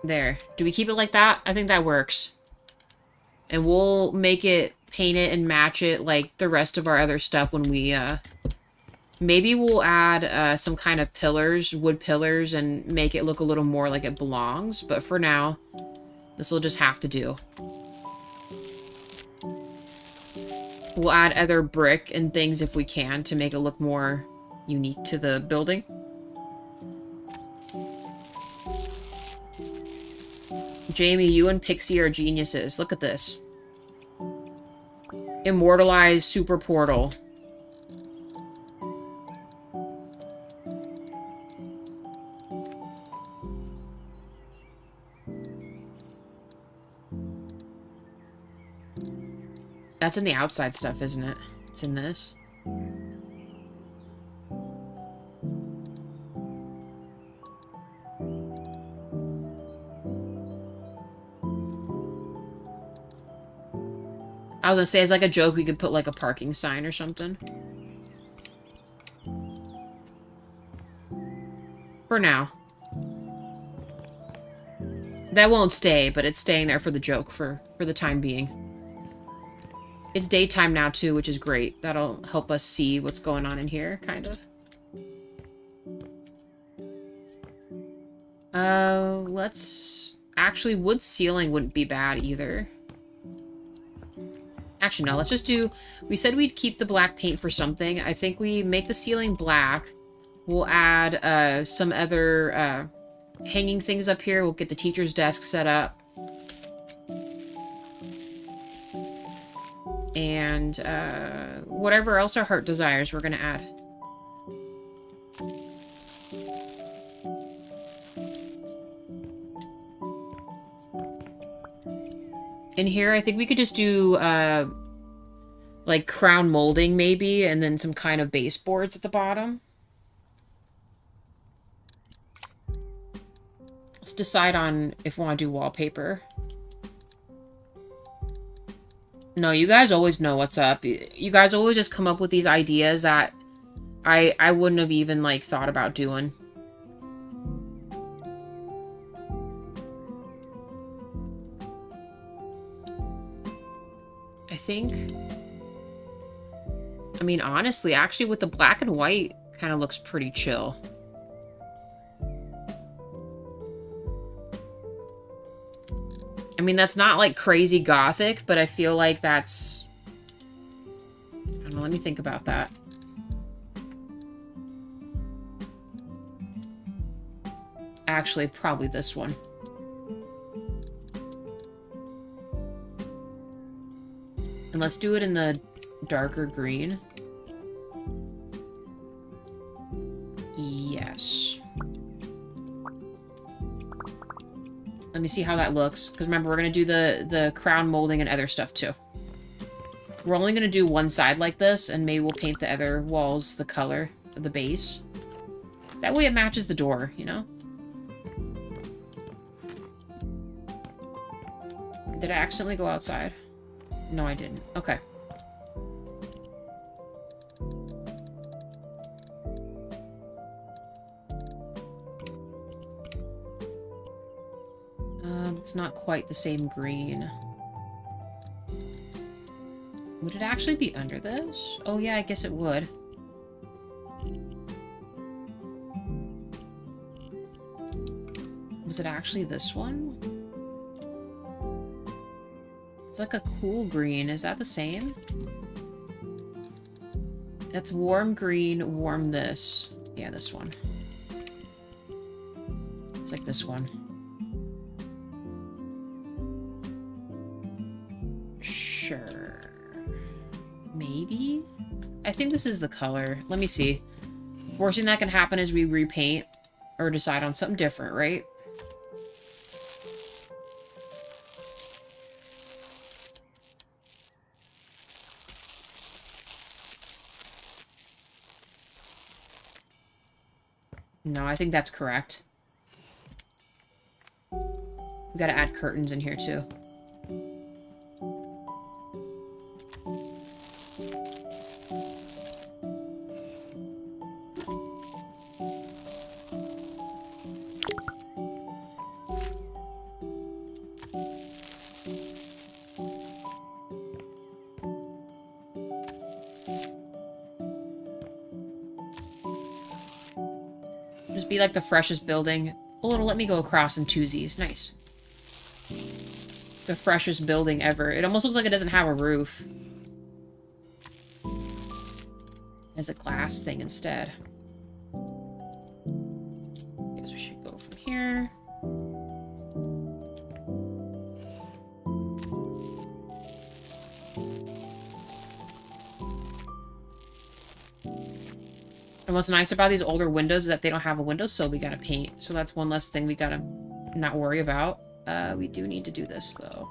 There. Do we keep it like that? I think that works. And we'll make it, paint it, and match it like the rest of our other stuff when we, maybe we'll add some kind of pillars, wood pillars, and make it look a little more like it belongs. But for now, this will just have to do. We'll add other brick and things if we can to make it look more unique to the building. Jamie, you and Pixie are geniuses. Look at this. Immortalized super portal. That's in the outside stuff, isn't it? It's in this. I was gonna say, it's like a joke, we could put like a parking sign or something. For now. That won't stay, but it's staying there for the joke for the time being. It's daytime now, too, which is great. That'll help us see what's going on in here, kind of. Let's... Actually, wood ceiling wouldn't be bad, either. Actually, no, let's just do... We said we'd keep the black paint for something. I think we make the ceiling black. We'll add, some other, hanging things up here. We'll get the teacher's desk set up. And, whatever else our heart desires, we're gonna add. In here, I think we could just do, like, crown molding, maybe, and then some kind of baseboards at the bottom. Let's decide on if we want to do wallpaper. No, you guys always know what's up. You guys always just come up with these ideas that I wouldn't have even, like, thought about doing. I think... I mean, honestly, actually, with the black and white, kind of looks pretty chill. I mean, that's not, like, crazy gothic, but I feel like that's... I don't know, let me think about that. Actually, probably this one. And let's do it in the darker green. Yes. Let me see how that looks. Because remember, we're going to do the crown molding and other stuff too. We're only going to do one side like this, and maybe we'll paint the other walls the color of the base. That way it matches the door, you know? Did I accidentally go outside? No, I didn't. Okay. It's not quite the same green. Would it actually be under this? Oh yeah, I guess it would. Was it actually this one? It's like a cool green. Is that the same? That's warm green, warm this. Yeah, this one. It's like this one. Sure. Maybe? I think this is the color. Let me see. Worst thing that can happen is we repaint or decide on something different, right? No, I think that's correct. We gotta add curtains in here too. Just be like the freshest building. Oh, it'll let me go across in twosies. Nice. The freshest building ever. It almost looks like it doesn't have a roof. As a glass thing instead. Guess we should go from here. And what's nice about these older windows is that they don't have a windowsill we gotta paint. So that's one less thing we gotta not worry about. We do need to do this, though.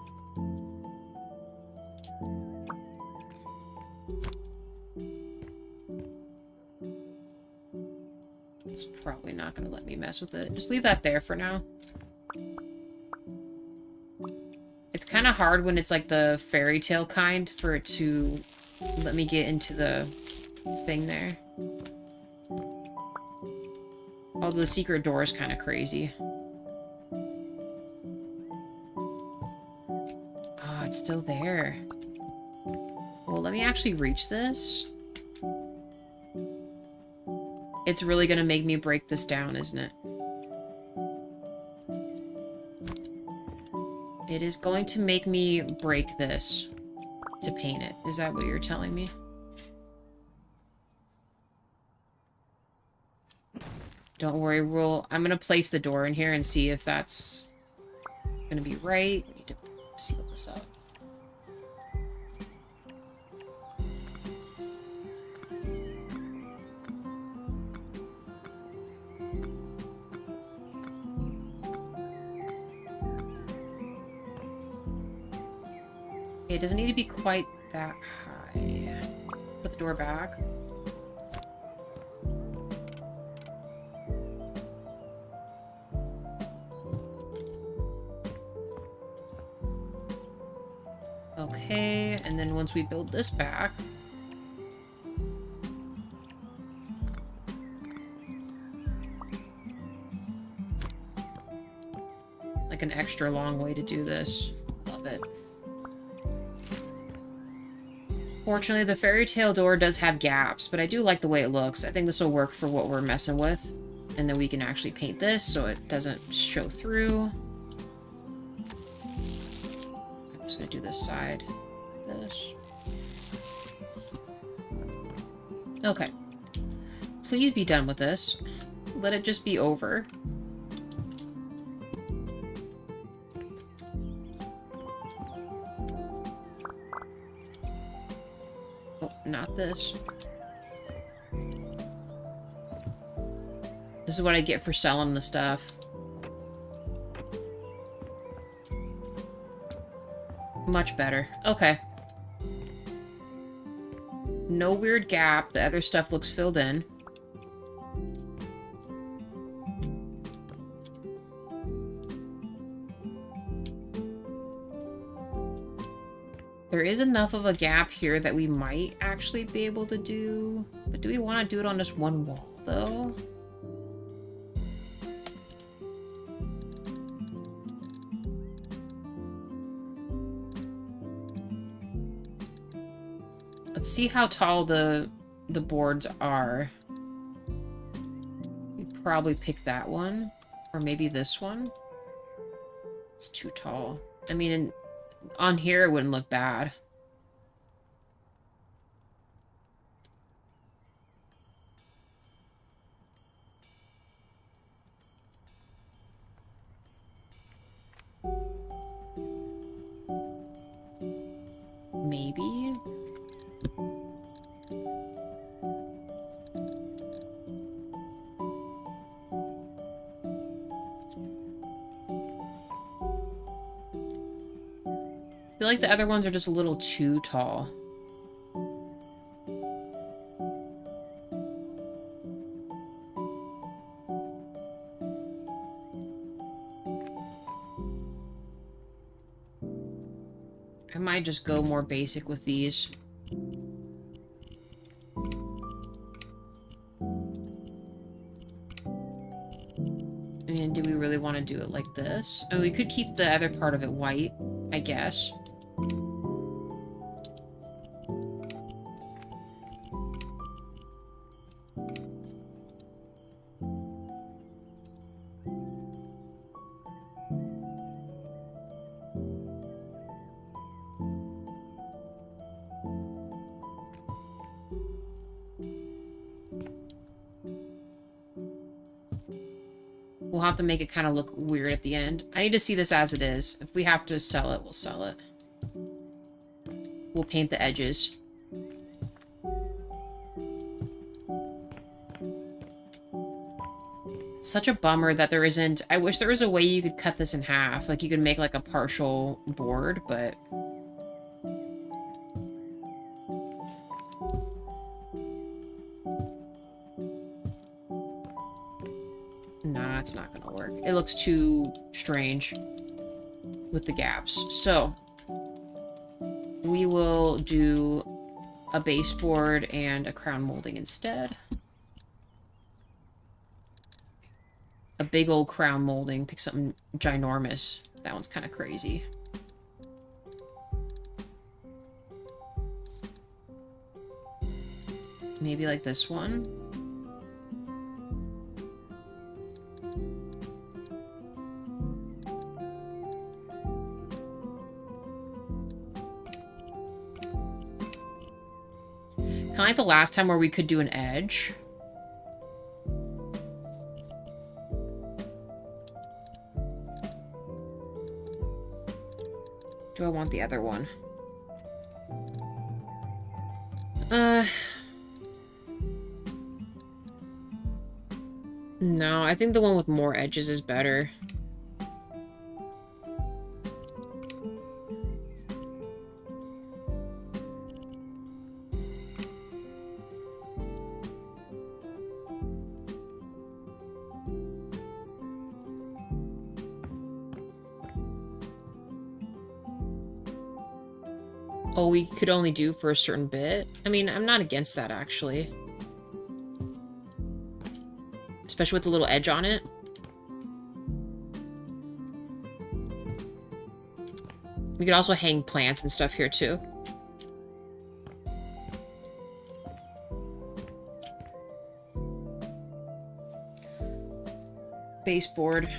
It's probably not gonna let me mess with it. Just leave that there for now. It's kind of hard when it's like the fairy tale kind for it to let me get into the thing there. Although the secret door is kind of crazy. Oh, it's still there. Well, let me actually reach this. It's really gonna make me break this down, isn't it? It is going to make me break this to paint it. Is that what you're telling me? Don't worry, I'm gonna place the door in here and see if that's gonna be right. I need to seal this up. It doesn't need to be quite that high. Put the door back. Okay, and then once we build this back, like an extra long way to do this. Love it. Fortunately, the fairy tale door does have gaps, but I do like the way it looks. I think this will work for what we're messing with. And then we can actually paint this so it doesn't show through. I'm just gonna do this side. This. Okay. Please be done with this. Let it just be over. Not this. This is what I get for selling the stuff. Much better. Okay. No weird gap. The other stuff looks filled in. There is enough of a gap here that we might actually be able to do... But do we want to do it on just one wall, though? Let's see how tall the boards are. We probably pick that one. Or maybe this one. It's too tall. I mean... On here, it wouldn't look bad. Maybe? I feel like the other ones are just a little too tall. I might just go more basic with these. And do we really want to do it like this? Oh, we could keep the other part of it white, I guess. We'll have to make it kind of look weird at the end. I need to see this as it is. If we have to sell it, we'll sell it. We'll paint the edges. It's such a bummer that there isn't... I wish there was a way you could cut this in half. Like, you could make, like, a partial board, but... Nah, it's not gonna work. It looks too strange with the gaps. So, we will do a baseboard and a crown molding instead. A big old crown molding. Pick something ginormous. That one's kind of crazy. Maybe like this one. Kind of like the last time where we could do an edge. Do I want the other one? No, I think the one with more edges is better. Oh, we could only do for a certain bit? I mean, I'm not against that, actually. Especially with the little edge on it. We could also hang plants and stuff here, too. Baseboard.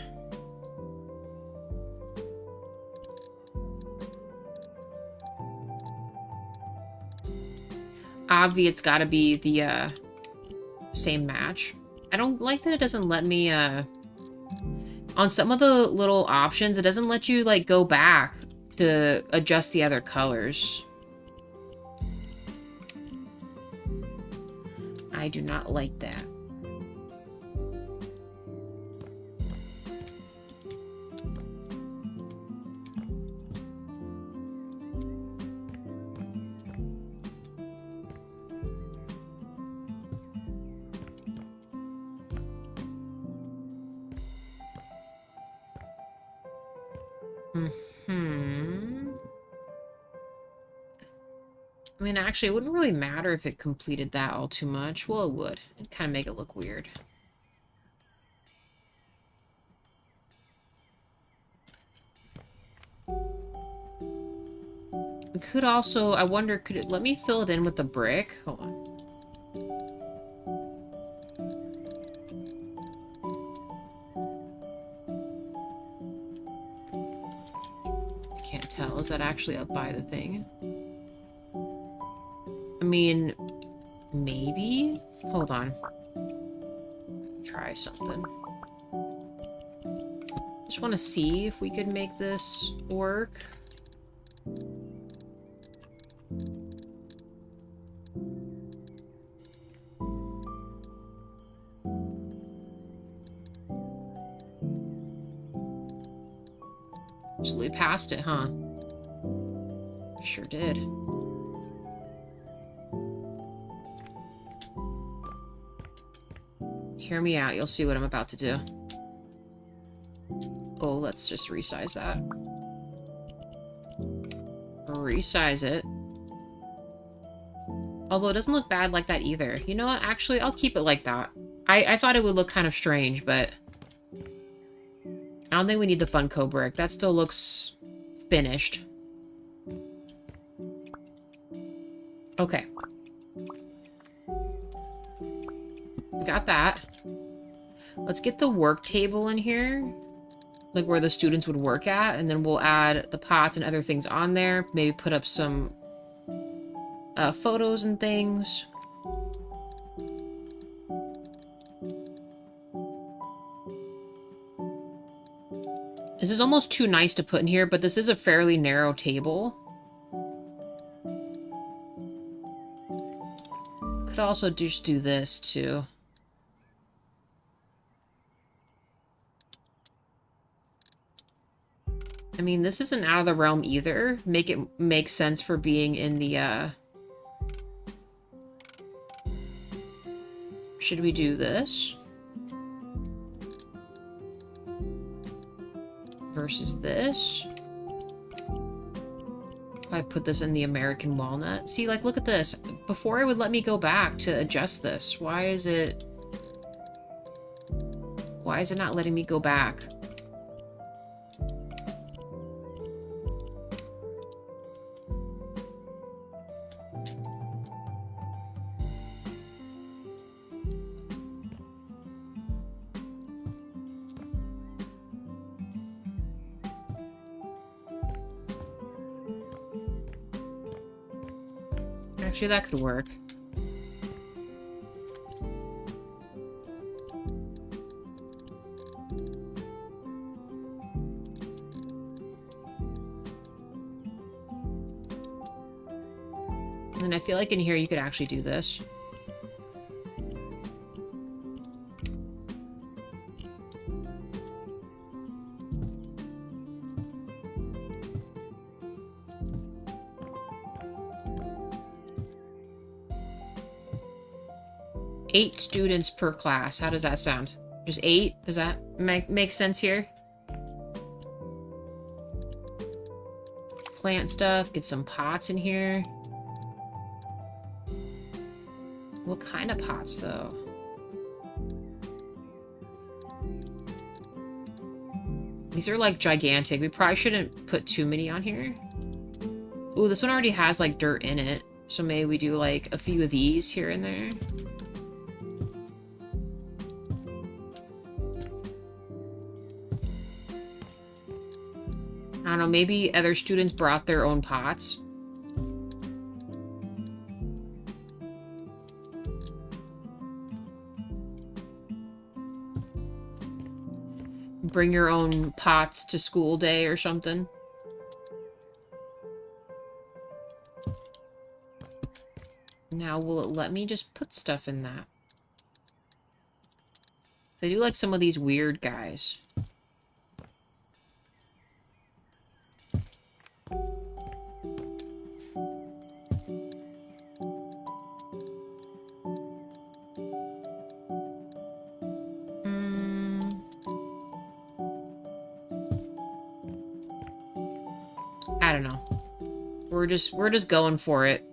Obvi, it's gotta be the, same match. I don't like that it doesn't let me, on some of the little options, it doesn't let you, like, go back to adjust the other colors. I do not like that. I mean, actually, it wouldn't really matter if it completed that all too much. Well, it would. It'd kind of make it look weird. We could also... I wonder, could it let me fill it in with the brick? Hold on. Can't tell. Is that actually up by the thing? I mean, maybe? Hold on. Try something. Just want to see if we could make this work. Just blew past it, huh? Sure did. Hear me out, you'll see what I'm about to do. Oh, let's just resize that. Resize it. Although it doesn't look bad like that either. You know what? Actually, I'll keep it like that. I thought it would look kind of strange, but... I don't think we need the Funko brick. That still looks finished. Okay. We got that. Let's get the work table in here. Like where the students would work at. And then we'll add the pots and other things on there. Maybe put up some photos and things. This is almost too nice to put in here, but this is a fairly narrow table. Could also just do this too. I mean, this isn't out of the realm either. Make it make sense for being in the, Should we do this? Versus this? If I put this in the American walnut. See, like, look at this. Before it would let me go back to adjust this. Why is it not letting me go back? Actually, that could work. And I feel like in here you could actually do this. Eight students per class. How does that sound? Just 8? Does that make sense here? Plant stuff. Get some pots in here. What kind of pots, though? These are, like, gigantic. We probably shouldn't put too many on here. Ooh, this one already has, like, dirt in it. So maybe we do, like, a few of these here and there. I don't know, maybe other students brought their own pots. Bring your own pots to school day or something. Now, will it let me just put stuff in that? I do like some of these weird guys. I don't know. We're just going for it.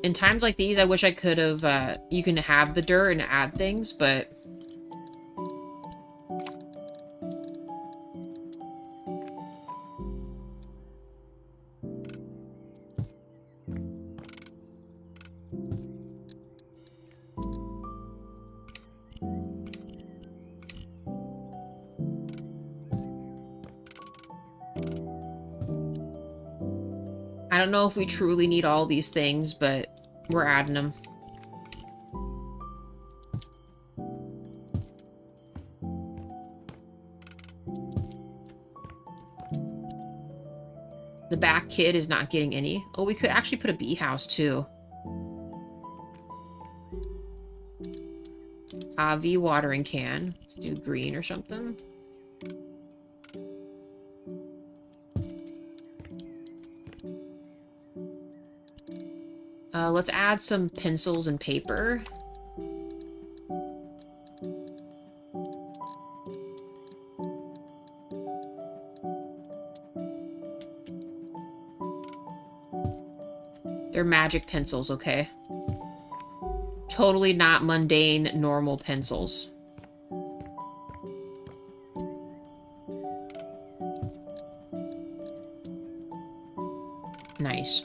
In times like these, I wish I could have, you can have the dirt and add things, but... I don't know if we truly need all these things, but we're adding them. The back kid is not getting any. Oh, we could actually put a bee house too. V watering can. Let's do green or something. Let's add some pencils and paper. They're magic pencils, okay? Totally not mundane, normal pencils. Nice.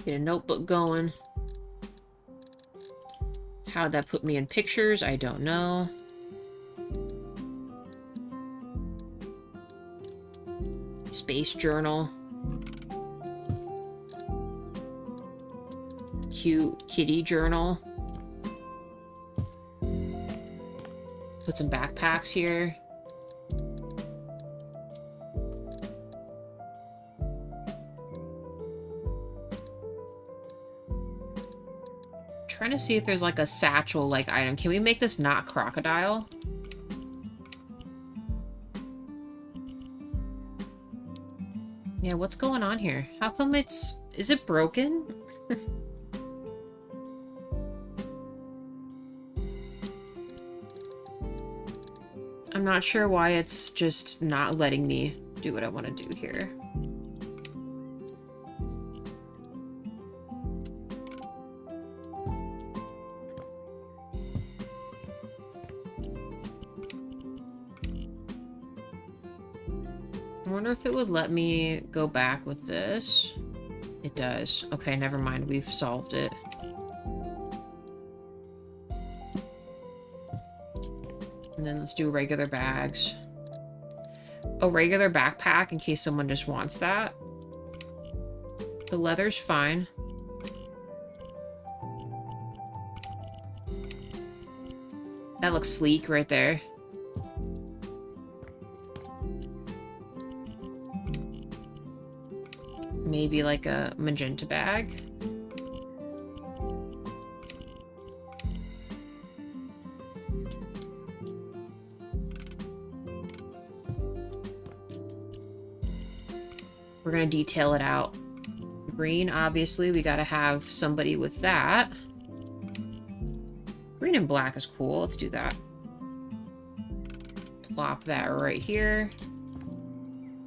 Get a notebook going. How'd that put me in pictures? I don't know. Space journal. Cute kitty journal. Put some backpacks here. trying to see if there's like a satchel-like item. Can we make this not crocodile? Yeah, what's going on here? How come it's... Is it broken? I'm not sure why it's just not letting me do what I want to do here. I wonder if it would let me go back with this. It does. Okay, never mind. We've solved it. And then let's do regular bags. A regular backpack in case someone just wants that. The leather's fine. That looks sleek right there. Maybe like a magenta bag. We're gonna detail it out. Green, obviously, we gotta have somebody with that. Green and black is cool. Let's do that. Plop that right here.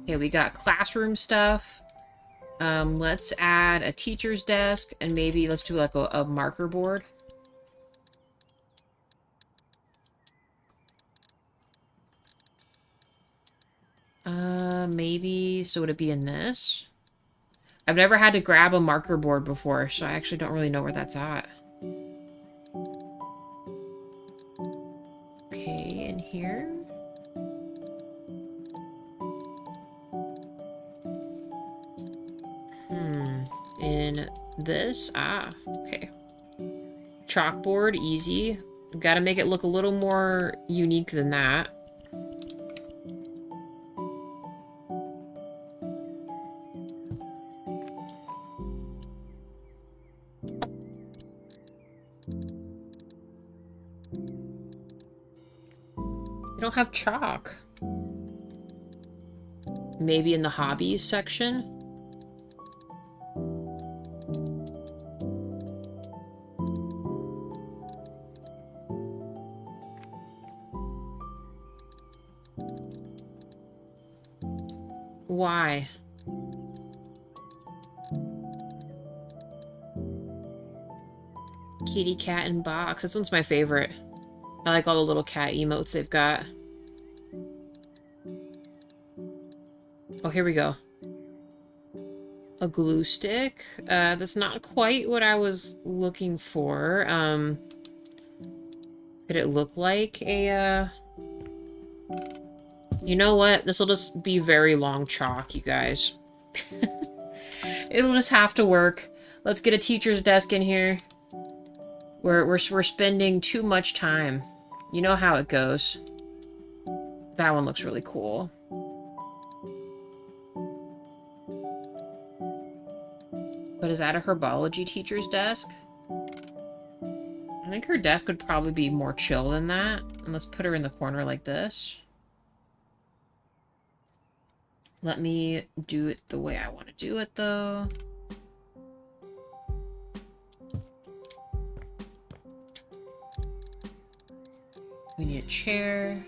Okay, we got classroom stuff. Let's add a teacher's desk and maybe let's do like a marker board. Maybe, so would it be in this? I've never had to grab a marker board before, so I actually don't really know where that's at. Okay, in here. In this, okay. Chalkboard, easy. Gotta make it look a little more unique than that. I don't have chalk. Maybe in the hobbies section? Why? Kitty cat and box. This one's my favorite. I like all the little cat emotes they've got. Oh, here we go. A glue stick. That's not quite what I was looking for. Could it look like a, You know what? This will just be very long chalk, you guys. It'll just have to work. Let's get a teacher's desk in here. We're spending too much time. You know how it goes. That one looks really cool. But is that a herbology teacher's desk? I think her desk would probably be more chill than that. And let's put her in the corner like this. Let me do it the way I want to do it, though. We need a chair.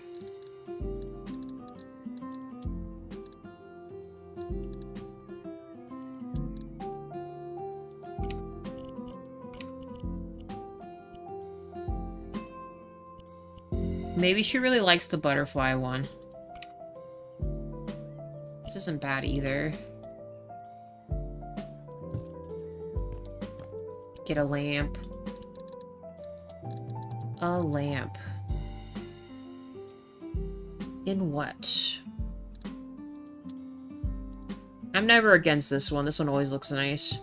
Maybe she really likes the butterfly one. This isn't bad either. Get a lamp. A lamp. In what? I'm never against this one. This one always looks nice.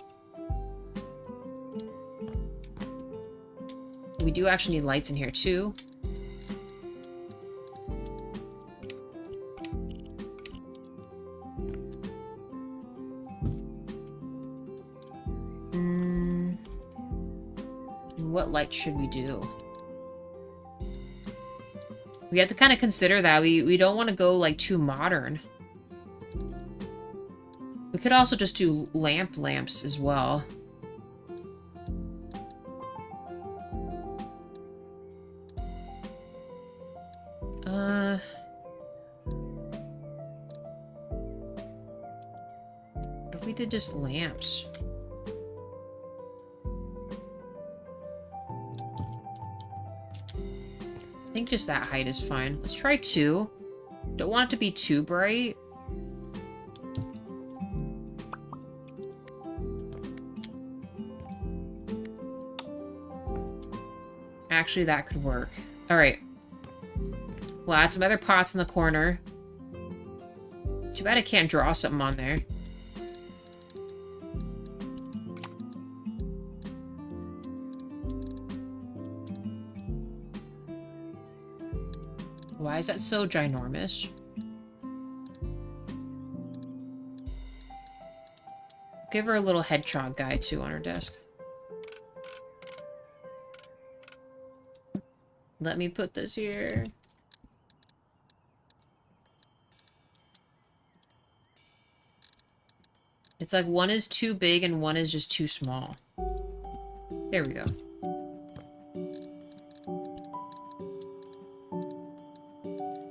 We do actually need lights in here too. What light should we do? We have to kind of consider that. We don't want to go, like, too modern. We could also just do lamps as well. What if we did just lamps? I think just that height is fine. Let's try 2. Don't want it to be too bright. Actually, that could work. Alright. We'll add some other pots in the corner. Too bad I can't draw something on there. Why is that so ginormous? Give her a little hedgehog guy, too, on her desk. Let me put this here. It's like one is too big and one is just too small. There we go.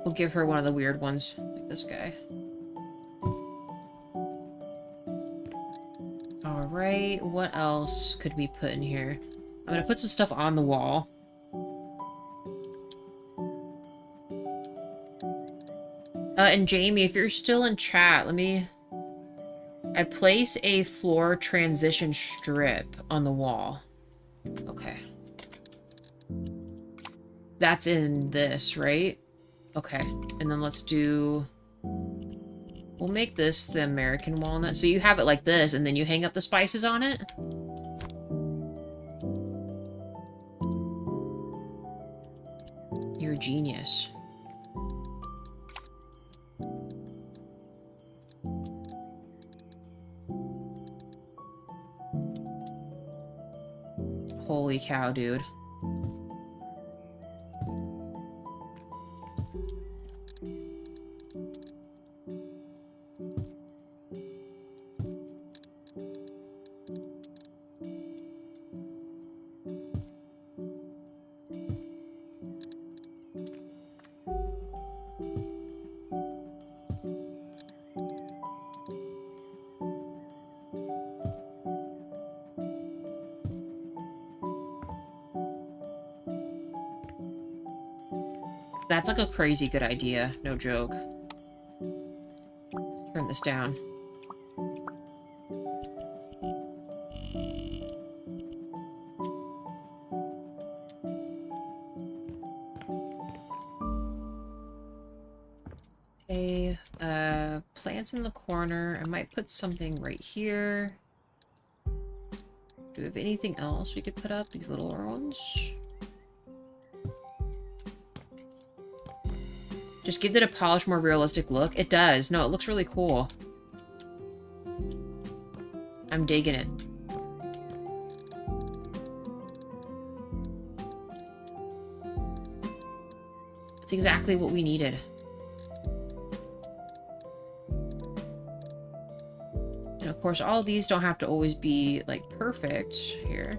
We'll give her one of the weird ones, like this guy. Alright, what else could we put in here? I'm gonna put some stuff on the wall. And Jamie, if you're still in chat, I place a floor transition strip on the wall. Okay. That's in this, right? Okay. And then let's do... We'll make this the American walnut. So you have it like this, and then you hang up the spices on it? You're a genius. Holy cow, dude. That's like a crazy good idea, no joke. Let's turn this down. Okay, plants in the corner. I might put something right here. Do we have anything else we could put up? These little ones? Just give it a polished, more realistic look. It does. No, it looks really cool. I'm digging it. It's exactly what we needed. And of course, all these don't have to always be, like, perfect here.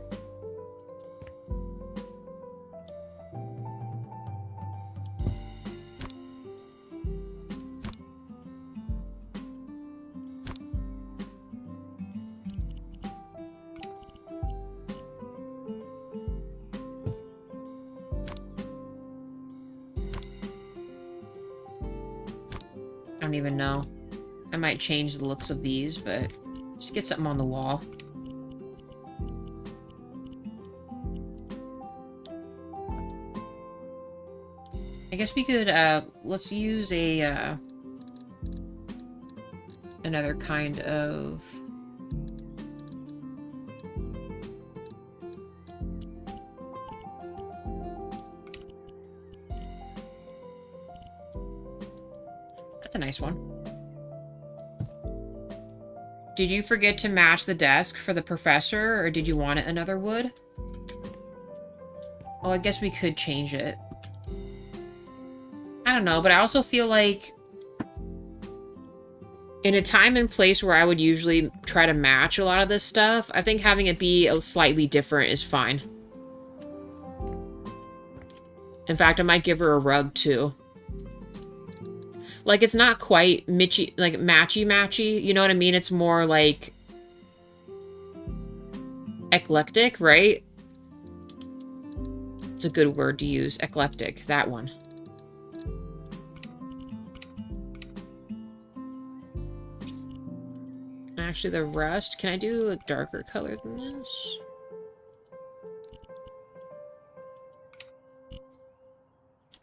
I don't even know. I might change the looks of these, but just get something on the wall. I guess we could, let's use a, another kind of... That's a nice one. Did you forget to match the desk for the professor, or did you want it another wood? Oh, I guess we could change it. I don't know, but I also feel like in a time and place where I would usually try to match a lot of this stuff, I think having it be a slightly different is fine. In fact, I might give her a rug too. Like, it's not quite matchy-matchy, you know what I mean? It's more like eclectic, right? It's a good word to use. Eclectic, that one. Actually, the rust, can I do a darker color than this?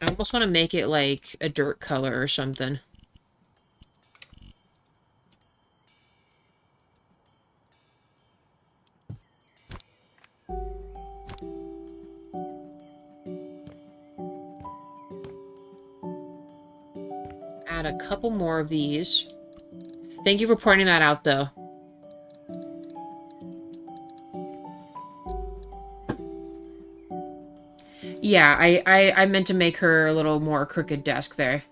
I almost want to make it like a dirt color or something. Add a couple more of these. Thank you for pointing that out, though. Yeah, I meant to make her a little more crooked desk there.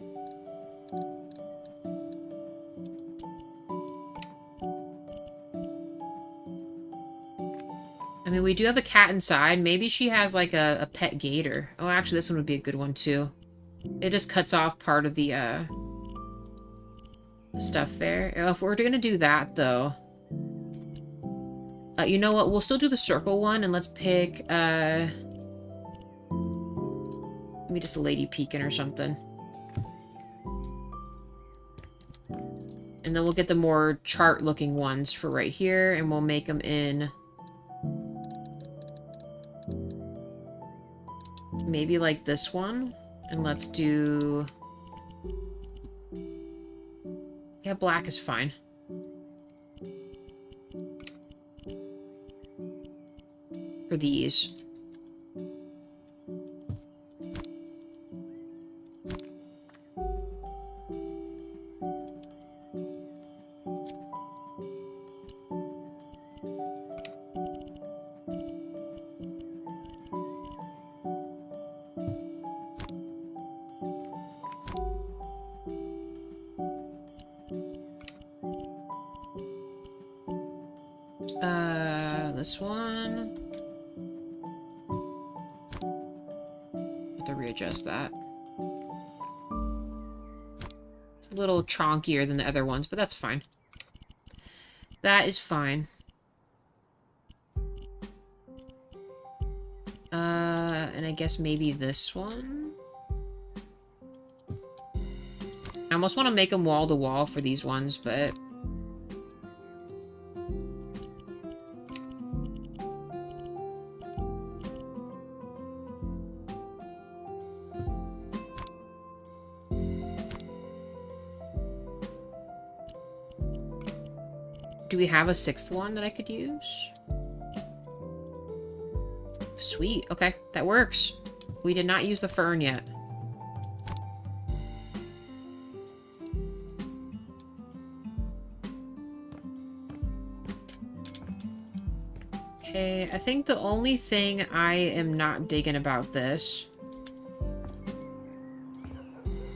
I mean, we do have a cat inside. Maybe she has, like, a pet gator. Oh, actually, this one would be a good one, too. It just cuts off part of the stuff there. If we're gonna do that, though... you know what? We'll still do the circle one, and let's pick, maybe just a lady peeking or something. And then we'll get the more chart-looking ones for right here, and we'll make them in... maybe like this one. And let's do... yeah, black is fine. For these. This one. Have to readjust that. It's a little chonkier than the other ones, but that's fine. That is fine. And I guess maybe this one? I almost want to make them wall-to-wall for these ones, but... do we have a sixth one that I could use? Sweet. Okay, that works. We did not use the fern yet. Okay, I think the only thing I am not digging about this...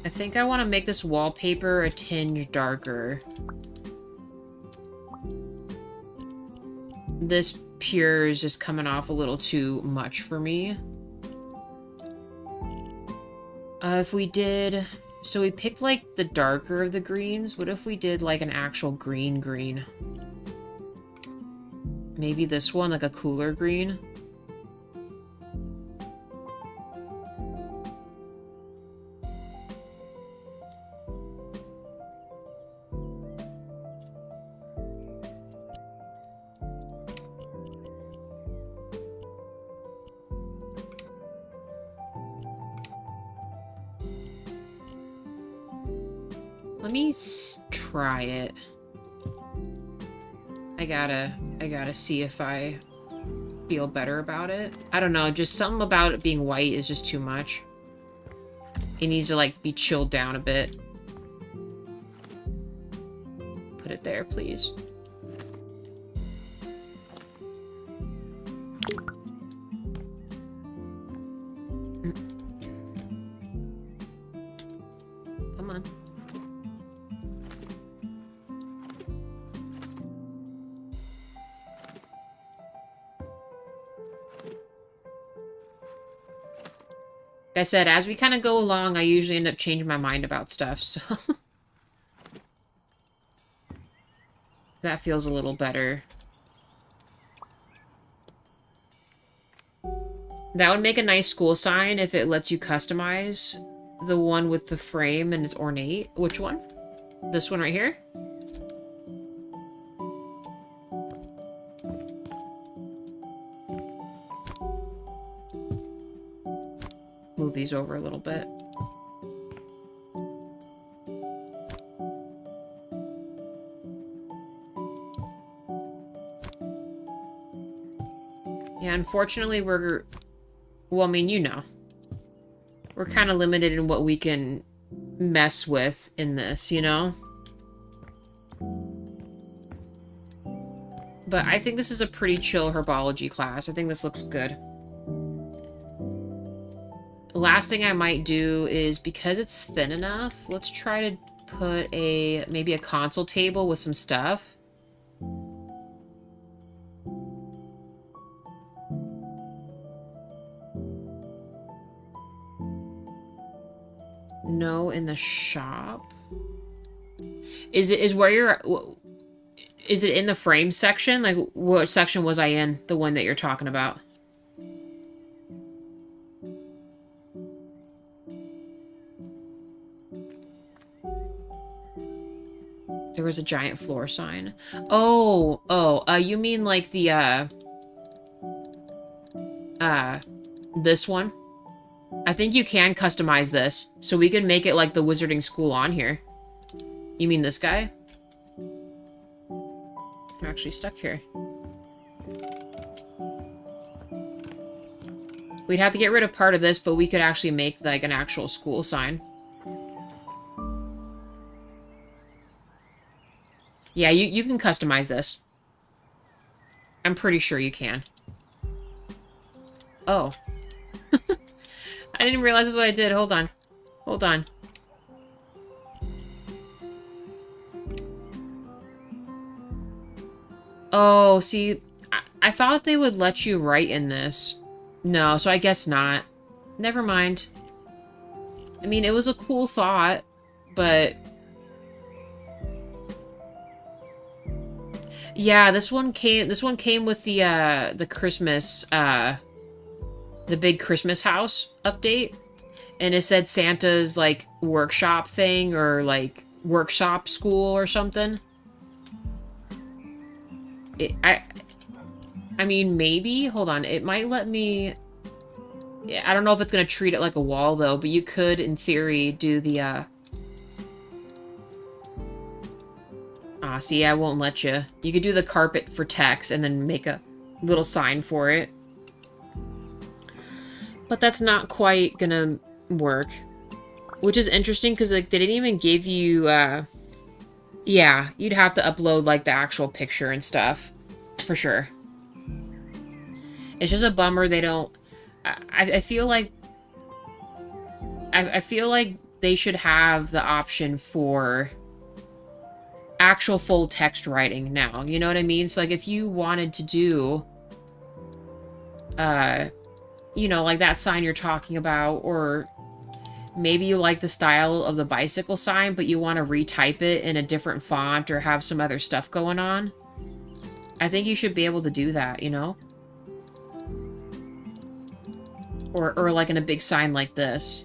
I think I want to make this wallpaper a tinge darker. This pure is just coming off a little too much for me. If we did... so we picked, like, the darker of the greens. What if we did, like, an actual green? Maybe this one, like a cooler green? Let me try it. I gotta see if I feel better about it. I don't know, just something about it being white is just too much. It needs to, like, be chilled down a bit. Put it there, please. Like I said, as we kind of go along, I usually end up changing my mind about stuff, so... that feels a little better. That would make a nice school sign if it lets you customize the one with the frame and it's ornate. Which one? This one right here? Move these over a little bit. Yeah, unfortunately we're... well, I mean, you know. We're kind of limited in what we can mess with in this, you know? But I think this is a pretty chill herbology class. I think this looks good. Last thing I might do is, because it's thin enough, let's try to put maybe a console table with some stuff. No, in the shop. Is it in the frame section? Like, what section was I in? The one that you're talking about? There was a giant floor sign. You mean like the, this one? I think you can customize this, so we can make it like the wizarding school on here. You mean this guy? I'm actually stuck here. We'd have to get rid of part of this, but we could actually make like an actual school sign. Yeah, you can customize this. I'm pretty sure you can. Oh. I didn't realize that's what I did. Hold on. Hold on. Oh, see, I thought they would let you write in this. No, so I guess not. Never mind. I mean, it was a cool thought, but... yeah, this one came with the Christmas, the big Christmas house update. And it said Santa's, like, workshop thing, or, like, workshop school or something. I mean, maybe? Hold on, it might let me... I don't know if it's gonna treat it like a wall, though, but you could, in theory, do the, see, I won't let you. You could do the carpet for text and then make a little sign for it. But that's not quite gonna work. Which is interesting, because, like, they didn't even give you, yeah, you'd have to upload, like, the actual picture and stuff. For sure. It's just a bummer they don't... I feel like... I feel like they should have the option for... actual full text writing now. You know what I mean? So, like, if you wanted to do... you know, like that sign you're talking about, or... maybe you like the style of the bicycle sign, but you want to retype it in a different font or have some other stuff going on. I think you should be able to do that, you know? Or like in a big sign like this.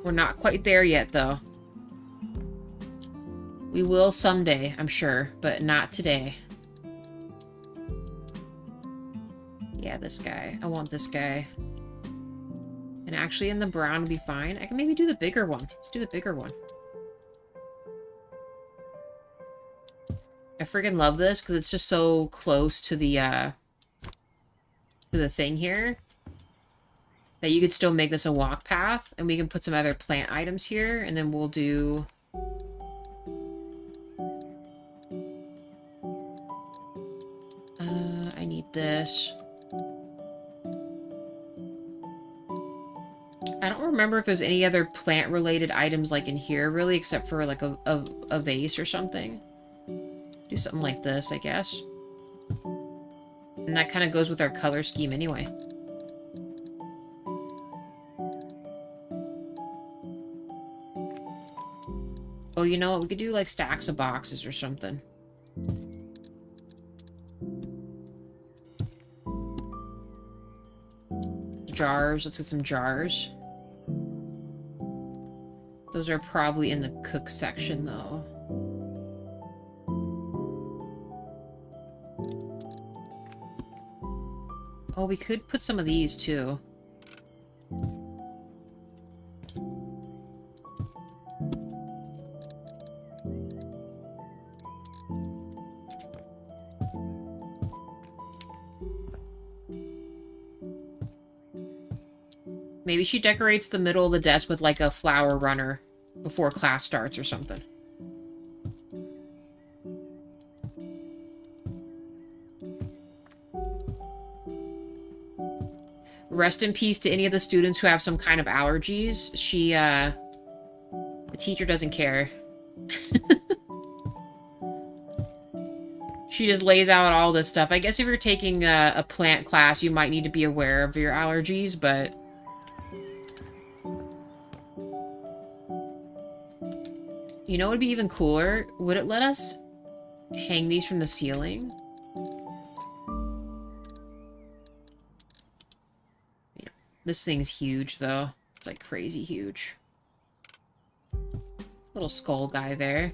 We're not quite there yet, though. We will someday, I'm sure, but not today. Yeah, this guy. I want this guy. And actually, in the brown would be fine. I can maybe do the bigger one. Let's do the bigger one. I freaking love this because it's just so close to the thing here that you could still make this a walk path, and we can put some other plant items here, and then we'll do... I need this. I don't remember if there's any other plant-related items like in here, really, except for like a vase or something. Do something like this, I guess. And that kind of goes with our color scheme anyway. Oh, you know what? We could do like stacks of boxes or something. Jars. Let's get some jars. Those are probably in the cook section, though. Oh, we could put some of these, too. Maybe she decorates the middle of the desk with, like, a flower runner before class starts or something. Rest in peace to any of the students who have some kind of allergies. The teacher doesn't care. She just lays out all this stuff. I guess if you're taking a plant class, you might need to be aware of your allergies, but... You know what would be even cooler? Would it let us hang these from the ceiling? Yeah. This thing's huge, though. It's like crazy huge. Little skull guy there.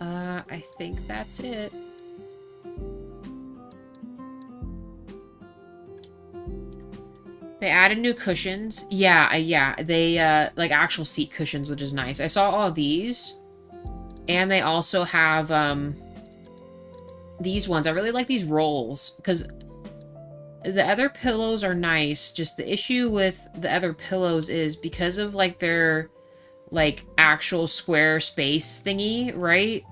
I think that's it. They added new cushions. Yeah, they, like actual seat cushions, which is nice. I saw all these. And they also have, these ones. I really like these rolls, because the other pillows are nice. Just the issue with the other pillows is because of, like, their, like, actual square space thingy, right?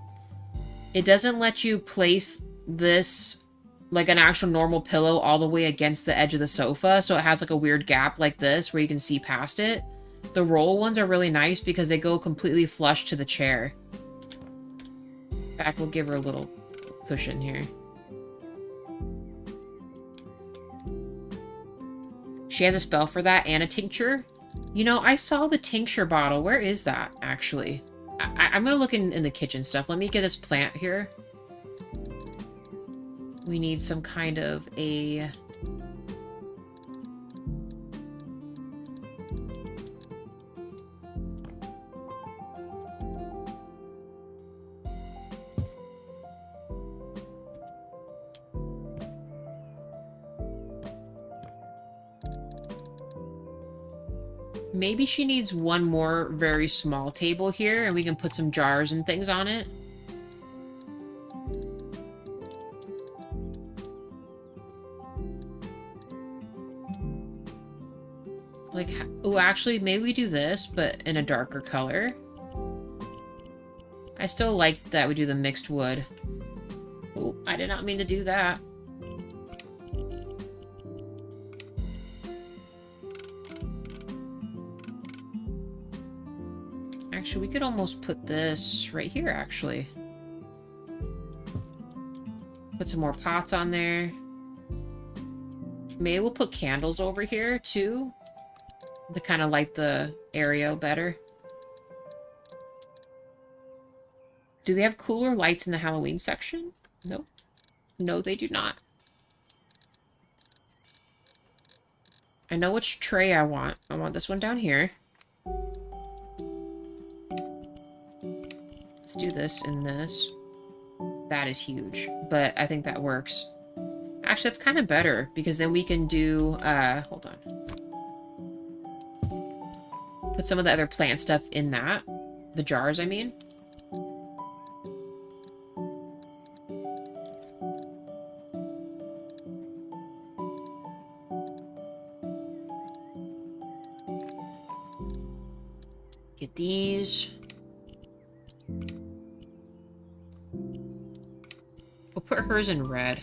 It doesn't let you place this, like, an actual normal pillow all the way against the edge of the sofa, so it has, like, a weird gap like this where you can see past it. The roll ones are really nice because they go completely flush to the chair. In fact, we'll give her a little cushion here. She has a spell for that and a tincture. You know, I saw the tincture bottle. Where is that, actually? I'm gonna look in the kitchen stuff. Let me get this plant here. We need some kind of a... Maybe she needs one more very small table here, and we can put some jars and things on it. Like, oh, actually, maybe we do this, but in a darker color. I still like that we do the mixed wood. Oh, I did not mean to do that. Actually, we could almost put this right here, actually. Put some more pots on there. Maybe we'll put candles over here, too. To kind of light the area better. Do they have cooler lights in the Halloween section? Nope. No, they do not. I know which tray I want. I want this one down here. Let's do this and this. That is huge, but I think that works. Actually, that's kind of better, because then we can do, hold on. Put some of the other plant stuff in that. The jars, I mean. Get these. We'll put hers in red.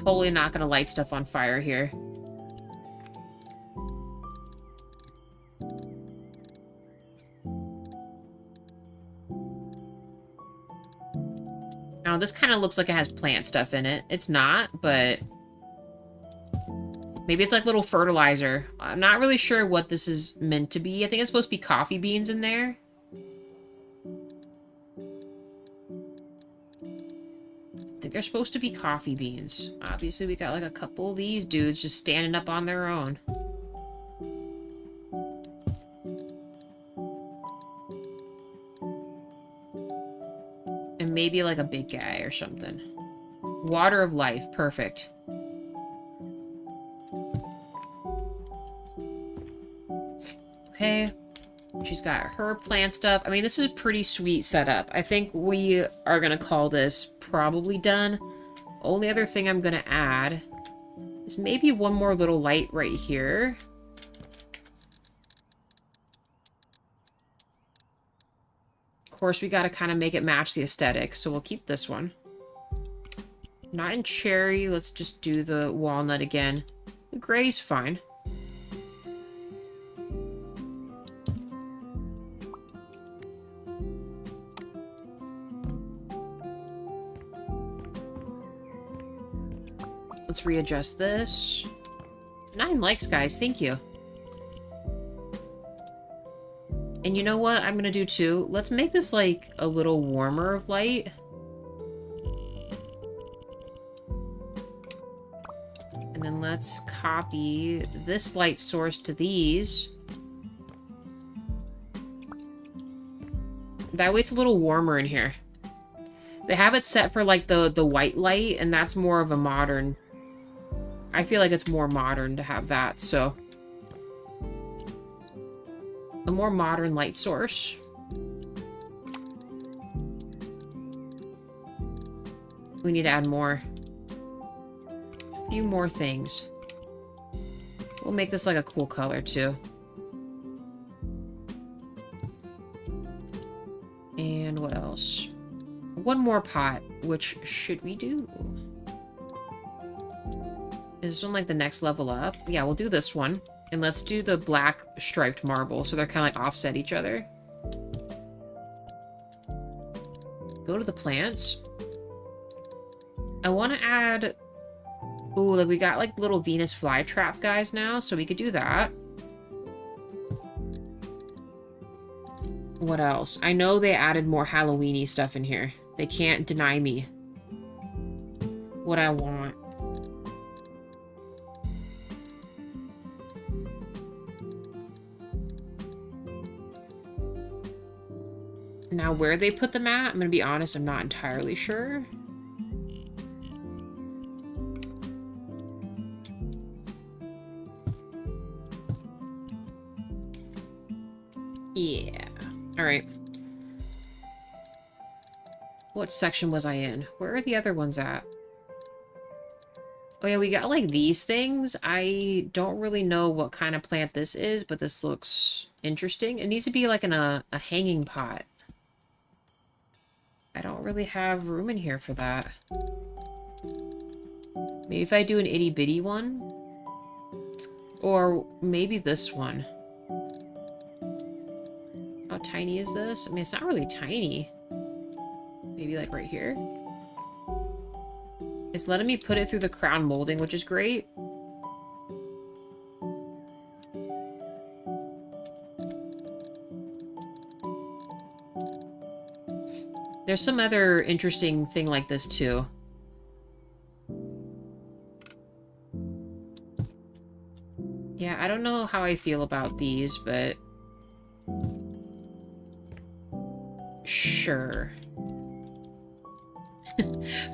Totally not gonna light stuff on fire here. Now, this kind of looks like it has plant stuff in it. It's not, but maybe it's like little fertilizer. I'm not really sure what this is meant to be. I think it's supposed to be coffee beans in there. I think they're supposed to be coffee beans. Obviously, we got like a couple of these dudes just standing up on their own. And maybe like a big guy or something. Water of life. Perfect. Okay. She's got her plant stuff. I mean, this is a pretty sweet setup. I think we are going to call this probably done. Only other thing I'm going to add is maybe one more little light right here. Of course, we got to kind of make it match the aesthetic, so we'll keep this one. Not in cherry. Let's just do the walnut again. The gray's fine. Let's readjust this. 9 likes, guys. Thank you. And you know what I'm going to do too? Let's make this like a little warmer of light. And then let's copy this light source to these. That way it's a little warmer in here. They have it set for like the white light, and that's more of a modern... I feel like it's more modern to have that, so... a more modern light source. We need to add more. A few more things. We'll make this like a cool color too. And what else? One more pot. Which should we do? Is this one like the next level up? Yeah, we'll do this one. And let's do the black striped marble, so they're kind of like offset each other. Go to the plants. I want to add... ooh, like we got like little Venus flytrap guys now, so we could do that. What else? I know they added more Halloween-y stuff in here. They can't deny me what I want. Now, where they put them at, I'm going to be honest, I'm not entirely sure. Yeah. Alright. What section was I in? Where are the other ones at? Oh yeah, we got like these things. I don't really know what kind of plant this is, but this looks interesting. It needs to be like in a hanging pot. I don't really have room in here for that. Maybe if I do an itty bitty one? Or maybe this one. How tiny is this? I mean, it's not really tiny. Maybe like right here. It's letting me put it through the crown molding, which is great. There's some other interesting thing like this too. Yeah, I don't know how I feel about these, but... sure.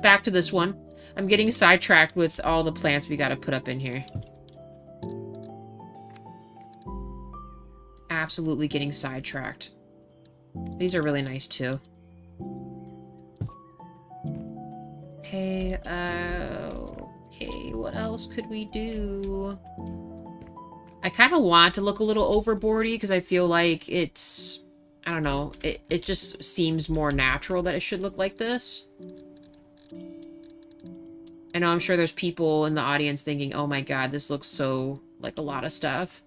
Back to this one. I'm getting sidetracked with all the plants we gotta put up in here. Absolutely getting sidetracked. These are really nice too. Okay, okay, what else could we do? I kind of want to look a little overboardy because I feel like it's, I don't know, it just seems more natural that it should look like this. I know I'm sure there's people in the audience thinking, oh my god, this looks so like a lot of stuff.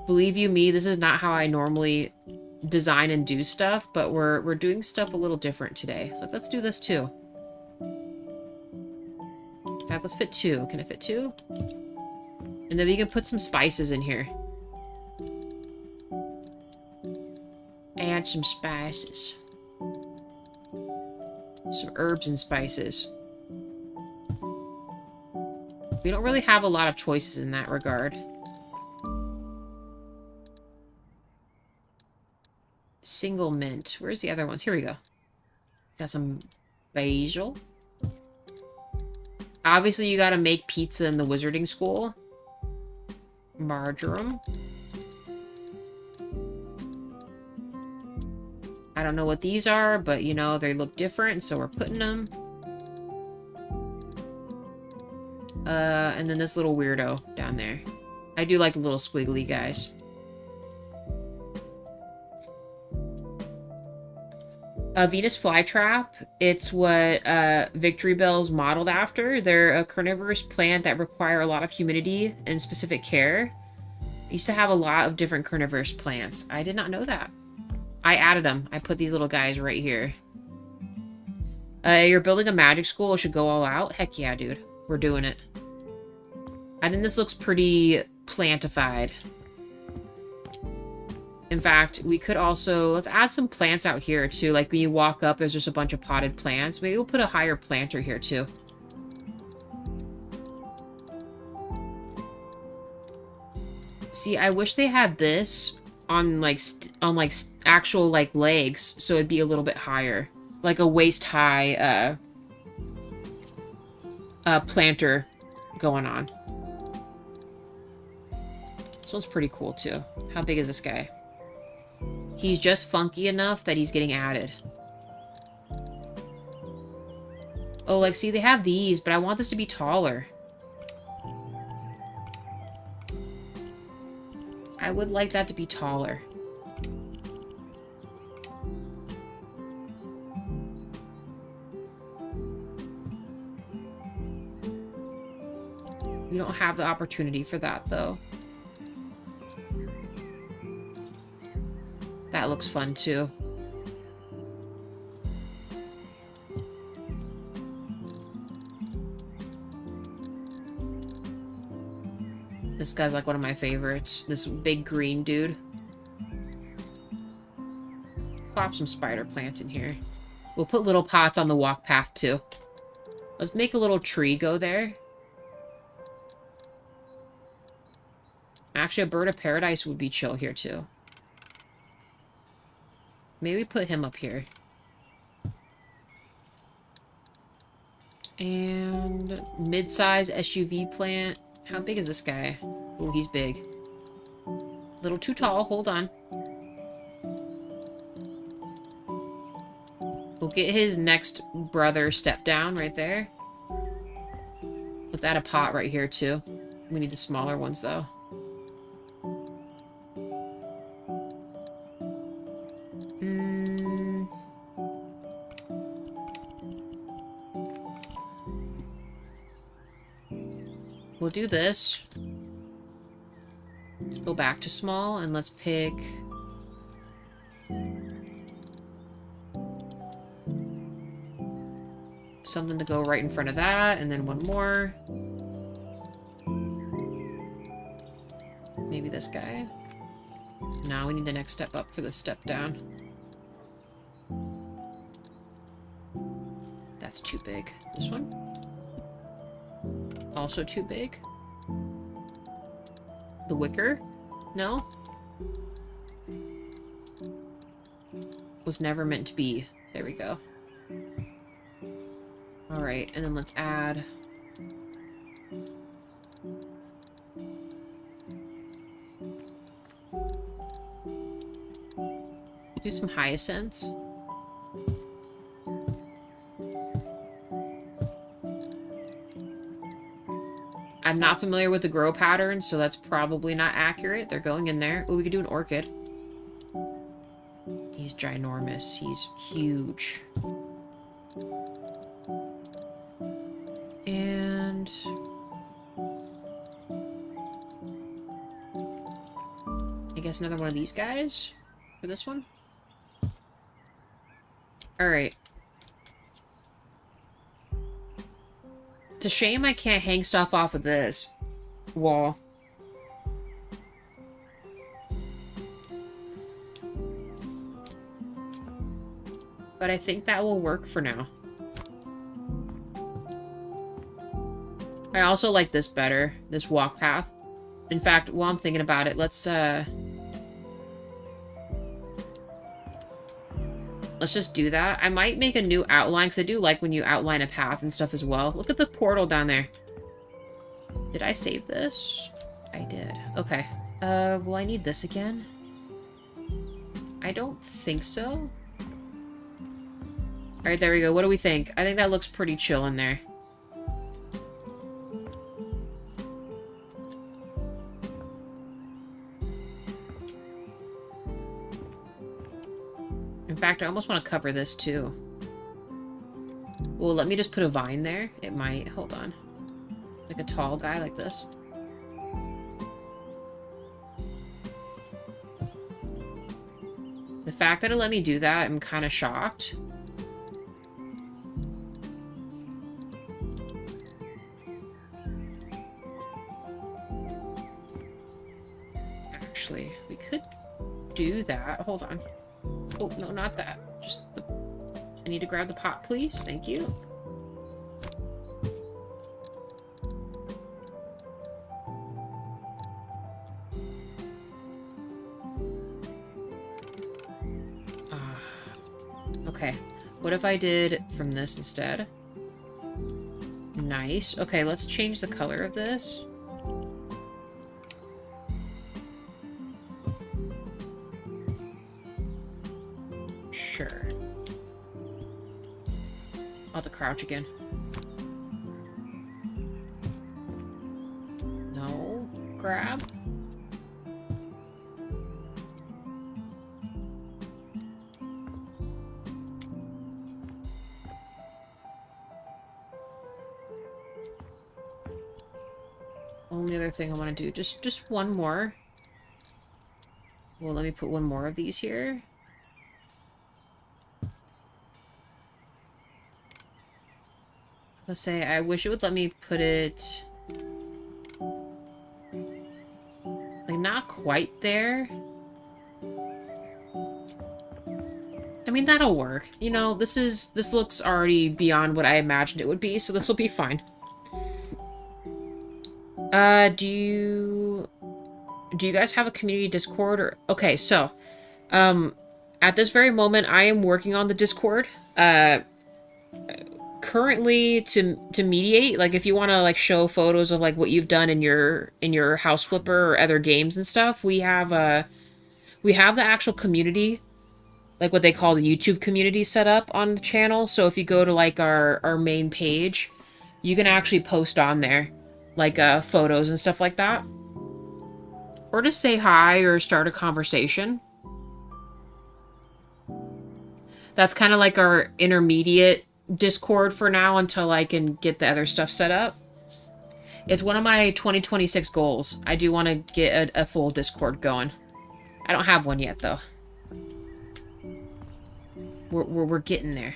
Believe you me, this is not how I normally design and do stuff, but we're doing stuff a little different today. So let's do this too. In fact, let's fit 2. Can it fit 2? And then we can put some spices in here. Add some spices. Some herbs and spices. We don't really have a lot of choices in that regard. Single mint. Where's the other ones? Here we go. Got some basil. Obviously, you gotta make pizza in the wizarding school. Marjoram. I don't know what these are, but, you know, they look different, so we're putting them. And then this little weirdo down there. I do like the little squiggly guys. Venus flytrap. It's what Victory Bell's modeled after. They're a carnivorous plant that require a lot of humidity and specific care. I used to have a lot of different carnivorous plants. I did not know that. I added them. I put these little guys right here. You're building a magic school. It should go all out. Heck yeah, dude. We're doing it. I think this looks pretty plantified. In fact, we could also... Let's add some plants out here, too. Like, when you walk up, there's just a bunch of potted plants. Maybe we'll put a higher planter here, too. See, I wish they had this on, like, actual, like, legs, so it'd be a little bit higher. Like a waist-high, planter going on. This one's pretty cool, too. How big is this guy? He's just funky enough that he's getting added. Oh, like, see, they have these, but I want this to be taller. I would like that to be taller. We don't have the opportunity for that, though. That looks fun, too. This guy's like one of my favorites. This big green dude. Plop some spider plants in here. We'll put little pots on the walk path, too. Let's make a little tree go there. Actually, a bird of paradise would be chill here, too. Maybe put him up here. And mid-size SUV plant. How big is this guy? Oh, he's big. Little too tall. Hold on. We'll get his next brother step down right there. Let's add a pot right here, too. We need the smaller ones, though. We'll do this. Let's go back to small and let's pick... something to go right in front of that, and then one more. Maybe this guy. Now we need the next step up for the step down. That's too big. This one? Also too big. The wicker? No? Was never meant to be. There we go. Alright, and then let's add... do some hyacinths. I'm not familiar with the grow patterns, so that's probably not accurate. They're going in there. Oh, we could do an orchid. He's ginormous. He's huge. And And I guess another one of these guys for this one. Alright. It's a shame I can't hang stuff off of this wall. But I think that will work for now. I also like this better, this walk path. In fact, while I'm thinking about it, let's just do that. I might make a new outline, because I do like when you outline a path and stuff as well. Look at the portal down there. Did I save this? I did. Okay. Will I need this again? I don't think so. Alright, there we go. What do we think? I think that looks pretty chill in there. In fact, I almost want to cover this too. Well, let me just put a vine there. It might. Hold on. Like a tall guy like this. The fact that it let me do that, I'm kind of shocked. Actually, we could do that. Hold on. Oh, no, not that. Just the... I need to grab the pot, please. Thank you. Okay. What if I did from this instead? Nice. Okay, let's change the color of this. Sure. I'll have to crouch again. No. Grab. Only other thing I want to do, just one more. Well, let me put one more of these here. Let's say, I wish it would let me put it... like, not quite there. I mean, that'll work. You know, this looks already beyond what I imagined it would be, so this will be fine. Do you guys have a community Discord or... Okay, so, at this very moment, I am working on the Discord. Currently to mediate, like if you want to like show photos of like what you've done in your house flipper or other games and stuff, we have the actual community, like what they call the YouTube community, set up on the channel. So if you go to like our main page, you can actually post on there like photos and stuff like that, or to say hi or start a conversation. That's kind of like our intermediate Discord for now until I can get the other stuff set up. It's one of my 2026 goals. I do want to get a full Discord going. I don't have one yet though. We're getting there.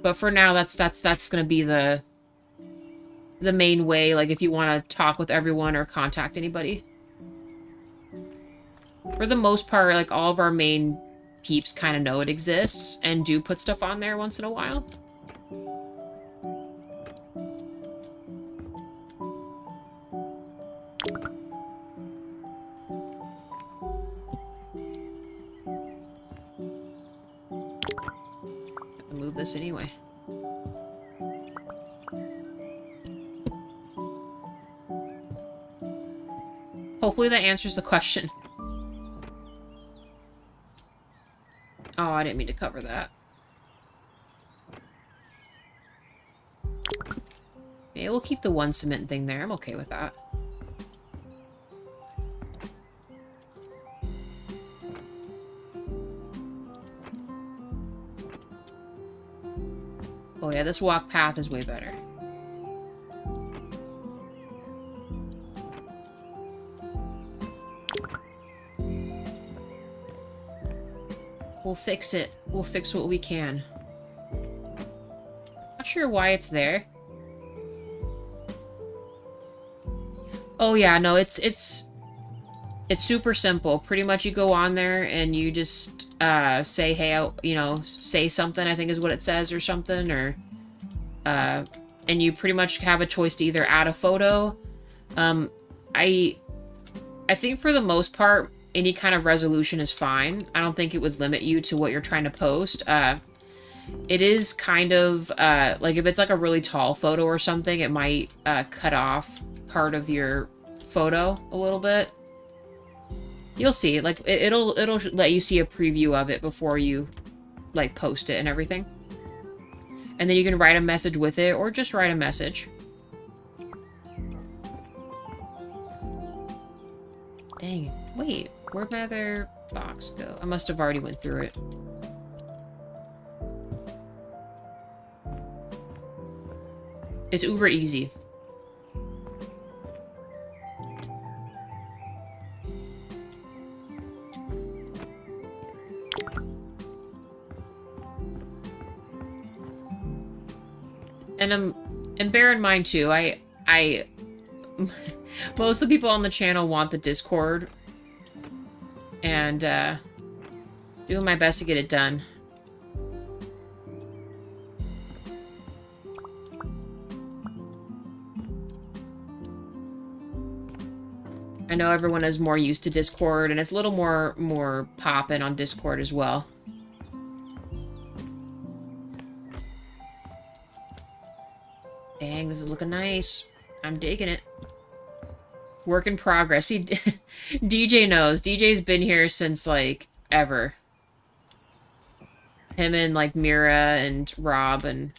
But for now, that's gonna be the main way. Like if you want to talk with everyone or contact anybody. For the most part, like all of our main peeps kind of know it exists and do put stuff on there once in a while. I'll move this anyway. Hopefully that answers the question. Oh, I didn't mean to cover that. Yeah, we'll keep the one cement thing there. I'm okay with that. Oh yeah, this walk path is way better. We'll fix it. We'll fix what we can. Not sure why it's there. Oh yeah, no, it's super simple. Pretty much you go on there and you just say, hey, you know, say something, I think is what it says, or something, or and you pretty much have a choice to either add a photo. I think for the most part, any kind of resolution is fine. I don't think it would limit you to what you're trying to post. It is kind of, like if it's like a really tall photo or something, it might cut off part of your photo a little bit. You'll see, like, it'll let you see a preview of it before you, like, post it and everything. And then you can write a message with it, or just write a message. Dang it. Wait, where'd my other box go? I must have already went through it. It's uber easy. And bear in mind too, I most of the people on the channel want the Discord, and doing my best to get it done. I know everyone is more used to Discord, and it's a little more poppin' on Discord as well. Dang, this is looking nice. I'm digging it. Work in progress. See, DJ knows. DJ's been here since, like, ever. Him and, like, Mira and Rob and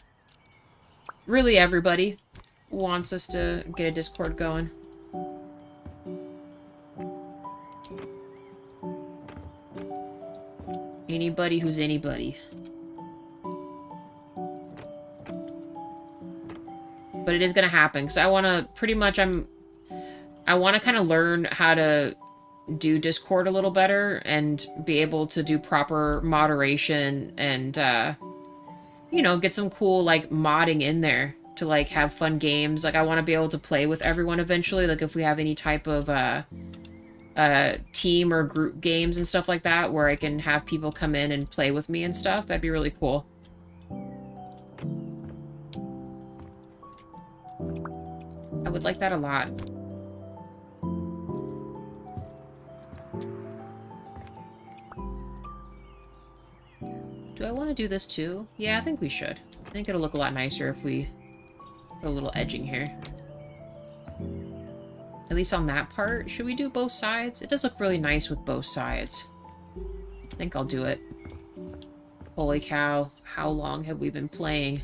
really everybody wants us to get a Discord going. Anybody who's anybody. But it is going to happen, because I want to, pretty much, I want to kind of learn how to do Discord a little better, and be able to do proper moderation, and, you know, get some cool, like, modding in there to, like, have fun games. Like, I want to be able to play with everyone eventually, like, if we have any type of, team or group games and stuff like that, where I can have people come in and play with me and stuff, that'd be really cool. I would like that a lot. Do I want to do this too? Yeah, I think we should. I think it'll look a lot nicer if we put a little edging here. At least on that part. Should we do both sides? It does look really nice with both sides. I think I'll do it. Holy cow. How long have we been playing?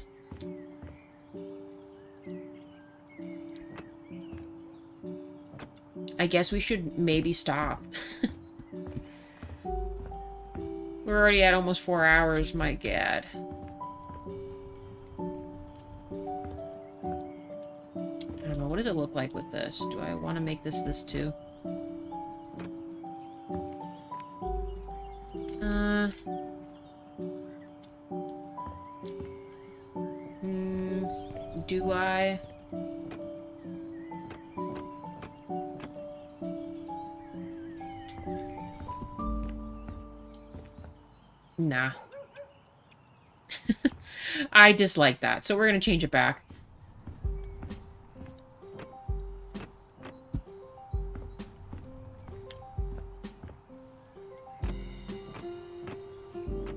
I guess we should maybe stop. We're already at almost 4 hours, my god. I don't know, what does it look like with this? Do I want to make this too? Do I? Nah. I dislike that, so we're gonna change it back.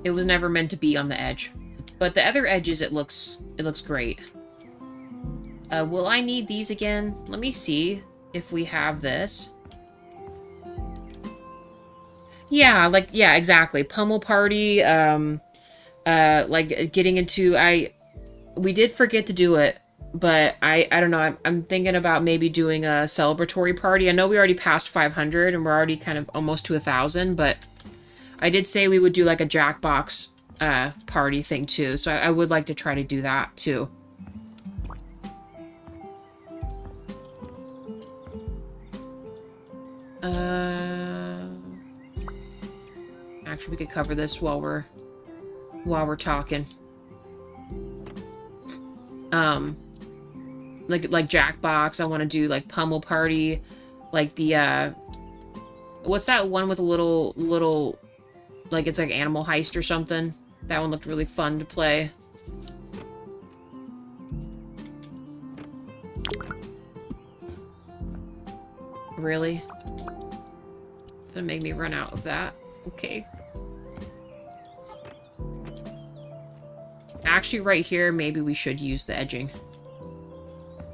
It was never meant to be on the edge. But the other edges, it looks great. Will I need these again? Let me see if we have this. Yeah, like, yeah, exactly. Pummel party, like, getting into, we did forget to do it, but I don't know, I'm thinking about maybe doing a celebratory party. I know we already passed 500, and we're already kind of almost to 1,000, but I did say we would do, like, a Jackbox, party thing, too, so I would like to try to do that, too. Actually, we could cover this while we're talking. Like Jackbox, I want to do like Pummel Party, like the what's that one with a little like it's like Animal Heist or something? That one looked really fun to play. Really? Doesn't make me run out of that. Okay. Actually, right here, maybe we should use the edging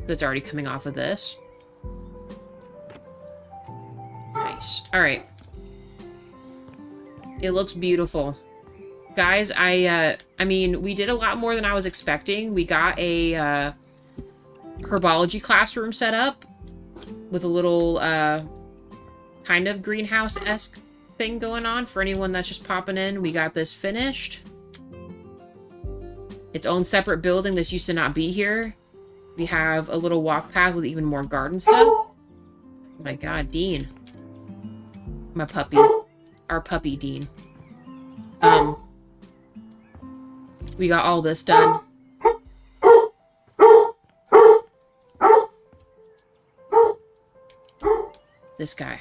that's already coming off of this. Nice. All right. It looks beautiful. Guys, I mean, we did a lot more than I was expecting. We got a herbology classroom set up with a little kind of greenhouse-esque thing going on for anyone that's just popping in. We got this finished. Its own separate building. This used to not be here. We have a little walk path with even more garden stuff. Oh my god, Dean. My puppy. Our puppy, Dean. We got all this done. This guy.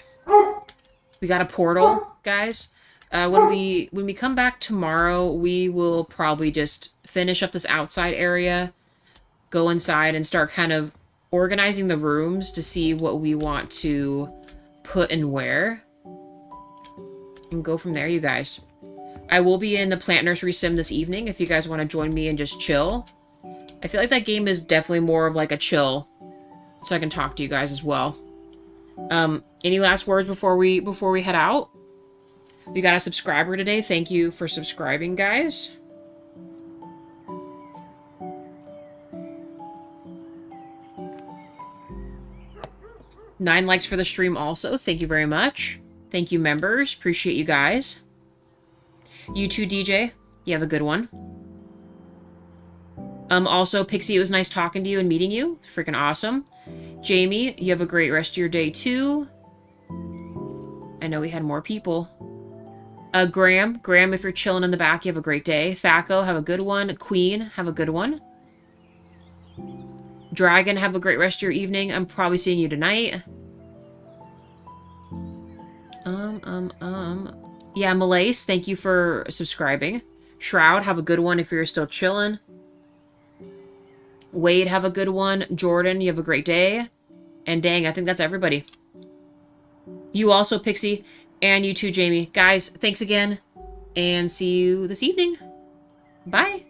We got a portal, guys. When we come back tomorrow, we will probably just finish up this outside area, go inside, and start kind of organizing the rooms to see what we want to put and where. And go from there, you guys. I will be in the Plant Nursery Sim this evening if you guys want to join me and just chill. I feel like that game is definitely more of like a chill, so I can talk to you guys as well. Any last words before we head out? We got a subscriber today. Thank you for subscribing, guys. Nine likes for the stream also. Thank you very much. Thank you, members. Appreciate you guys. You too, DJ. You have a good one. Also, Pixie, it was nice talking to you and meeting you. Freaking awesome. Jamie, you have a great rest of your day, too. I know we had more people. Graham, if you're chilling in the back, you have a great day. Thaco, have a good one. Queen, have a good one. Dragon, have a great rest of your evening. I'm probably seeing you tonight. Yeah, Malaise, thank you for subscribing. Shroud, have a good one if you're still chilling. Wade, have a good one. Jordan, you have a great day. And dang, I think that's everybody. You also, Pixie. And you too, Jamie. Guys, thanks again. And see you this evening. Bye.